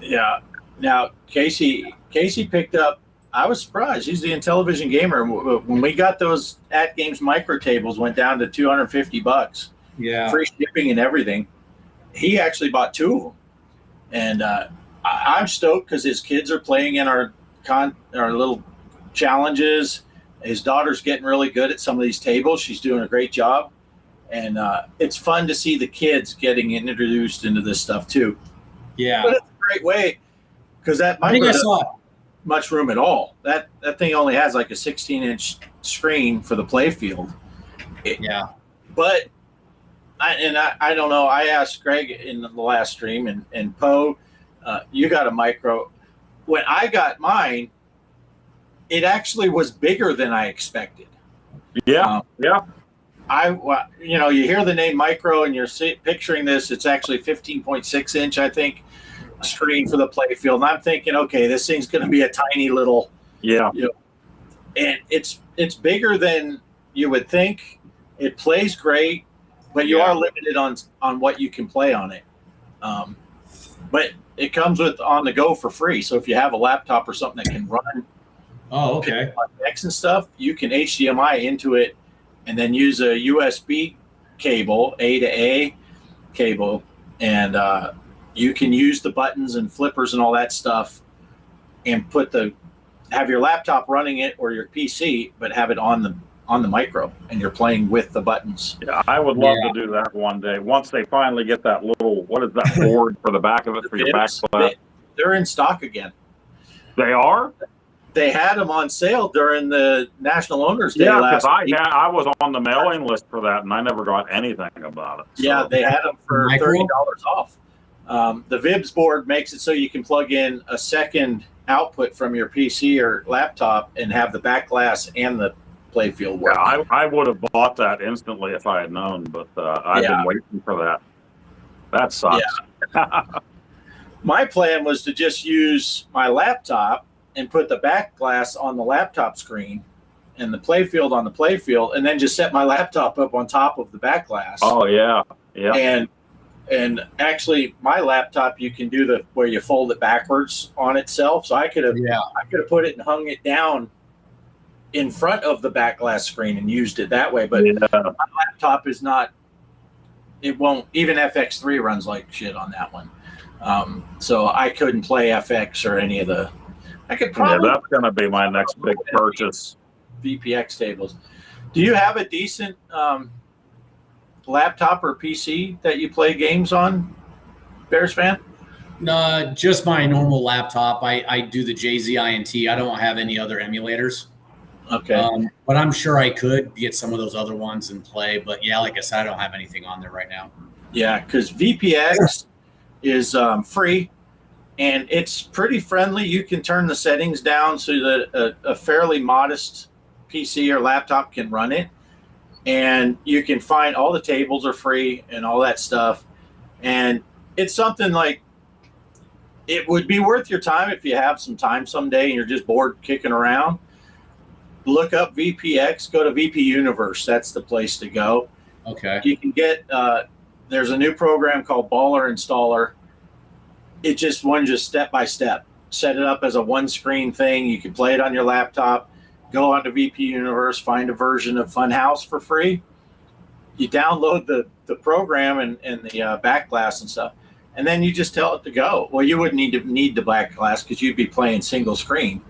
Yeah. Now Casey picked up. I was surprised. He's the Intellivision Gamer. When we got those At Games micro tables, went down to $250. Yeah, free shipping and everything. He actually bought 2 of them, and I'm stoked because his kids are playing in our little challenges. His daughter's getting really good at some of these tables. She's doing a great job, and it's fun to see the kids getting introduced into this stuff too. Yeah, but it's a great way because that micro doesn't have much room at all. That thing only has a 16-inch screen for the play field. But I don't know. I asked Greg in the last stream, and Poe, you got a micro. When I got mine, it actually was bigger than I expected. Yeah. You hear the name micro, and you're picturing this. It's actually 15.6 inch, I think, screen for the play field. And I'm thinking, okay, this thing's going to be a tiny little. Yeah. And it's bigger than you would think. It plays great. But you are limited on what you can play on it. But it comes with on the go for free. So if you have a laptop or something that can run X and stuff, you can HDMI into it and then use a USB cable, A to A cable, and you can use the buttons and flippers and all that stuff and have your laptop running it or your PC, but have it on the micro, and you're playing with the buttons. Yeah, I would love to do that one day. Once they finally get that little, what is that board for the back of it for your back flap? They're in stock again. They are? They had them on sale during the National Owners Day last week. I was on the mailing list for that, and I never got anything about it. So. Yeah, they had them for $30 off. The Vibs board makes it so you can plug in a second output from your PC or laptop and have the back glass and the playfield work. Yeah, I would have bought that instantly if I had known, but I've been waiting for that. That sucks. Yeah. My plan was to just use my laptop and put the back glass on the laptop screen and the playfield on the playfield, and then just set my laptop up on top of the back glass. Oh yeah, yeah. And actually, my laptop, you can do where you fold it backwards on itself. So I could have put it and hung it down in front of the back glass screen and used it that way. But my laptop is not. It won't. Even FX3 runs like shit on that one. So I couldn't play FX or any of the. I could probably. Yeah, that's gonna be my next big purchase. VPX tables. Do you have a decent laptop or PC that you play games on, Bears fan? No, just my normal laptop. I do the JZINT. I don't have any other emulators. Okay. But I'm sure I could get some of those other ones and play. But yeah, like I said, I don't have anything on there right now. Yeah, because VPX is free. And it's pretty friendly. You can turn the settings down so that a fairly modest PC or laptop can run it. And you can find all the tables are free and all that stuff. And it's something like it would be worth your time if you have some time someday and you're just bored kicking around. Look up VPX, go to VP Universe. That's the place to go. Okay. You can get, there's a new program called Baller Installer. It just runs just step by step. Set it up as a one screen thing. You can play it on your laptop. Go onto VP Universe, find a version of Funhouse for free. You download the program and the back glass and stuff, and then you just tell it to go. Well, you wouldn't need the back glass because you'd be playing single screen,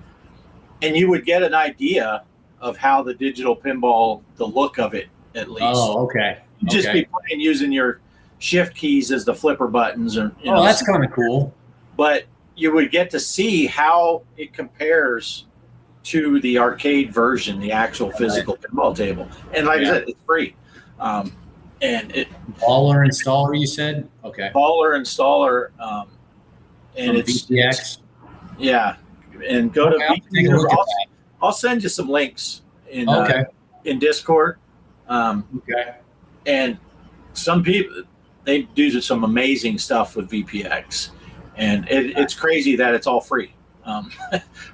and you would get an idea of how the digital pinball, the look of it at least. Oh, okay. You'd just be playing using your shift keys as the flipper buttons, or that's kind of cool. But you would get to see how it compares to the arcade version, the actual physical pinball table. And like I said, it's free. And it Baller Installer, you said? Okay. Baller Installer. And it's VPX. Yeah. And go to VP. I'll send you some links in Discord. Okay. And some people, they do some amazing stuff with VPX. And it's crazy that it's all free.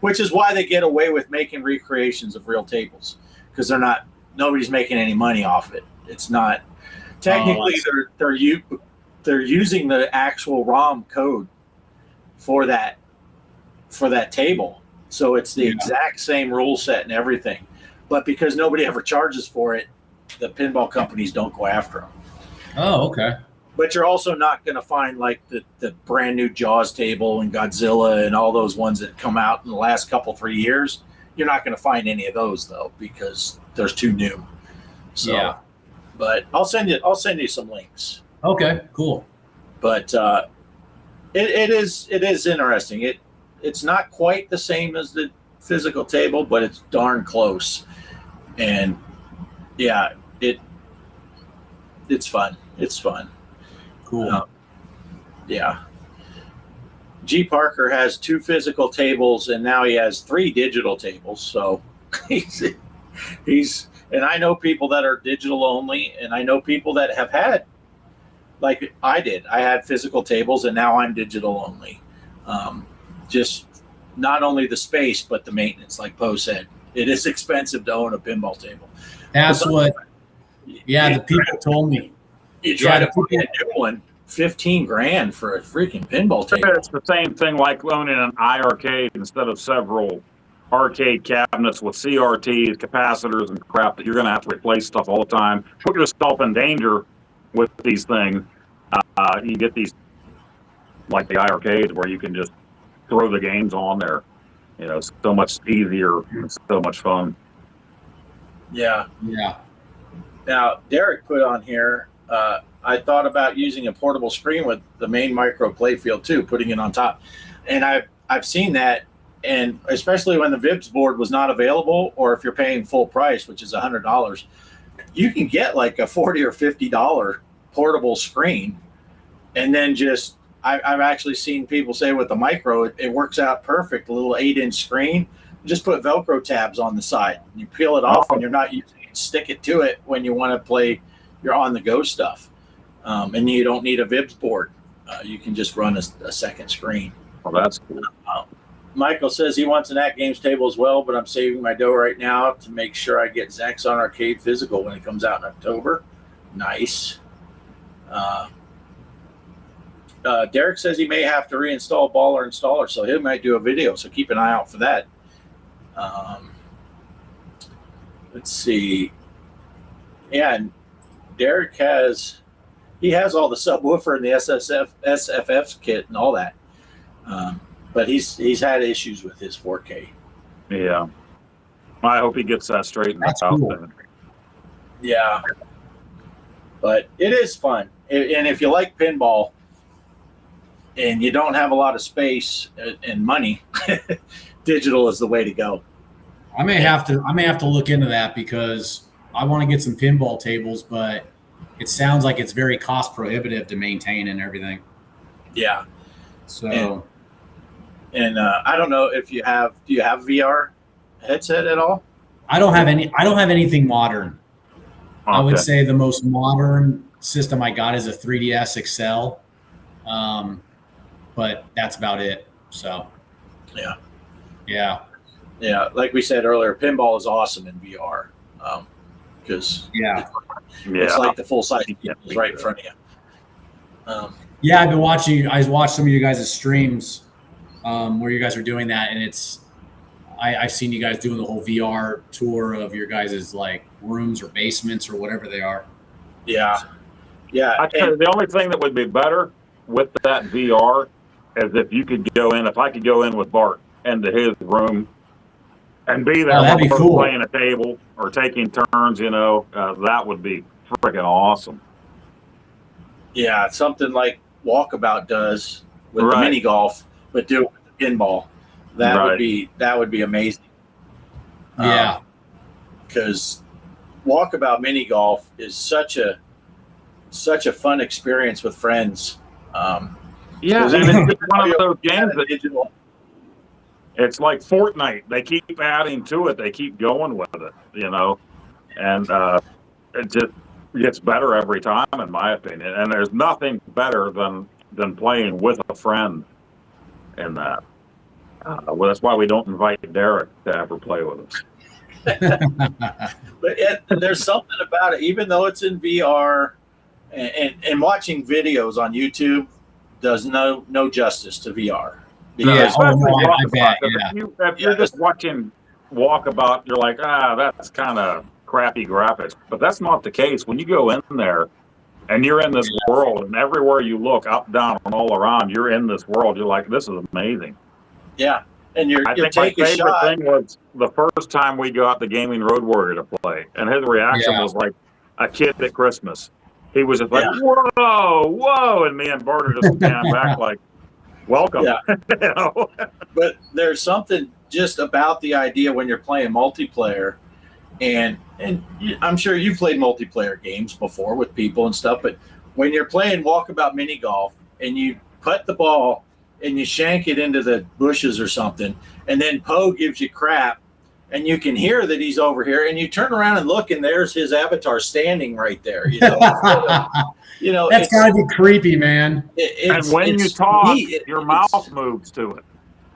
Which is why they get away with making recreations of real tables, because nobody's making any money off it. It's not technically they're using the actual ROM code for that table, so it's the exact same rule set and everything. But because nobody ever charges for it, the pinball companies don't go after them. Oh, okay. But you're also not going to find like the brand new Jaws table and Godzilla and all those ones that come out in the last 3 years. You're not going to find any of those though, because there's too new. So, but I'll send you some links. Okay, cool. But it is interesting. It's not quite the same as the physical table, but it's darn close. And yeah, it's fun. It's fun. Cool. Yeah. G. Parker has 2 physical tables, and now he has 3 digital tables. So he's and I know people that are digital only, and I know people that have had, like I did. I had physical tables, and now I'm digital only. Just not only the space, but the maintenance. Like Poe said, it is expensive to own a pinball table. That's what. Yeah, the people told me. You try to put in a new one, $15,000 for a freaking pinball table. It's the same thing like owning an iArcade instead of several arcade cabinets with CRTs, capacitors, and crap that you're going to have to replace stuff all the time. Put yourself in danger with these things. You get these like the iArcades where you can just throw the games on there. You know, so much easier and so much fun. Yeah. Yeah. Now, Derek put on here, I thought about using a portable screen with the main micro playfield too, putting it on top. And I've seen that, and especially when the VIBS board was not available, or if you're paying full price, which is $100, you can get like a $40 or $50 portable screen, and then just I've actually seen people say with the micro, it works out perfect. A little 8-inch screen. Just put Velcro tabs on the side. You peel it off when you're not using it. Stick it to it when you want to play your on-the-go stuff. And you don't need a VIBS board. You can just run a second screen. Well, that's cool. Michael says he wants an At Games table as well, but I'm saving my dough right now to make sure I get Zaxxon Arcade Physical when it comes out in October. Nice. Derek says he may have to reinstall Baller Installer, so he might do a video, so keep an eye out for that. Let's see. Yeah, and Derek has all the subwoofer and the SFF kit and all that. But he's had issues with his 4K. Yeah. I hope he gets that straightened That's out. cool. Yeah. But it is fun. And if you like pinball and you don't have a lot of space and money, digital is the way to go. I may have to look into that because I want to get some pinball tables, but it sounds like it's very cost prohibitive to maintain and everything. Yeah. So And I don't know if do you have VR headset at all? I don't have anything modern. I would Okay. say the most modern system I got is a 3DS XL. But that's about it. So Yeah. yeah. Yeah. Like we said earlier, pinball is awesome in VR. Because Yeah. it's like the full size is right in front of you. Yeah, I watched some of you guys' streams where you guys are doing that, and I've seen you guys doing the whole VR tour of your guys' like rooms or basements or whatever they are. Yeah. Yeah. I tell you, the only thing that would be better with that VR is if I could go in with Bart into his room and be there that'd be while cool. playing a table or taking turns, that would be freaking awesome. Yeah, something like Walkabout does with the Right. mini golf, but do it with the pinball. That Right. would be amazing. Yeah. Because Walkabout mini golf is such a fun experience with friends. Yeah, Because and even it's one of those games that digital. it's like Fortnite. They keep adding to it. They keep going with it, and it just gets better every time, in my opinion. And there's nothing better than playing with a friend in that. Well, that's why we don't invite Derek to ever play with us. But there's something about it, even though it's in VR, and watching videos on YouTube does no justice to VR. Yeah. Especially Oh, no, I Walkabout. bet, If you're just watching Walkabout, you're like, that's kind of crappy graphics. But that's not the case. When you go in there and you're in this world, and everywhere you look, up, down, and all around, you're in this world. You're like, this is amazing. Yeah, and you I think take my a favorite shot. thing was the first time we got the Gaming Road Warrior to play, and his reaction was like a kid at Christmas. He was just like, whoa, and me and Bart are just stand back like, welcome. Yeah. But there's something just about the idea when you're playing multiplayer, and I'm sure you played multiplayer games before with people and stuff, but when you're playing Walkabout mini golf and you put the ball and you shank it into the bushes or something, and then Poe gives you crap, and you can hear that he's over here, and you turn around and look, and there's his avatar standing right there. That's gotta be creepy, man. And when you talk, your mouth moves to it.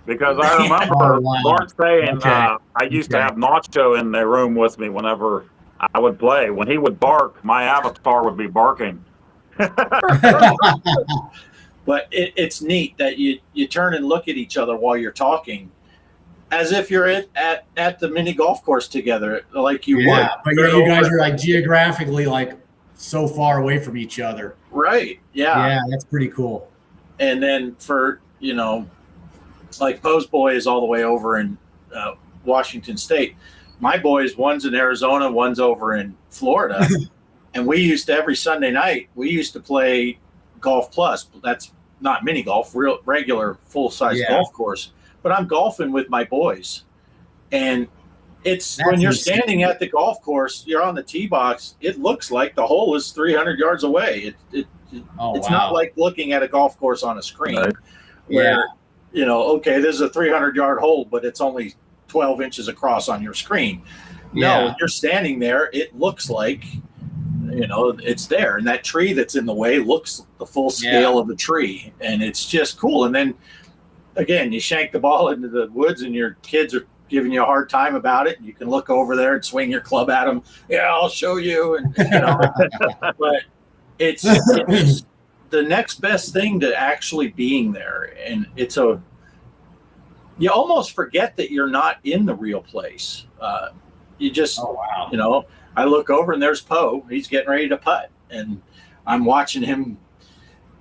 Because I remember Bart saying, I used to have Nacho in the room with me whenever I would play. When he would bark, my avatar would be barking. But it's neat that you turn and look at each other while you're talking, as if you're at the mini golf course together, like you would. But you guys are like geographically like so far away from each other. Right. Yeah. Yeah, that's pretty cool. And then for, like Poe's boy is all the way over in Washington State. My boys, one's in Arizona, one's over in Florida. And we used to, every Sunday night, we used to play Golf Plus. That's not mini golf, regular full-size golf course. But I'm golfing with my boys. And when you're standing at the golf course, you're on the tee box, it looks like the hole is 300 yards away. Oh, It's wow. not like looking at a golf course on a screen Right. where, okay, this is a 300-yard hole, but it's only 12 inches across on your screen. No, when you're standing there, it looks like, it's there. And that tree that's in the way looks the full scale of the tree. And it's just cool. And then, again, you shank the ball into the woods and your kids are giving you a hard time about it. You can look over there and swing your club at them. Yeah, I'll show you. And, but it's the next best thing to actually being there. And you almost forget that you're not in the real place. You just, I look over and there's Poe. He's getting ready to putt. And I'm watching him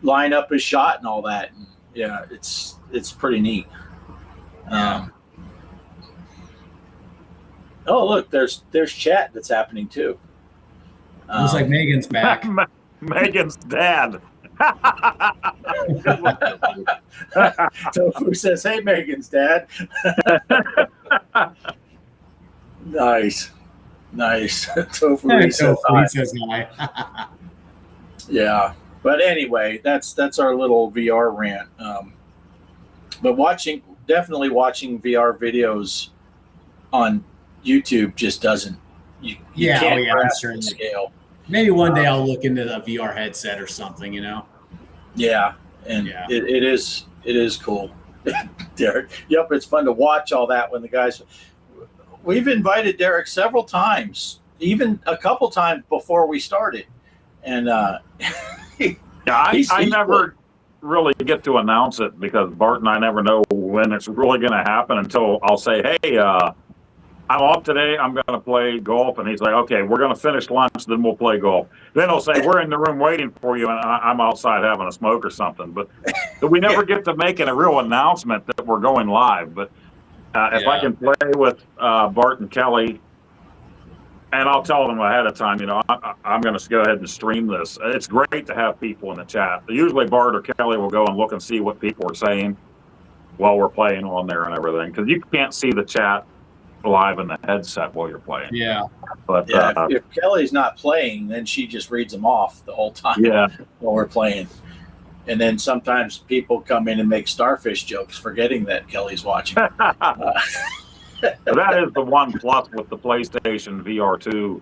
line up his shot and all that. And yeah, it's pretty neat. Look, there's chat that's happening too. Looks like Megan's back. Megan's dad. Tofu says, "Hey, Megan's dad." Nice. Tofu says hi. Yeah, but anyway, that's our little VR rant. But definitely watching VR videos on YouTube just doesn't. You can't grasp the scale. Maybe one day I'll look into the VR headset or something. Yeah, and it is cool. Derek, yep, it's fun to watch all that when the guys. We've invited Derek several times, even a couple times before we started, and I never really get to announce it because Bart and I never know when it's really going to happen until I'll say, "Hey, I'm off today. I'm going to play golf," and he's like, "Okay, we're going to finish lunch, then we'll play golf." Then he'll say, "We're in the room waiting for you," and I'm outside having a smoke or something. But we never get to make a real announcement that we're going live. But if I can play with Bart and Kelly, and I'll tell them ahead of time, I'm going to go ahead and stream this. It's great to have people in the chat. Usually Bart or Kelly will go and look and see what people are saying while we're playing on there and everything, because you can't see the chat live in the headset while you're playing. Yeah. But if Kelly's not playing, then she just reads them off the whole time. Yeah. While we're playing. And then sometimes people come in and make starfish jokes, forgetting that Kelly's watching. That is the one plus with the PlayStation VR 2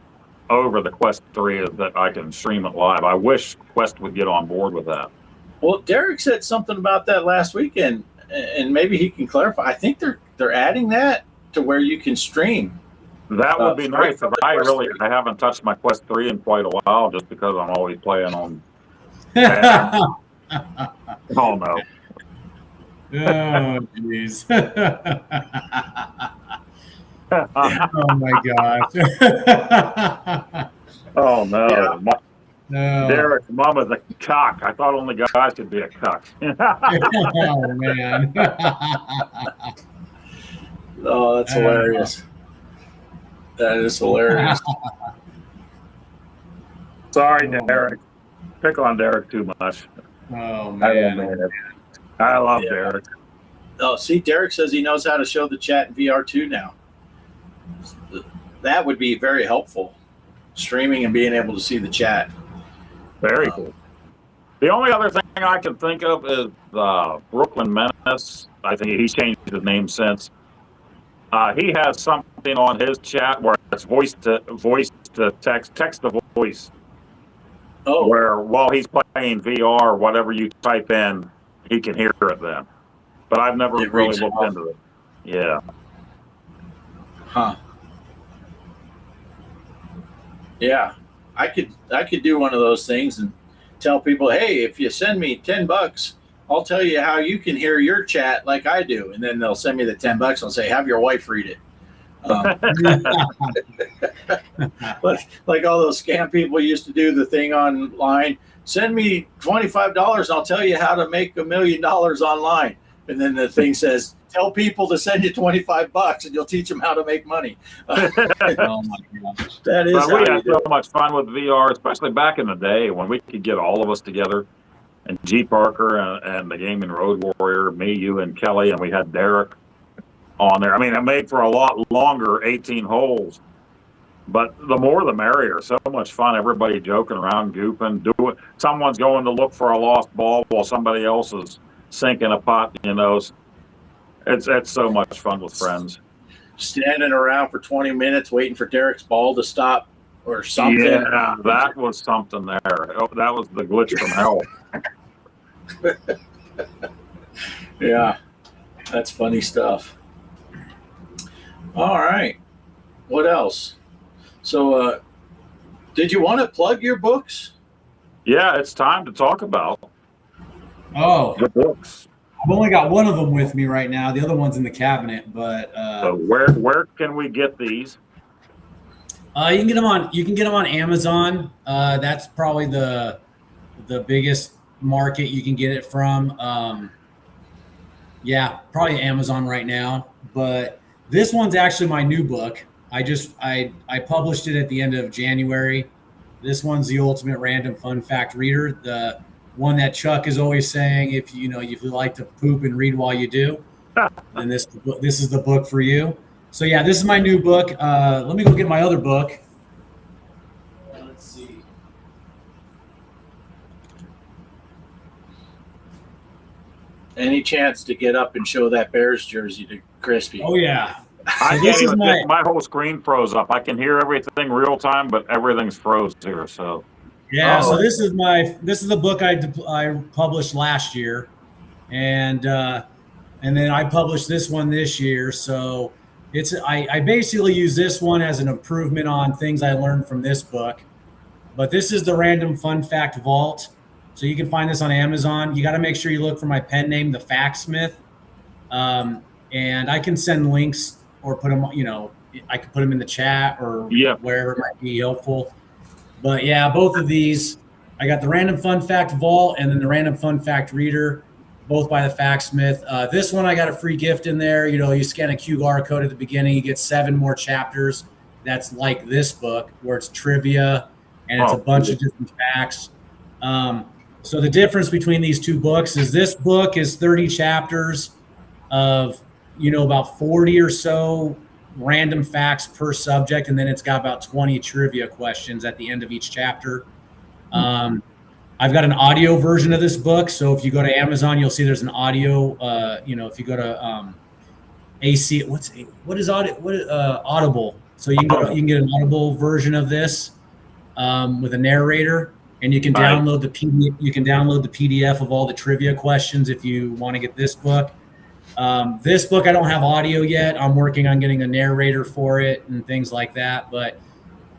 over the Quest 3 is that I can stream it live. I wish Quest would get on board with that. Well, Derek said something about that last weekend, and maybe he can clarify. I think they're adding that to where you can stream. That would be nice. But I haven't touched my Quest 3 in quite a while just because I'm always playing on. Oh no. Oh jeez. Oh my gosh. Oh no. Yeah. No. Derek's mom is a cock. I thought only guys could be a cock. Oh man. Oh, that's hilarious. That is hilarious. Sorry, Derek. Pick on Derek too much. Oh man. I love Derek. Oh, see, Derek says he knows how to show the chat in VR2 now. That would be very helpful. Streaming and being able to see the chat. Very cool. The only other thing I can think of is Brooklyn Menace. I think he's changed his name since. He has something on his chat where it's voice to text to voice. Oh, Where while he's playing VR, whatever you type in, he can hear it then. But I've never It really reads it looked off. into it. Yeah. huh. Yeah, I could do one of those things and tell people, hey, if you send me $10, I'll tell you how you can hear your chat like I do, and then they'll send me the $10. I'll say, have your wife read it. Like all those scam people used to do the thing online. Send me $25 and I'll tell you how to make $1 million online. And then the thing says, tell people to send you $25 and you'll teach them how to make money. Oh my gosh. That is But how we you had do so it. much fun with VR, especially back in the day when we could get all of us together. And G. Parker and the Gaming Road Warrior, me, you, and Kelly, and we had Derek on there. I mean, it made for a lot longer 18 holes. But the more the merrier. So much fun. Everybody joking around, goofing, doing. Someone's going to look for a lost ball while somebody else is sinking a pot. It's so much fun with friends. Standing around for 20 minutes waiting for Derek's ball to stop or something. Yeah, that was something there. Oh, that was the glitch from hell. Yeah, that's funny stuff. All right. What else? So, did you want to plug your books? Yeah, it's time to talk about Oh, the books. I've only got one of them with me right now. The other one's in the cabinet, but So where can we get these? you can get them on Amazon. That's probably the biggest market you can get it from. Yeah, probably Amazon right now. But this one's actually my new book. I published it at the end of January. This one's the ultimate random fun fact reader. The one that Chuck is always saying, if you like to poop and read while you do, then this is the book for you. So yeah, this is my new book. Let me go get my other book. Let's see. Any chance to get up and show that Bears jersey to Crispy? Oh yeah. I can't even think. My whole screen froze up. I can hear everything real time, but everything's froze here. So yeah. So this is the book I published last year, and then I published this one this year. So I basically use this one as an improvement on things I learned from this book. But this is the Random Fun Fact Vault. So you can find this on Amazon. You got to make sure you look for my pen name, The Factsmith. And I can send links or put them, I can put them in the chat or wherever it might be helpful. But yeah, both of these, I got the Random Fun Fact Vault and then the Random Fun Fact Reader, both by The Factsmith. This one, I got a free gift in there. You scan a QR code at the beginning, you get 7 more chapters. That's like this book where it's trivia and it's a bunch of different facts. So the difference between these two books is this book is 30 chapters of, about 40 or so random facts per subject. And then it's got about 20 trivia questions at the end of each chapter. I've got an audio version of this book. So if you go to Amazon, you'll see there's an audio, if you go to AC, what is Audible? So you can get an Audible version of this with a narrator. And you can download the PDF. You can download the PDF of all the trivia questions if you want to get this book. This book I don't have audio yet. I'm working on getting a narrator for it and things like that. But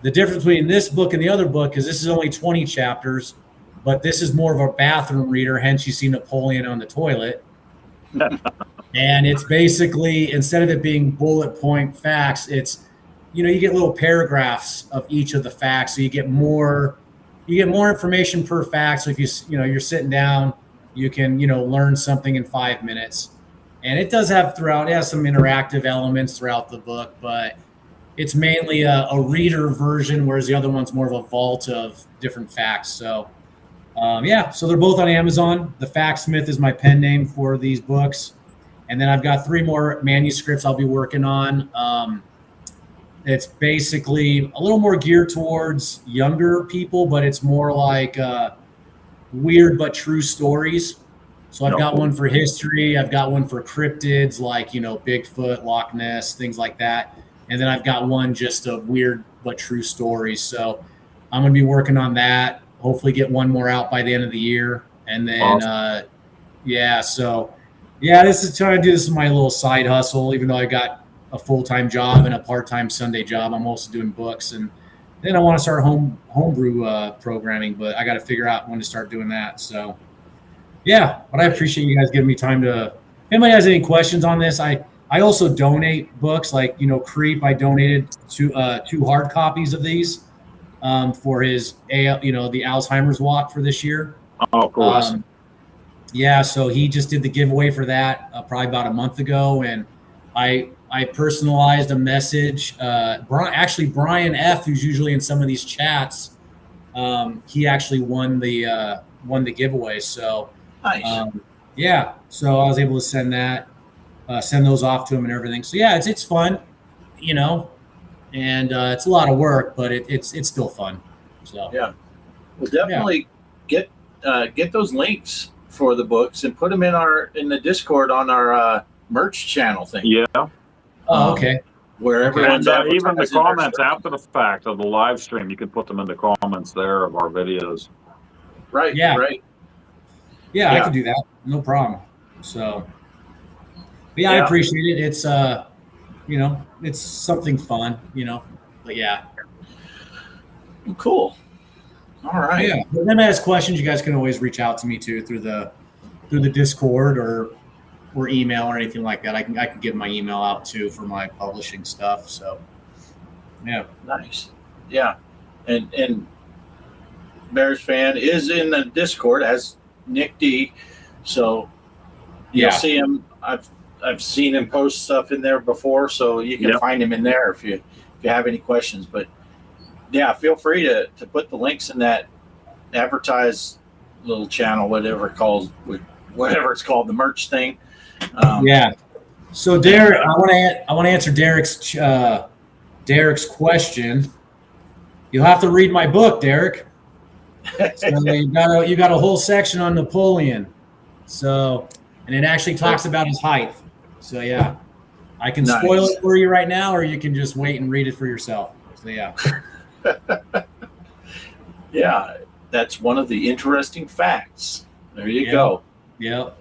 the difference between this book and the other book is this is only 20 chapters, but this is more of a bathroom reader. Hence, you see Napoleon on the toilet. And it's basically, instead of it being bullet point facts, it's you get little paragraphs of each of the facts, so you get more information per fact. So if you're sitting down, you can, learn something in 5 minutes. And it does have it has some interactive elements throughout the book, but it's mainly a reader version, whereas the other one's more of a vault of different facts. So, so they're both on Amazon. The Factsmith is my pen name for these books. And then I've got 3 more manuscripts I'll be working on. It's basically a little more geared towards younger people, but it's more like weird but true stories. So I've got one for history. I've got one for cryptids like, Bigfoot, Loch Ness, things like that. And then I've got one just of weird but true stories. So I'm going to be working on that. Hopefully get one more out by the end of the year. And then, awesome. This is trying to do this as my little side hustle, even though I got a full-time job and a part-time Sunday job. I'm also doing books, and then I want to start homebrew programming, but I got to figure out when to start doing that. So but I appreciate you guys giving me time to, if anybody has any questions on this, I also donate books like, Creep. I donated 2 hard copies of these for his, the Alzheimer's walk for this year. Oh, cool. So he just did the giveaway for that probably about a month ago. And I personalized a message. Brian F., who's usually in some of these chats, he actually won the giveaway. So nice. So I was able to send those off to him and everything. So it's fun, and and it's a lot of work, but it's still fun. So Yeah. Well, definitely get those links for the books and put them in the Discord on our merch channel thing. Yeah. Oh, okay. Where everyone's And even the advertising their comments stuff. after the fact of the live stream, you can put them in the comments there of our videos. Right. Yeah. Right. Yeah, I Yeah. can do that. No problem. So, but yeah, I Yeah. appreciate it. It's it's something fun, But yeah. Cool. All right. Yeah. If anyone has questions, you guys can always reach out to me too through the Discord or email or anything like that. I can give my email out too for my publishing stuff. So yeah. Nice. Yeah. And Bears fan is in the Discord as Nick D. So you'll see him. I've seen him post stuff in there before, so you can find him in there if you have any questions. But yeah, feel free to put the links in that advertise little channel, whatever it's called, the merch thing. Yeah. So Derek, I want to answer Derek's question. You'll have to read my book, Derek. So you got a whole section on Napoleon. So, and it actually talks about his height. So yeah, I can spoil it for you right now, or you can just wait and read it for yourself. So yeah. Yeah, that's one of the interesting facts. There you go. Yep.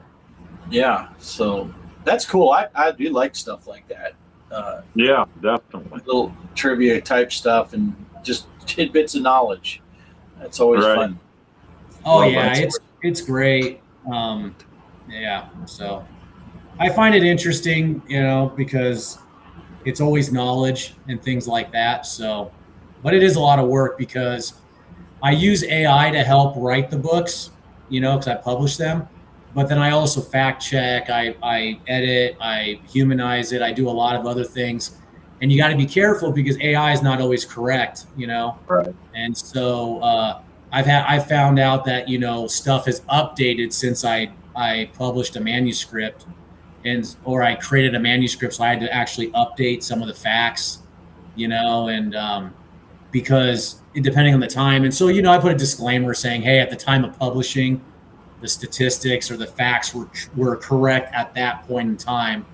Yeah, so that's cool. I do like stuff like that. Yeah, definitely. Little trivia type stuff and just tidbits of knowledge. That's always fun. Oh Well, yeah, it's great. Yeah, so I find it interesting, because it's always knowledge and things like that. So, but it is a lot of work because I use AI to help write the books, because I publish them. But then I also fact check, I edit, I humanize it, I do a lot of other things. And you got to be careful because AI is not always correct, Right. And so I've found out that stuff has updated since I published a manuscript, or I created a manuscript, so I had to actually update some of the facts, and because depending on the time, and so I put a disclaimer saying, hey, at the time of publishing, the statistics or the facts were correct at that point in time.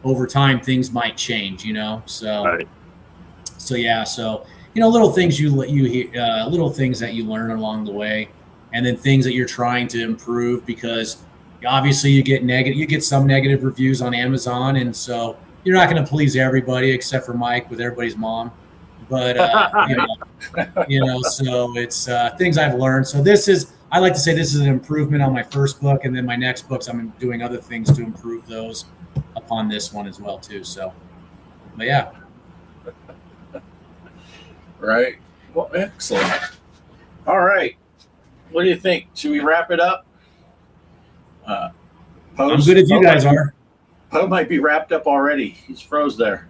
Over time, things might change, So, Right. so yeah, so little things you hear, little things that you learn along the way, and then things that you're trying to improve because obviously you get some negative reviews on Amazon, and so you're not going to please everybody except for Mike with everybody's mom. But so it's things I've learned. So I like to say this is an improvement on my first book, and then my next books I'm doing other things to improve those upon this one as well too. So, but yeah. Right. Well, excellent. All right. What do you think? Should we wrap it up? I'm good if you guys are. Poe might be wrapped up already. He's froze there.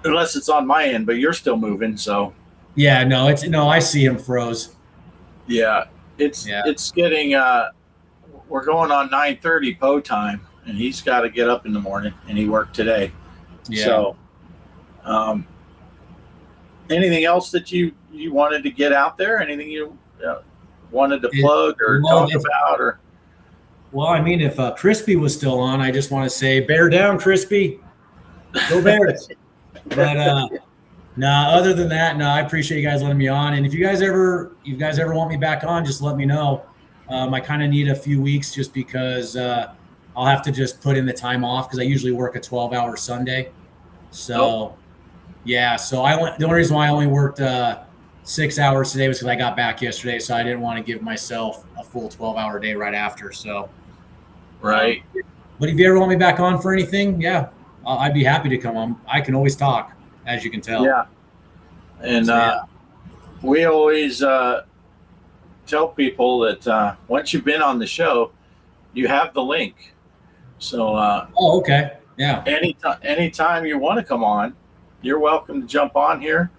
Unless it's on my end, but you're still moving, so. Yeah, no, I see him froze. Yeah, it's getting. We're going on 9:30 Poe time, and he's got to get up in the morning, and he worked today. Yeah. So, anything else that you wanted to get out there? Anything you wanted to plug or talk about? Or well, I mean, if Crispy was still on, I just want to say, bear down, Crispy. Go Bears. But no, other than that, no, I appreciate you guys letting me on. And if you guys ever want me back on, just let me know. I kind of need a few weeks just because I'll have to just put in the time off because I usually work a 12-hour Sunday. So, yeah. So the only reason why I only worked 6 hours today was because I got back yesterday. So I didn't want to give myself a full 12-hour day right after. So, right. But if you ever want me back on for anything, yeah, I'd be happy to come on. I can always talk, as you can tell. Yeah. And we always tell people that once you've been on the show, you have the link. So oh, okay. Yeah. Anytime you want to come on, you're welcome to jump on here.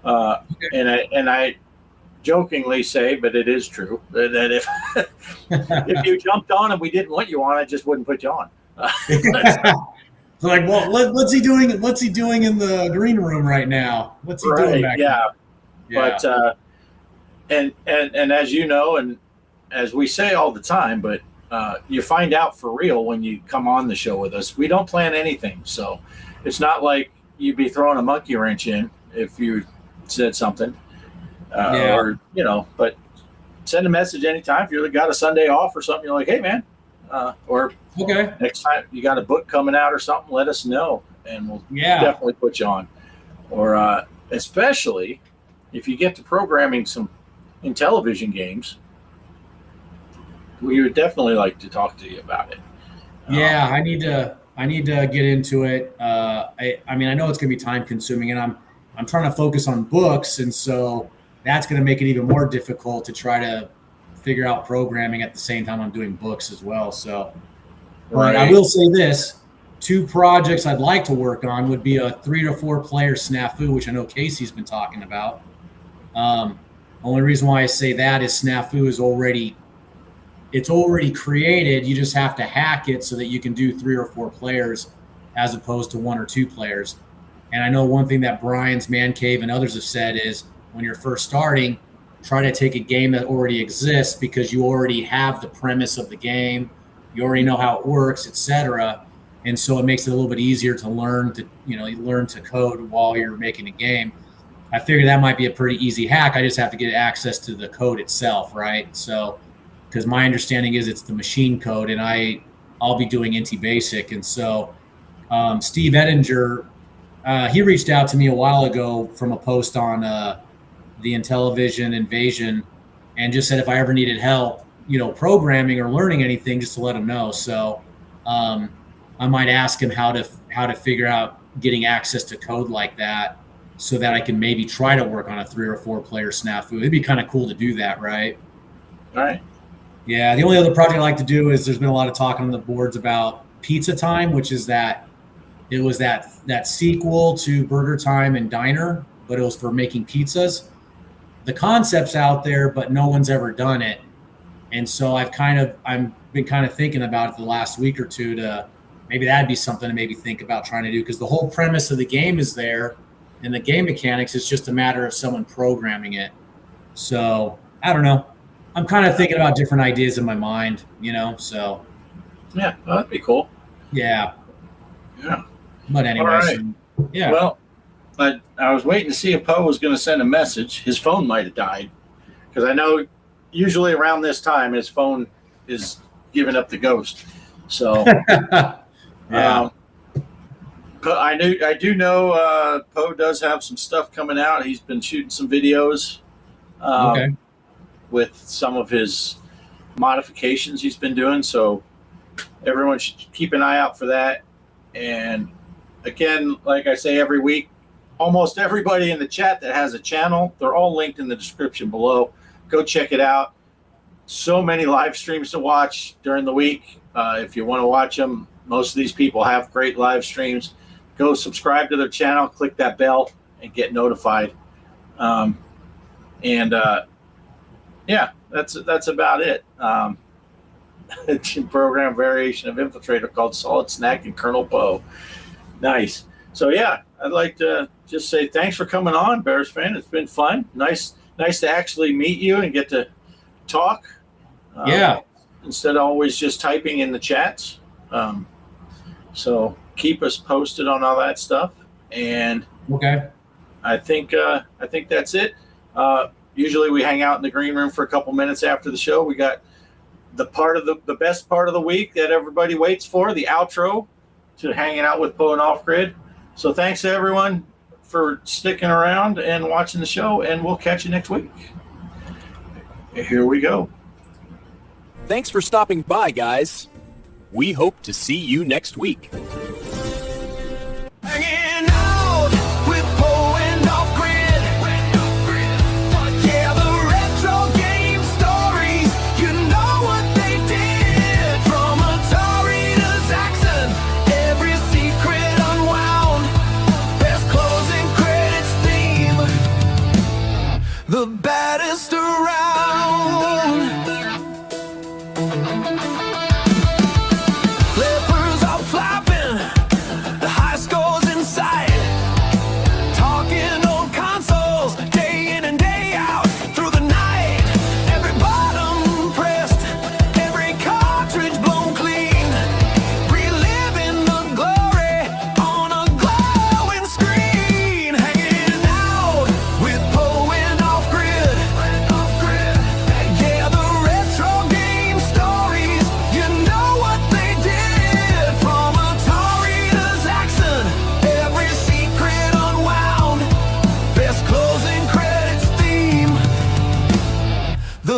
Okay. And I jokingly say, but it is true, that if you jumped on and we didn't want you on, I just wouldn't put you on. So like, well, what's he doing? What's he doing in the green room right now? What's he doing back yeah. there? But and as you know, and as we say all the time, but you find out for real when you come on the show with us. We don't plan anything, so it's not like you'd be throwing a monkey wrench in if you said something, or But send a message anytime if you got a Sunday off or something. You're like, hey man, or Okay. next time you got a book coming out or something, let us know, and we'll definitely put you on. Or especially if you get to programming some Intellivision games, we would definitely like to talk to you about it. Yeah, I need to get into it. I mean, I know it's going to be time consuming, and I'm trying to focus on books, and so that's going to make it even more difficult to try to figure out programming at the same time I'm doing books as well. So, but I will say this: 2 projects I'd like to work on would be a 3 to 4 player snafu, which I know Casey's been talking about. Only reason why I say that is snafu is already created. You just have to hack it so that you can do 3 or 4 players as opposed to 1 or 2 players. And I know one thing that Brian's Man Cave and others have said is when you're first starting, try to take a game that already exists because you already have the premise of the game. You already know how it works, etc. And so it makes it a little bit easier to learn to code while you're making a game. I figured that might be a pretty easy hack. I just have to get access to the code itself, right? So, because my understanding is it's the machine code, and I'll be doing Inti Basic. And so Steve Ettinger, he reached out to me a while ago from a post on the Intellivision Invasion, and just said if I ever needed help, programming or learning anything, just to let him know. So I might ask him how to figure out getting access to code like that, so that I can maybe try to work on a 3 or 4 player snafu. It'd be kind of cool to do that, right? All right. Yeah, the only other project I like to do is there's been a lot of talk on the boards about Pizza Time, which is that it was that sequel to Burger Time and Diner, but it was for making pizzas. The concept's out there, but no one's ever done it. And so I've been kind of thinking about it the last week or two to maybe that'd be something to maybe think about trying to do, because the whole premise of the game is there and the game mechanics is just a matter of someone programming it. So I don't know. I'm kind of thinking about different ideas in my mind, so. Yeah, well, that'd be cool. Yeah. Yeah. But anyway, all right. Yeah. Well, I was waiting to see if Poe was going to send a message. His phone might have died, because I know usually around this time his phone is giving up the ghost. So, yeah. I do know Poe does have some stuff coming out. He's been shooting some videos. Okay. With some of his modifications he's been doing. So everyone should keep an eye out for that. And again, like I say every week, almost everybody in the chat that has a channel, they're all linked in the description below. Go check it out. So many live streams to watch during the week. If you want to watch them, most of these people have great live streams. Go subscribe to their channel, click that bell, and get notified. Yeah, that's about it. It's a program variation of Infiltrator called Solid Snack and Colonel Poe. Nice. So yeah, I'd like to just say thanks for coming on, Bears fan. It's been fun. Nice to actually meet you and get to talk. Yeah. Instead of always just typing in the chats. So keep us posted on all that stuff. And okay. I think that's it. Usually we hang out in the green room for a couple minutes after the show. We got the best part of the week that everybody waits for, the outro to Hanging Out with Poe and Offgrid. So thanks to everyone for sticking around and watching the show, and we'll catch you next week. Here we go. Thanks for stopping by, guys. We hope to see you next week. Hanging out with Poe and Offgrid. Yeah, the retro game stories, you know what they did. From Atari to Zaxxon, every secret unwound. Best closing credits theme, the baddest around. Flippers are flopping,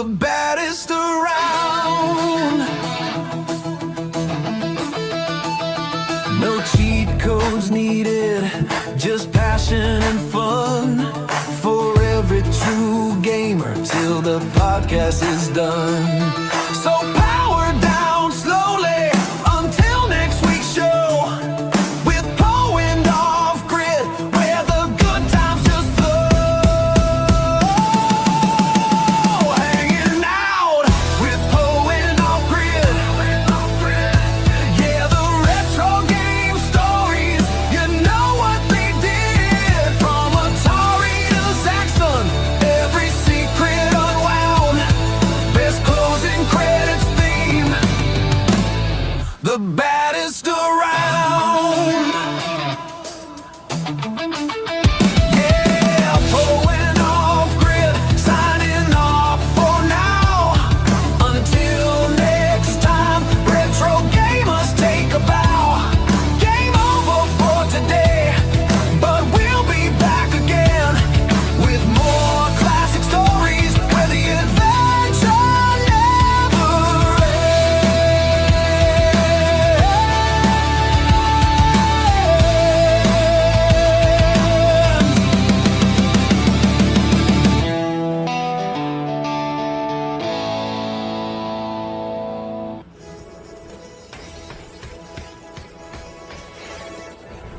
the baddest around. No cheat codes needed, just passion and fun for every true gamer till the podcast is done.